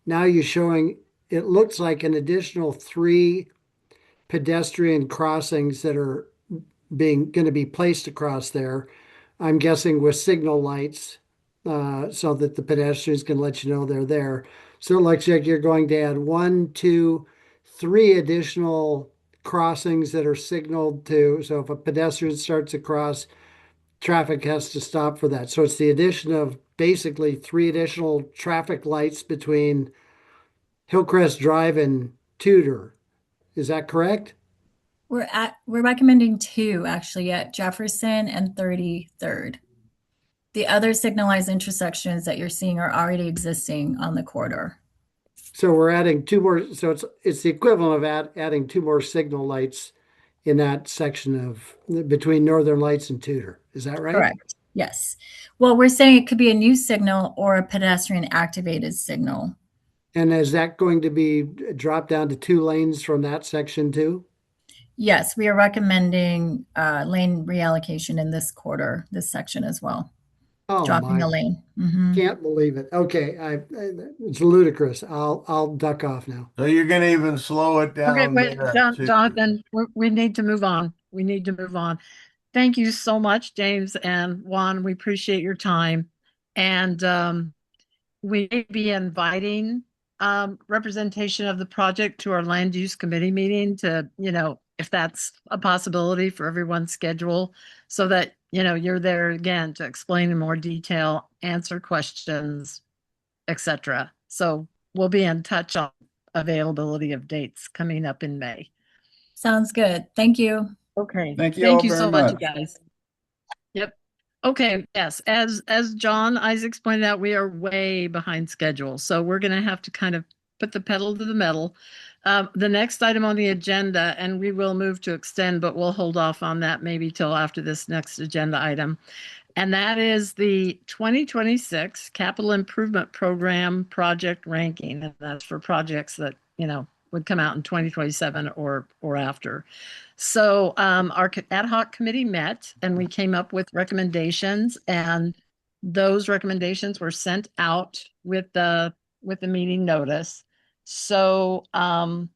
Now you're showing, it looks like an additional 3 pedestrian crossings that are going to be placed across there. I'm guessing with signal lights, so that the pedestrians can let you know they're there. So it looks like you're going to add 1, 2, 3 additional crossings that are signaled to. So if a pedestrian starts to cross, traffic has to stop for that. So it's the addition of basically 3 additional traffic lights between Hillcrest Drive and Tudor. Is that correct? We're recommending 2 actually at Jefferson and 33rd. The other signalized intersections that you're seeing are already existing on the corridor. So we're adding 2 more. So it's the equivalent of adding 2 more signal lights in that section of between Northern Lights and Tudor. Is that right? Correct. Yes. Well, we're saying it could be a new signal or a pedestrian activated signal. And is that going to be dropped down to 2 lanes from that section too? Yes, we are recommending lane reallocation in this quarter, this section as well. Oh Dropping my! a lane. Mm-hmm. Can't believe it. Okay, it's ludicrous. I'll duck off now. So you're going to even slow it down. Okay, wait, Jonathan, we need to move on. We need to move on. Thank you so much, James and Juan. We appreciate your time. And we may be inviting representation of the project to our land use committee meeting to, if that's a possibility for everyone's schedule, so that, you're there again to explain in more detail, answer questions, etc. So we'll be in touch on availability of dates coming up in May. Sounds good. Thank you. Okay. Thank you Thank all you very so much, much. guys. Yep. Okay. Yes. As John Isaacs pointed out, we are way behind schedule. So we're going to have to kind of put the pedal to the metal. The next item on the agenda, and we will move to extend, but we'll hold off on that maybe till after this next agenda item. And that is the 2026 Capital Improvement Program project ranking. And that's for projects that, would come out in 2027 or after. So our ad hoc committee met and we came up with recommendations, and those recommendations were sent out with the meeting notice. So I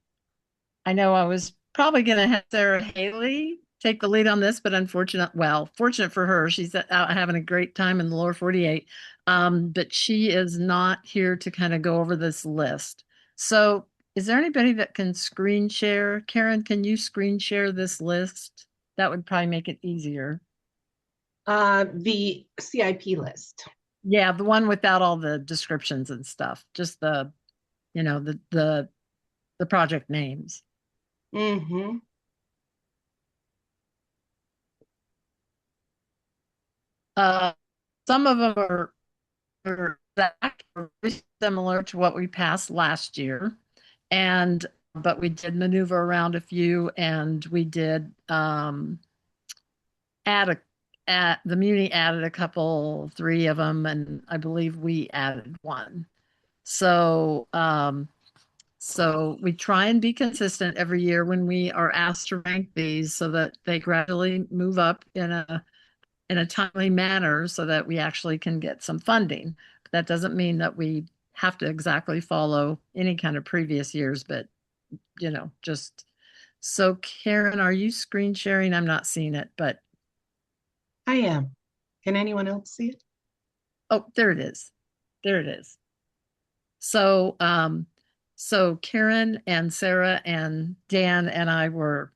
know I was probably going to have Sarah Haley take the lead on this, but fortunate for her, she's out having a great time in the lower 48. But she is not here to kind of go over this list. So is there anybody that can screen share? Karen, can you screen share this list? That would probably make it easier. The CIP list. Yeah, the one without all the descriptions and stuff, just the project names. Mm-hmm. Some of them are very similar to what we passed last year, but we did maneuver around a few, and we did the Muni added a couple, 3 of them, and I believe we added 1. So we try and be consistent every year when we are asked to rank these, so that they gradually move up in a timely manner, so that we actually can get some funding. But that doesn't mean that we have to exactly follow any kind of previous years, but just so Karen, are you screen sharing? I'm not seeing it, but I am. Can anyone else see it? oh, there it is. There it is. So, so Karen and Sarah and Dan and I were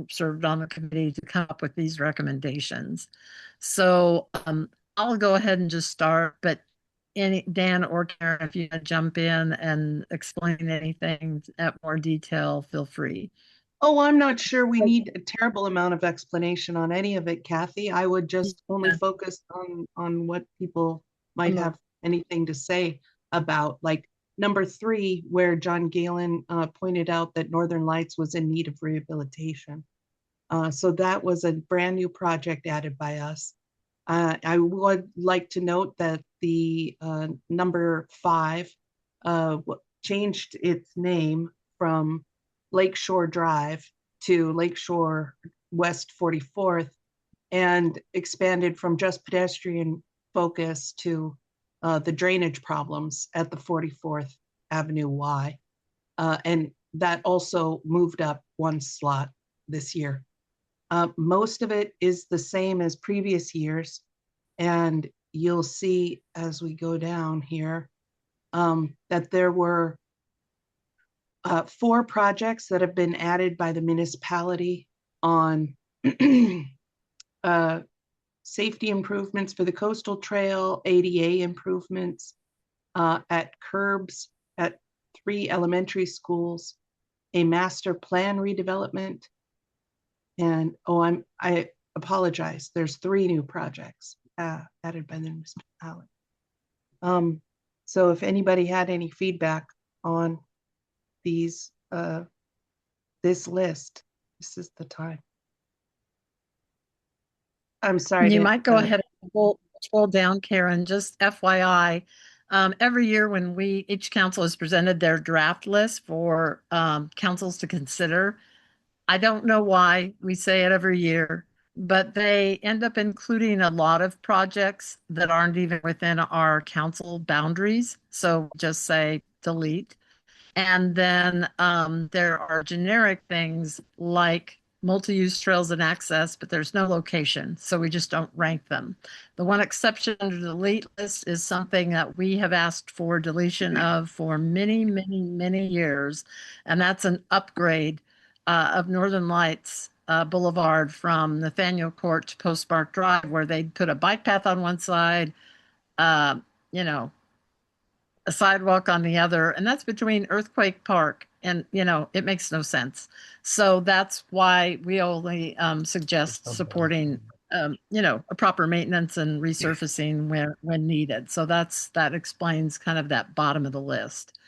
served on the committee to come up with these recommendations. So, I'll go ahead and just start, but any Dan or Karen, if you want to jump in and explain anything at more detail, feel free. Oh, I'm not sure we need a terrible amount of explanation on any of it, Kathy. I would just only focus on what people might have anything to say about, like number 3, where John Galen pointed out that Northern Lights was in need of rehabilitation. So that was a brand new project added by us. I would like to note that the number 5 changed its name from Lakeshore Drive to Lakeshore West 44th and expanded from just pedestrian focus to the drainage problems at the 44th Avenue Y. And that also moved up 1 slot this year. Most of it is the same as previous years. And you'll see as we go down here that there were 4 projects that have been added by the municipality on safety improvements for the coastal trail, ADA improvements at curbs at 3 elementary schools, a master plan redevelopment, and I apologize, there's 3 new projects added by the municipality. So if anybody had any feedback on these, this list, this is the time. I'm sorry. You might go ahead and scroll down, Karen, just FYI. Every year when each council has presented their draft list for councils to consider, I don't know why we say it every year, but they end up including a lot of projects that aren't even within our council boundaries. So just say delete. And then there are generic things like multi-use trails and access, but there's no location, so we just don't rank them. The one exception under the delete list is something that we have asked for deletion of for many, many, many years, and that's an upgrade of Northern Lights Boulevard from Nathaniel Court to Postmark Drive, where they'd put a bike path on one side, you know, a sidewalk on the other, and that's between Earthquake Park and, it makes no sense. So that's why we only suggest supporting, a proper maintenance and resurfacing when needed. So that explains kind of that bottom of the list.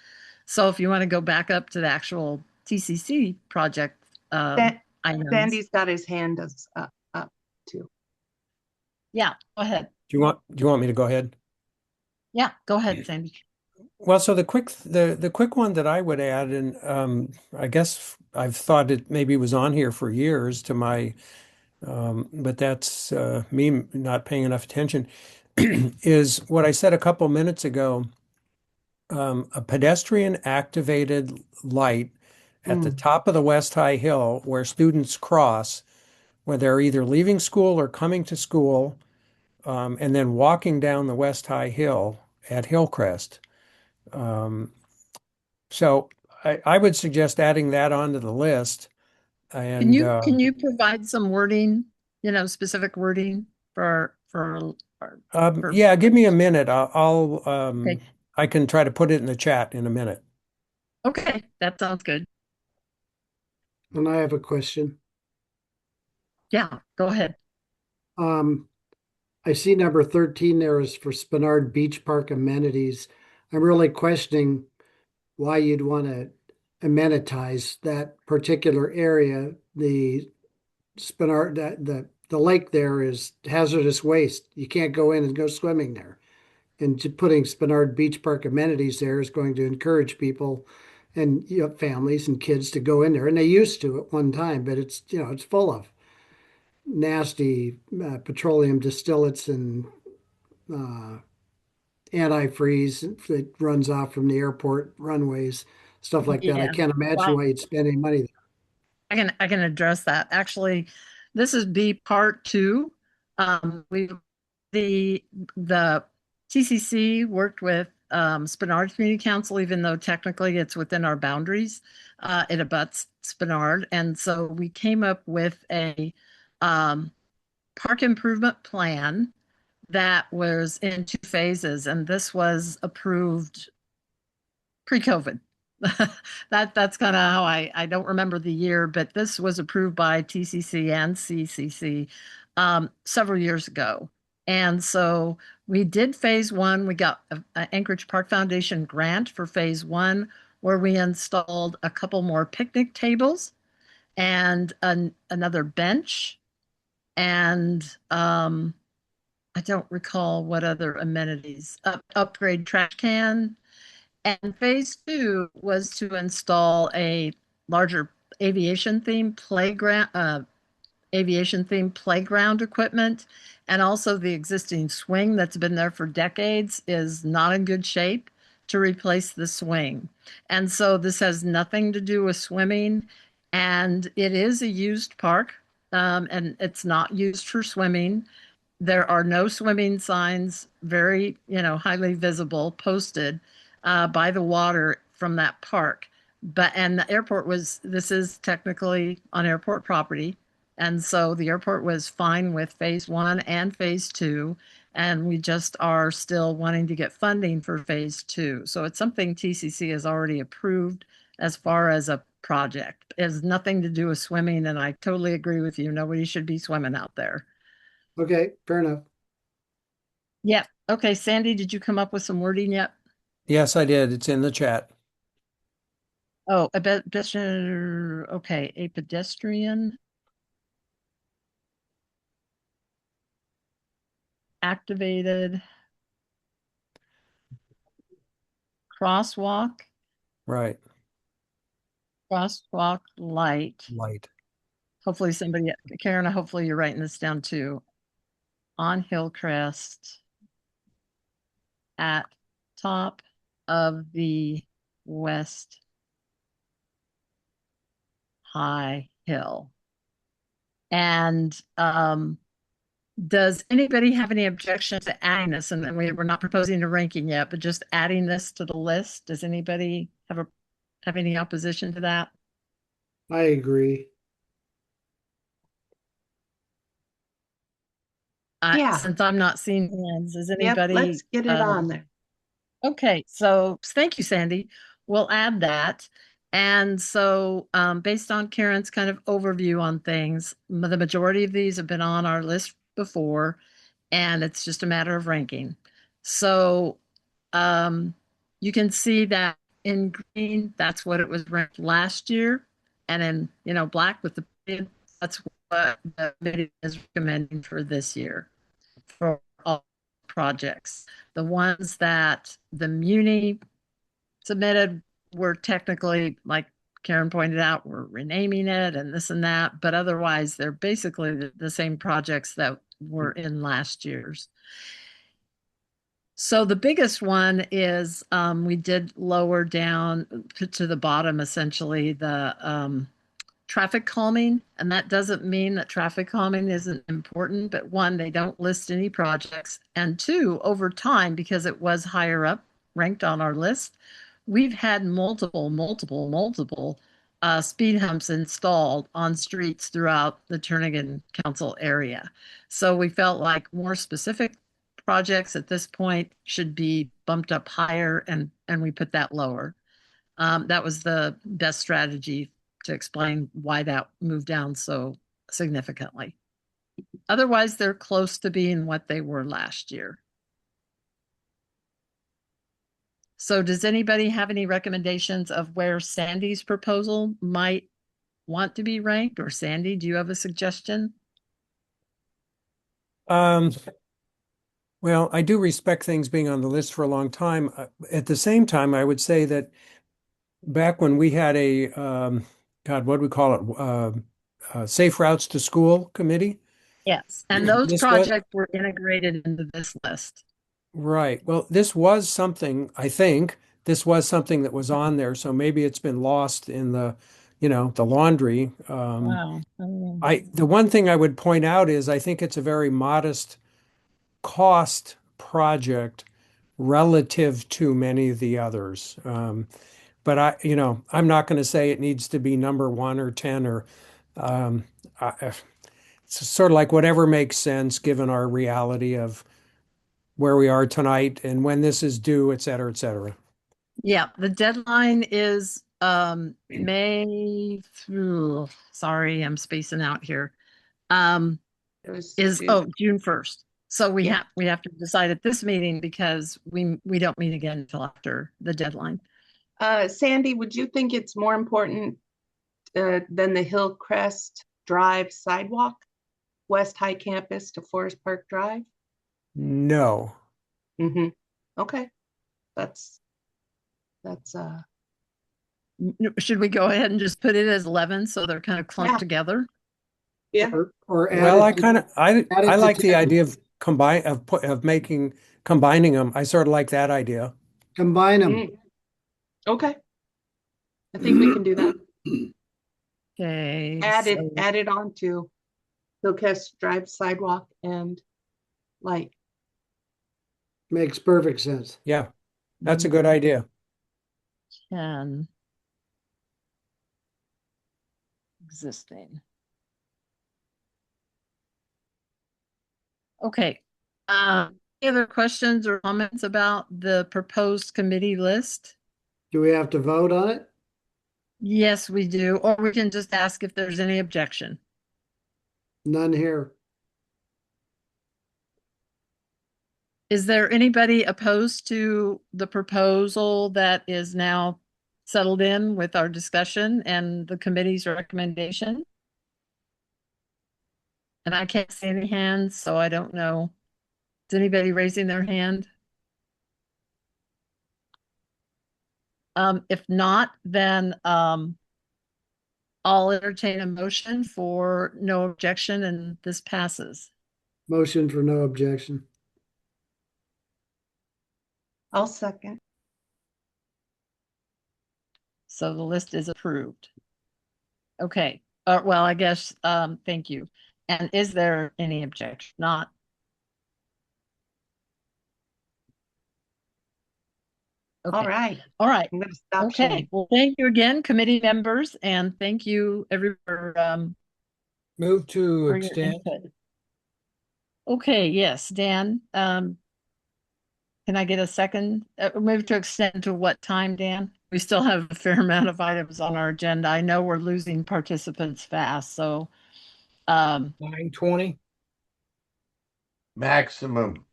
So if you want to go back up to the actual TCC project items. Sandy's got his hand up too. Yeah, go ahead. Do you want me to go ahead? Yeah, go ahead, Sandy. Well, so the quick one that I would add, and I guess I've thought it maybe was on here for years to my, but that's me not paying enough attention, is what I said a couple minutes ago. A pedestrian activated light at the top of the West High Hill where students cross when they're either leaving school or coming to school, and then walking down the West High Hill at Hillcrest. So I would suggest adding that onto the list. And can you provide some wording, specific wording for yeah, give me a minute. I'll Okay. I can try to put it in the chat in a minute. Okay, that sounds good. And I have a question. Yeah, go ahead. I see number 13 there is for Spenard Beach Park amenities. I'm really questioning why you'd want to amenitize that particular area. The Spenard, the lake there is hazardous waste. You can't go in and go swimming there. And putting Spenard Beach Park amenities there is going to encourage people and families and kids to go in there. And they used to at one time, but it's it's full of nasty petroleum distillates and antifreeze that runs off from the airport runways, stuff like that. I Yeah. can't imagine Well, why you'd spend any money there. I can address that. Actually, this is B part two. We the the TCC worked with Spenard Community Council, even though technically it's within our boundaries. It abuts Spenard, and so we came up with a park improvement plan that was in two phases, and this was approved pre-COVID. That's kind of how I don't remember the year, but this was approved by TCC and CCC several years ago. And so we did phase one. We got an Anchorage Park Foundation grant for phase one, where we installed a couple more picnic tables and another bench. And I don't recall what other amenities, upgrade trash can. And phase two was to install a larger aviation themed playground equipment. And also the existing swing that's been there for decades is not in good shape, to replace the swing. And so this has nothing to do with swimming. And it is a used park, and it's not used for swimming. There are no swimming signs, very, highly visible, posted by the water from that park. And the airport this is technically on airport property. And so the airport was fine with phase one and phase two. And we just are still wanting to get funding for phase two. So it's something TCC has already approved as far as a project. It has nothing to do with swimming. And I totally agree with you. Nobody should be swimming out there. Okay, fair enough. Yeah. Okay, Sandy, did you come up with some wording yet? Yes, I did. It's in the chat. Oh, a pedestrian. Okay, a pedestrian activated crosswalk Right. light. Light. Hopefully Karen, hopefully you're writing this down too. On Hillcrest at top of the West High Hill. And does anybody have any objection to adding this? And then we're not proposing a ranking yet, but just adding this to the list. Does anybody have any opposition to that? I agree. Yeah. Since I'm not seeing hands, is Yep, anybody? let's get it on there. Okay, so thank you, Sandy. We'll add that. And so based on Karen's kind of overview on things, the majority of these have been on our list before, and it's just a matter of ranking. So you can see that in green, that's what it was ranked last year. And in black with the period, that's what the committee is recommending for this year for all projects. The ones that the Muni submitted were technically, like Karen pointed out, we're renaming it and this and that, but otherwise they're basically the same projects that were in last year's. So the biggest one is we did lower down to the bottom, essentially, the traffic calming. And that doesn't mean that traffic calming isn't important, but one, they don't list any projects. And two, over time, because it was higher up ranked on our list, we've had multiple speed humps installed on streets throughout the Turnagain Council area. So we felt like more specific projects at this point should be bumped up higher, and we put that lower. That was the best strategy to explain why that moved down so significantly. Otherwise, they're close to being what they were last year. So does anybody have any recommendations of where Sandy's proposal might want to be ranked? Or Sandy, do you have a suggestion? Well, I do respect things being on the list for a long time. At the same time, I would say that back when we had a, God, what do we call it? Safe Routes to School Committee. Yes, and those projects were integrated into this list. Right. Well, this was something, I think, this was something that was on there, so maybe it's been lost in the laundry. Wow. The one thing I would point out is I think it's a very modest cost project relative to many of the others. But I'm not going to say it needs to be number 1 or 10 or um, it's sort of like whatever makes sense given our reality of where we are tonight and when this is due, et cetera, et cetera. Yeah, the deadline is May through, sorry, I'm spacing out here. It was Is June 1st. So we Yeah. have to decide at this meeting because we don't meet again until after the deadline. Sandy, would you think it's more important than the Hillcrest Drive sidewalk, West High Campus to Forest Park Drive? No. Mm-hmm. Okay. That's Should we go ahead and just put it as 11 so they're kind of clumped Yeah. together? yeah. Or add Well, it to- I add it to like the 10. idea of combining them. I sort of like that idea. Combine them. Mm. Okay. I think we can do that. Okay. Add it on to Hillcrest Drive sidewalk and light. Makes perfect sense. Yeah, that's a good idea. 10 existing. Okay. Any other questions or comments about the proposed committee list? Do we have to vote on it? Yes, we do. Or we can just ask if there's any objection. None here. Is there anybody opposed to the proposal that is now settled in with our discussion and the committee's recommendation? And I can't see any hands, so I don't know. Is anybody raising their hand? If not, then I'll entertain a motion for no objection and this passes. Motion for no objection. I'll second. So the list is approved. Okay. Well, I guess, thank you. And is there any objection? Not. Okay. All right. All right. I'm gonna stop Okay. sharing. Well, thank you again, committee members, and thank you everyone Move to for your extend. input. Okay, yes, Dan. Can I get a second? Move to extend to what time, Dan? We still have a fair amount of items on our agenda. I know we're losing participants fast, so 9:20. Maximum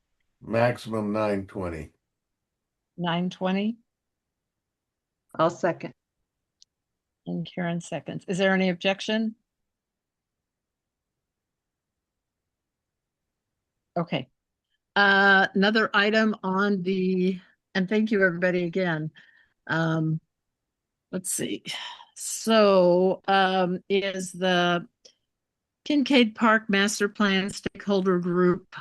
9:20. 9:20 I'll second. and Karen seconds. Is there any objection? Okay. Another item on and thank you everybody again. Let's see. So, is the Kincaid Park Master Plan Stakeholder Group.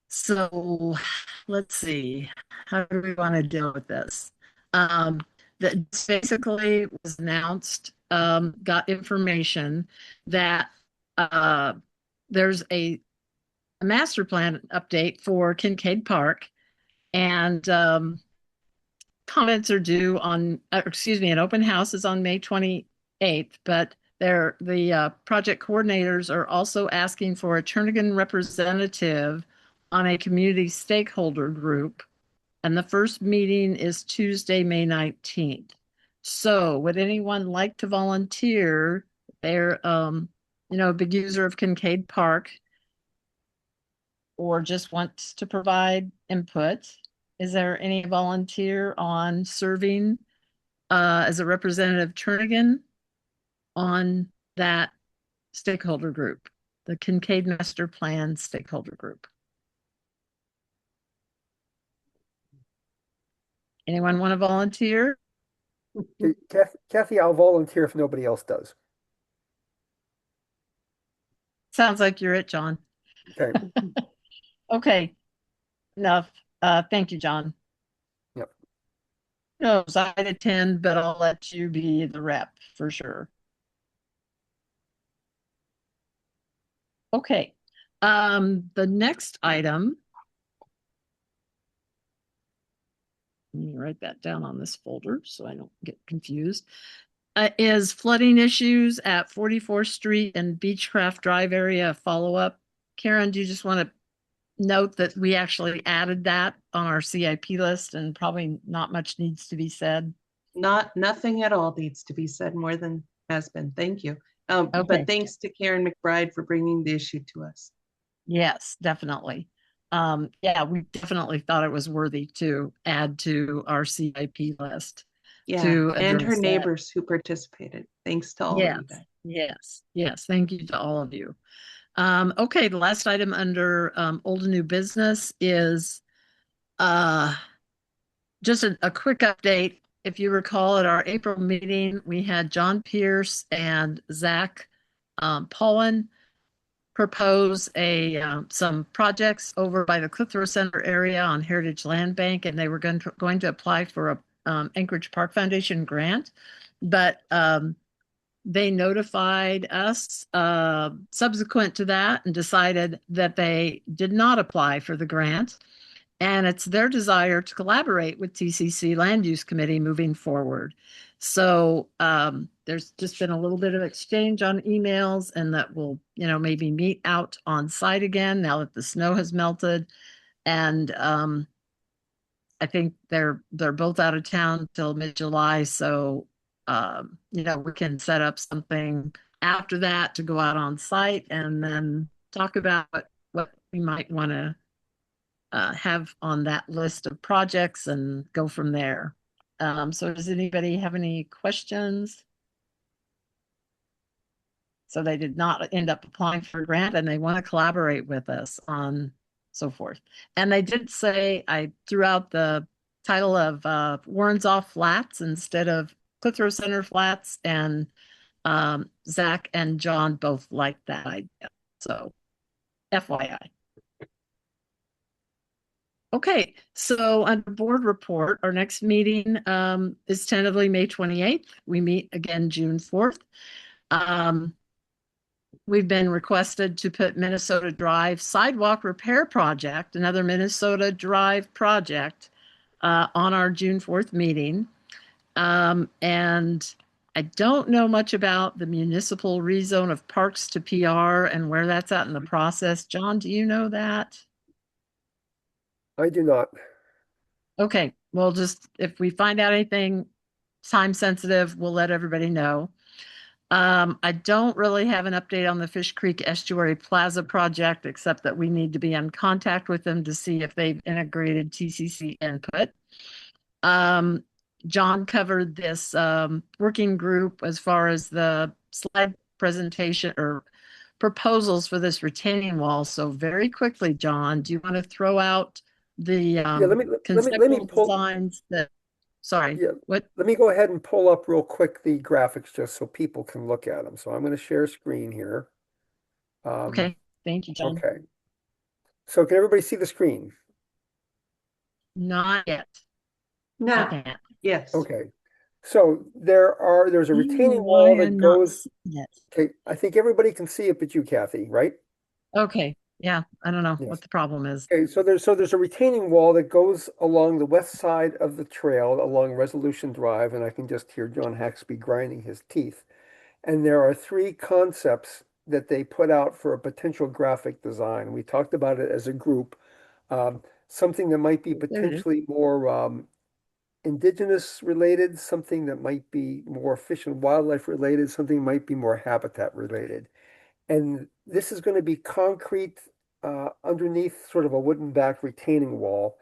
So let's see. How do we want to deal with this? That basically was announced, got information that there's a master plan update for Kincaid Park, and comments are due on, an open house is on May 28th, but the project coordinators are also asking for a Turnagain representative on a community stakeholder group. And the first meeting is Tuesday, May 19th. So would anyone like to volunteer? They're, a big user of Kincaid Park or just wants to provide input. Is there any volunteer on serving as a representative Turnagain on that stakeholder group, the Kincaid Master Plan stakeholder group? Anyone want to volunteer? Kathy, I'll volunteer if nobody else does. Sounds like you're it, John. Okay. Okay. enough. Thank you, John. Yep. No, I'd attend, but I'll let you be the rep for sure. Okay. The next item, let me write that down on this folder so I don't get confused, is flooding issues at 44th Street and Beechcraft Drive area follow-up. Karen, do you just want to note that we actually added that on our CIP list and probably not much needs to be said? Nothing at all needs to be said more than has been. Thank you. Okay. But thanks to Karen McBride for bringing the issue to us. Yes, definitely. Yeah, we definitely thought it was worthy to add to our CIP list. Yeah, to and her address that. neighbors who participated. Thanks to all of you guys. Yes. Thank you to all of you. Okay, the last item under old and new business is just a quick update. If you recall, at our April meeting, we had John Pierce and Zach Paulin propose some projects over by the Clitheroe Center area on Heritage Land Bank, and they were going to apply for a Anchorage Park Foundation grant, but they notified us subsequent to that and decided that they did not apply for the grant. And it's their desire to collaborate with TCC Land Use Committee moving forward. So there's just been a little bit of exchange on emails, and that we'll, maybe meet out on site again now that the snow has melted. And I think they're both out of town till mid-July, so we can set up something after that to go out on site and then talk about what we might want to have on that list of projects and go from there. So does anybody have any questions? So they did not end up applying for a grant, and they want to collaborate with us on so forth. And they did say, I threw out the title of Warrensall Flats instead of Clitheroe Center Flats, and Zach and John both liked that idea. So FYI. Okay, so under board report, our next meeting is tentatively May 28th. We meet again June 4th. We've been requested to put Minnesota Drive Sidewalk Repair Project, another Minnesota Drive project, on our June 4th meeting. And I don't know much about the municipal rezone of parks to PR and where that's at in the process. John, do you know that? I do not. Okay, well, just if we find out anything time sensitive, we'll let everybody know. I don't really have an update on the Fish Creek Estuary Plaza project, except that we need to be in contact with them to see if they've integrated TCC input. John covered this working group as far as the slide presentation or proposals for this retaining wall. So very quickly, John, do you want to throw out the conceptual designs that, sorry, what? Let me go ahead and pull up real quick the graphics just so people can look at them. So I'm going to share screen here. Okay, thank you, John. Okay. So can everybody see the screen? Not yet. No. Yes. Okay. So there's a retaining wall that goes. Okay, I think everybody can see it but you, Kathy, right? Okay. Yeah, I don't know what the problem is. Okay, so there's a retaining wall that goes along the west side of the trail along Resolution Drive, and I can just hear John Haxby grinding his teeth. And there are three concepts that they put out for a potential graphic design. We talked about it as a group. Something that might be potentially more indigenous related, something that might be more fish and wildlife related, something might be more habitat related. And this is going to be concrete underneath sort of a wooden back retaining wall.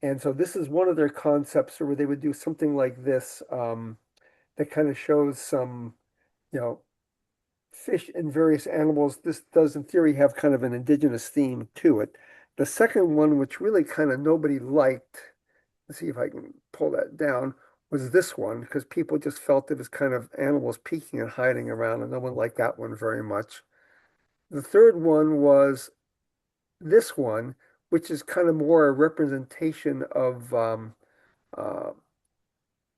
And so this is one of their concepts where they would do something like this that kind of shows some, fish and various animals. This does in theory have kind of an indigenous theme to it. The second one, which really kind of nobody liked, let's see if I can pull that down, was this one, because people just felt it was kind of animals peeking and hiding around, and no one liked that one very much. The third one was this one, which is kind of more a representation uh,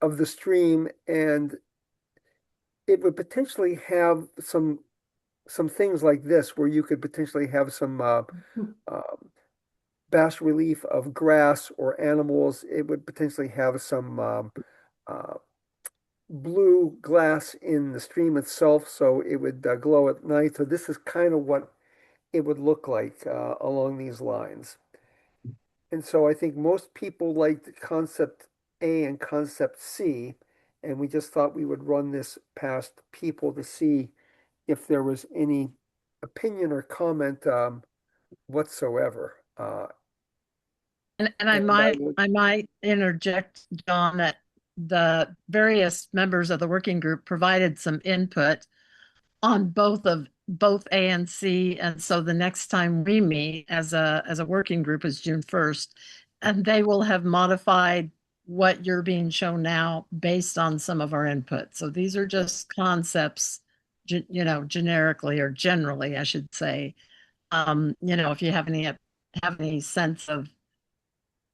of the stream, and it would potentially have some things like this, where you could potentially have some bas relief of grass or animals. It would potentially have some uh, blue glass in the stream itself, so it would glow at night. So this is kind of what it would look like along these lines. And so I think most people liked concept A and concept C, and we just thought we would run this past people to see if there was any opinion or comment whatsoever. And I And I might would, I might interject, John, that the various members of the working group provided some input on both A and C. And so the next time we meet as a working group is June 1st, and they will have modified what you're being shown now based on some of our input. So these are just concepts, generically or generally, I should say. If you have any sense of,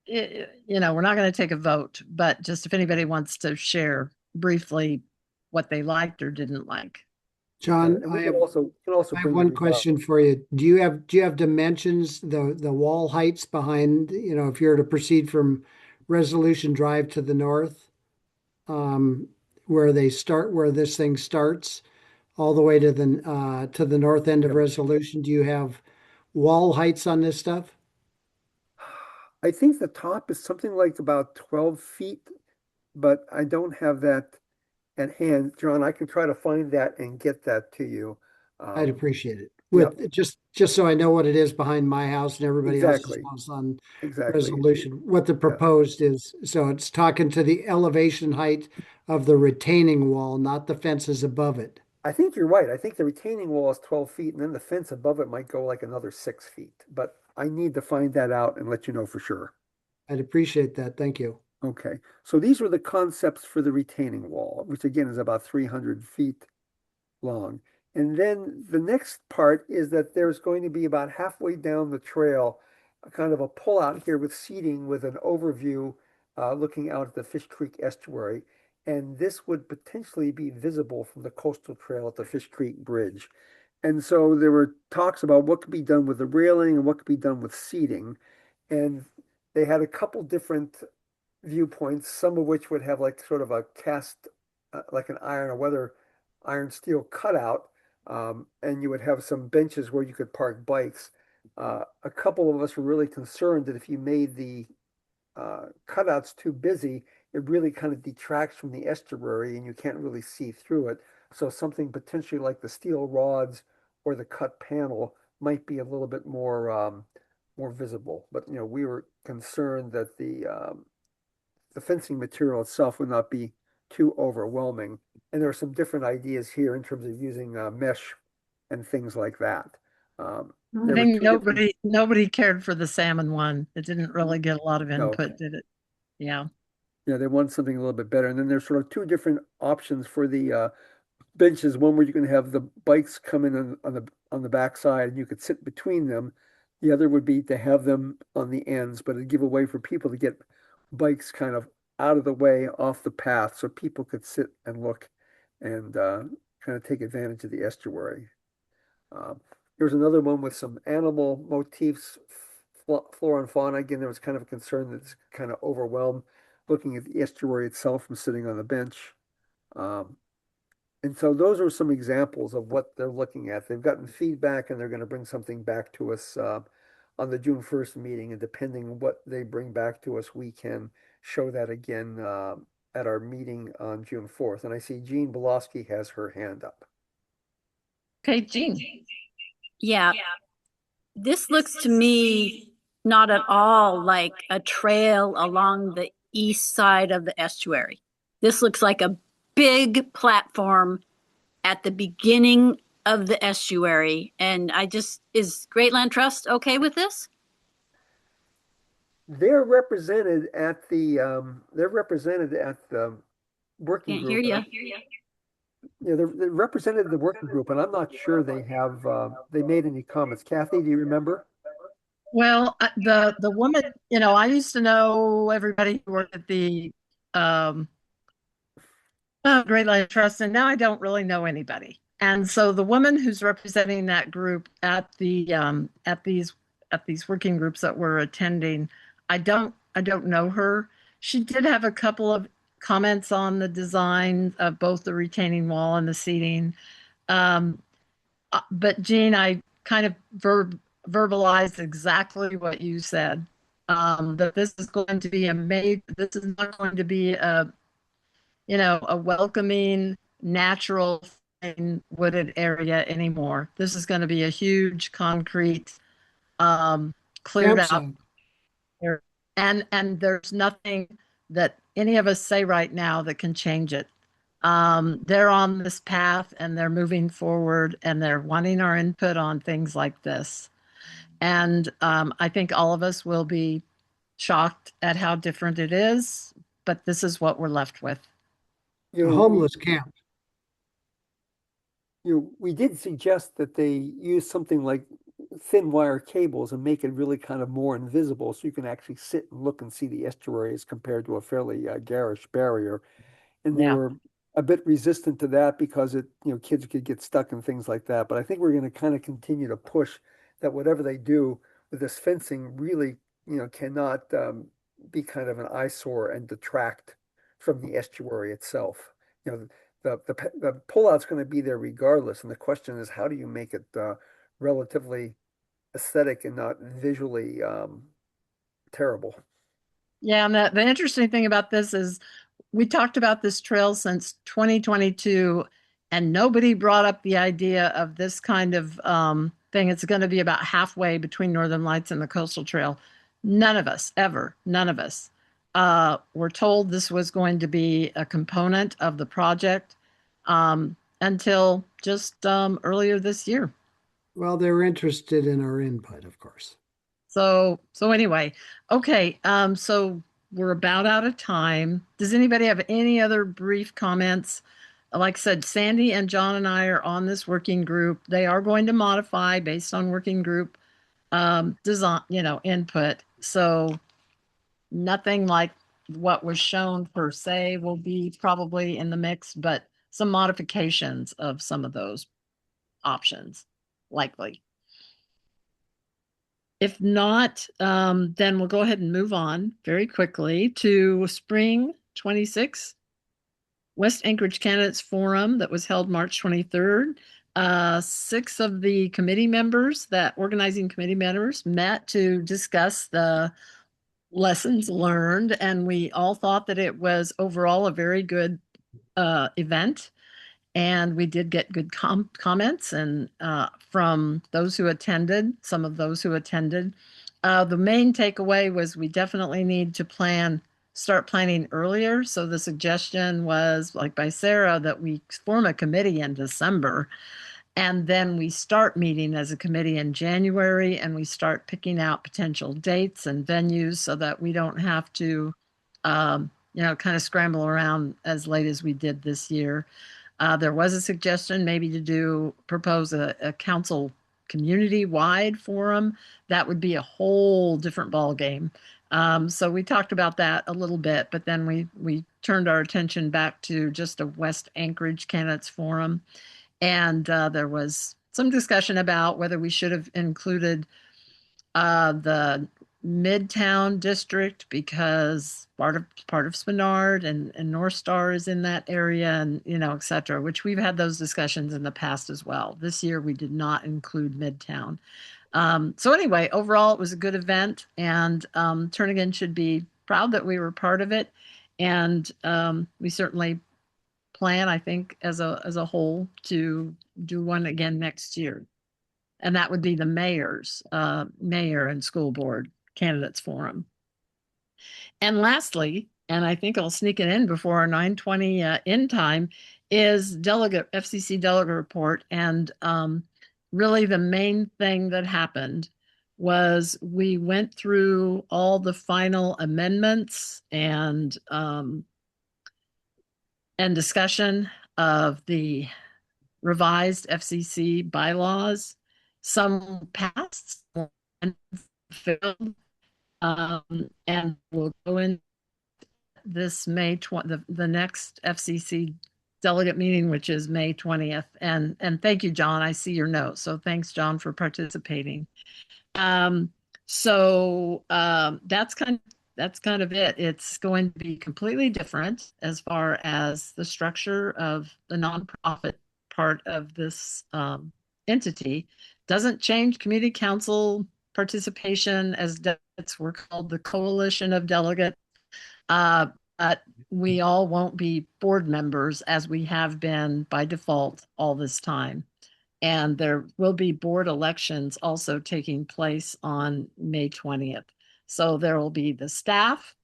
we're not going to take a vote, but just if anybody wants to share briefly what they liked or didn't like. John, and we can also I have bring one these up. question for you. Do you have dimensions, the wall heights behind, if you're to proceed from Resolution Drive to the north, where this thing starts, all the way to the north end of Yep. Resolution? Do you have wall heights on this stuff? I think the top is something like about 12 feet, but I don't have that at hand. John, I can try to find that and get that to you. I'd appreciate it. Yep. With just so I know what it is behind my house and everybody else's Exactly. house on Exactly. Resolution. What the Yeah. proposed is, so it's talking to the elevation height of the retaining wall, not the fences above it. I think you're right. I think the retaining wall is 12 feet, and then the fence above it might go like another 6 feet. But I need to find that out and let you know for sure. I'd appreciate that. Thank you. Okay. So these were the concepts for the retaining wall, which again is about 300 feet long. And then the next part is that there's going to be about halfway down the trail, a kind of a pullout here with seating with an overview looking out at the Fish Creek estuary. And this would potentially be visible from the coastal trail at the Fish Creek Bridge. And so there were talks about what could be done with the railing and what could be done with seating. And they had a couple different viewpoints, some of which would have like sort of a cast, like an iron or whether iron steel cutout, and you would have some benches where you could park bikes. A couple of us were really concerned that if you made the cutouts too busy, it really kind of detracts from the estuary and you can't really see through it. So something potentially like the steel rods or the cut panel might be a little bit more visible. But we were concerned that the fencing material itself would not be too overwhelming. And there are some different ideas here in terms of using mesh and things like that. I There were think two different. nobody cared for the salmon one. It didn't really get a lot of No. input, did it? Yeah. Yeah, they want something a little bit better. And then there's sort of two different options for the benches. One where you can have the bikes come in on the backside and you could sit between them. The other would be to have them on the ends, but it'd give a way for people to get bikes kind of out of the way, off the path, so people could sit and look and kind of take advantage of the estuary. There was another one with some animal motifs, flora and fauna. Again, there was kind of a concern that it's kind of overwhelmed looking at the estuary itself from sitting on the bench. Um, and so those are some examples of what they're looking at. They've gotten feedback and they're going to bring something back to us on the June 1st meeting. And depending on what they bring back to us, we can show that again at our meeting on June 4th. And I see Jean Belowski has her hand up. Okay, Jean. Yeah, this looks to me not at all like a trail along the east side of the estuary. This looks like a big platform at the beginning of the estuary. And is Great Land Trust okay with this? They're represented at the working Can't group. hear you. Yeah, they're represented in the working group, and I'm not sure they made any comments. Kathy, do you remember? Well, the woman, I used to know everybody who worked at the um, Great Lakes Trust, and now I don't really know anybody. And so the woman who's representing that group at these working groups that we're attending, I don't know her. She did have a couple of comments on the design of both the retaining wall and the seating. Um, but Jean, I kind of verbalized exactly what you said. That this is going to be this is not going to be a welcoming, natural, wooded area anymore. This is going to be a huge concrete, cleared out Campsite. area. And there's nothing that any of us say right now that can change it. They're on this path and they're moving forward and they're wanting our input on things like this. And I think all of us will be shocked at how different it is, but this is what we're left with. You A know, homeless camp. we did suggest that they use something like thin wire cables and make it really kind of more invisible so you can actually sit and look and see the estuary as compared to a fairly garish barrier. And they Yeah. were a bit resistant to that because kids could get stuck and things like that. But I think we're going to kind of continue to push that whatever they do with this fencing really, cannot be kind of an eyesore and detract from the estuary itself. The pullout's going to be there regardless, and the question is, how do you make it relatively aesthetic and not visually terrible? Yeah, and the interesting thing about this is we talked about this trail since 2022, and nobody brought up the idea of this kind of thing. It's going to be about halfway between Northern Lights and the Coastal Trail. None of us, ever, none of us were told this was going to be a component of the project until just earlier this year. Well, they're interested in our input, of course. So anyway, okay. So we're about out of time. Does anybody have any other brief comments? Like I said, Sandy and John and I are on this working group. They are going to modify based on working group design, input. So nothing like what was shown per se will be probably in the mix, but some modifications of some of those options likely. If not, then we'll go ahead and move on very quickly to Spring 26 West Anchorage Candidates Forum that was held March 23rd. 6 of the organizing committee members met to discuss the lessons learned, and we all thought that it was overall a very good event. And we did get good comments and from those who attended, some of those who attended. The main takeaway was we definitely need to start planning earlier. So the suggestion was, like by Sarah, that we form a committee in December. And then we start meeting as a committee in January and we start picking out potential dates and venues so that we don't have to, kind of scramble around as late as we did this year. There was a suggestion maybe to propose a council community-wide forum. That would be a whole different ballgame. So we talked about that a little bit, but then we turned our attention back to just a West Anchorage Candidates Forum. And there was some discussion about whether we should have included the Midtown district because part of Spenard and North Star is in that area and et cetera, which we've had those discussions in the past as well. This year we did not include Midtown. So anyway, overall it was a good event and Turnagain should be proud that we were part of it. And we certainly plan, I think, as a whole to do one again next year. And that would be the mayor and school board candidates forum. And lastly, and I think I'll sneak it in before our 9:20 end time, is FCC delegate report. And really the main thing that happened was we went through all the final amendments and discussion of the revised FCC bylaws. Some passed, and filled. And we'll go in this May 20, the next FCC delegate meeting, which is May 20th. And thank you, John. I see your note. So thanks, John, for participating. That's kind of it. It's going to be completely different as far as the structure of the nonprofit part of this entity. Doesn't change community council participation, as delegates. We're called the coalition of delegates. But we all won't be board members as we have been by default all this time. And there will be board elections also taking place on May 20th. So there will be the staff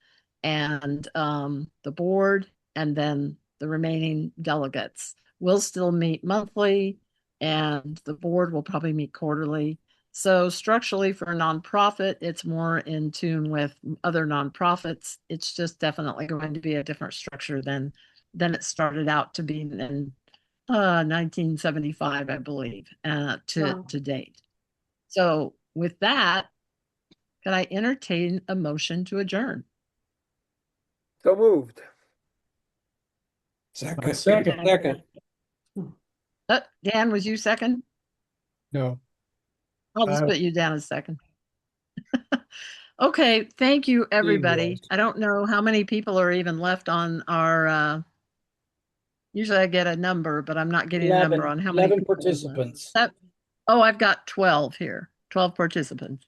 and the board, and then the remaining delegates. We'll still meet monthly, and the board will probably meet quarterly. So structurally, for a nonprofit, it's more in tune with other nonprofits. It's just definitely going to be a different structure than it started out to be in 1975, I believe, to date. So with that, can I entertain a motion to adjourn? So moved. Second. Second. Dan, was you second? No. I'll just put you down as second. Okay, thank you, everybody. I don't know how many people are even left on our, usually I get a number, but I'm not getting a number on how many 11 people are participants. left. Oh, I've got 12 here, 12 participants.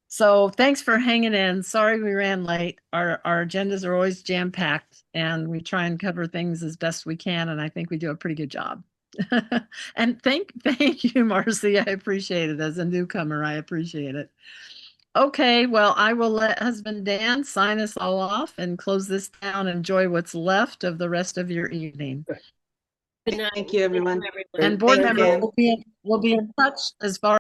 So thanks for hanging in. Sorry we ran late. Our agendas are always jam-packed, and we try and cover things as best we can, and I think we do a pretty good job. And thank you, Marcy. I appreciate it. As a newcomer, I appreciate it. Okay, well, I will let husband Dan sign us all off and close this down. Enjoy what's left of the rest of your evening. Good night. Thank you, everyone. And board Thank you, members Dan. will be in touch as far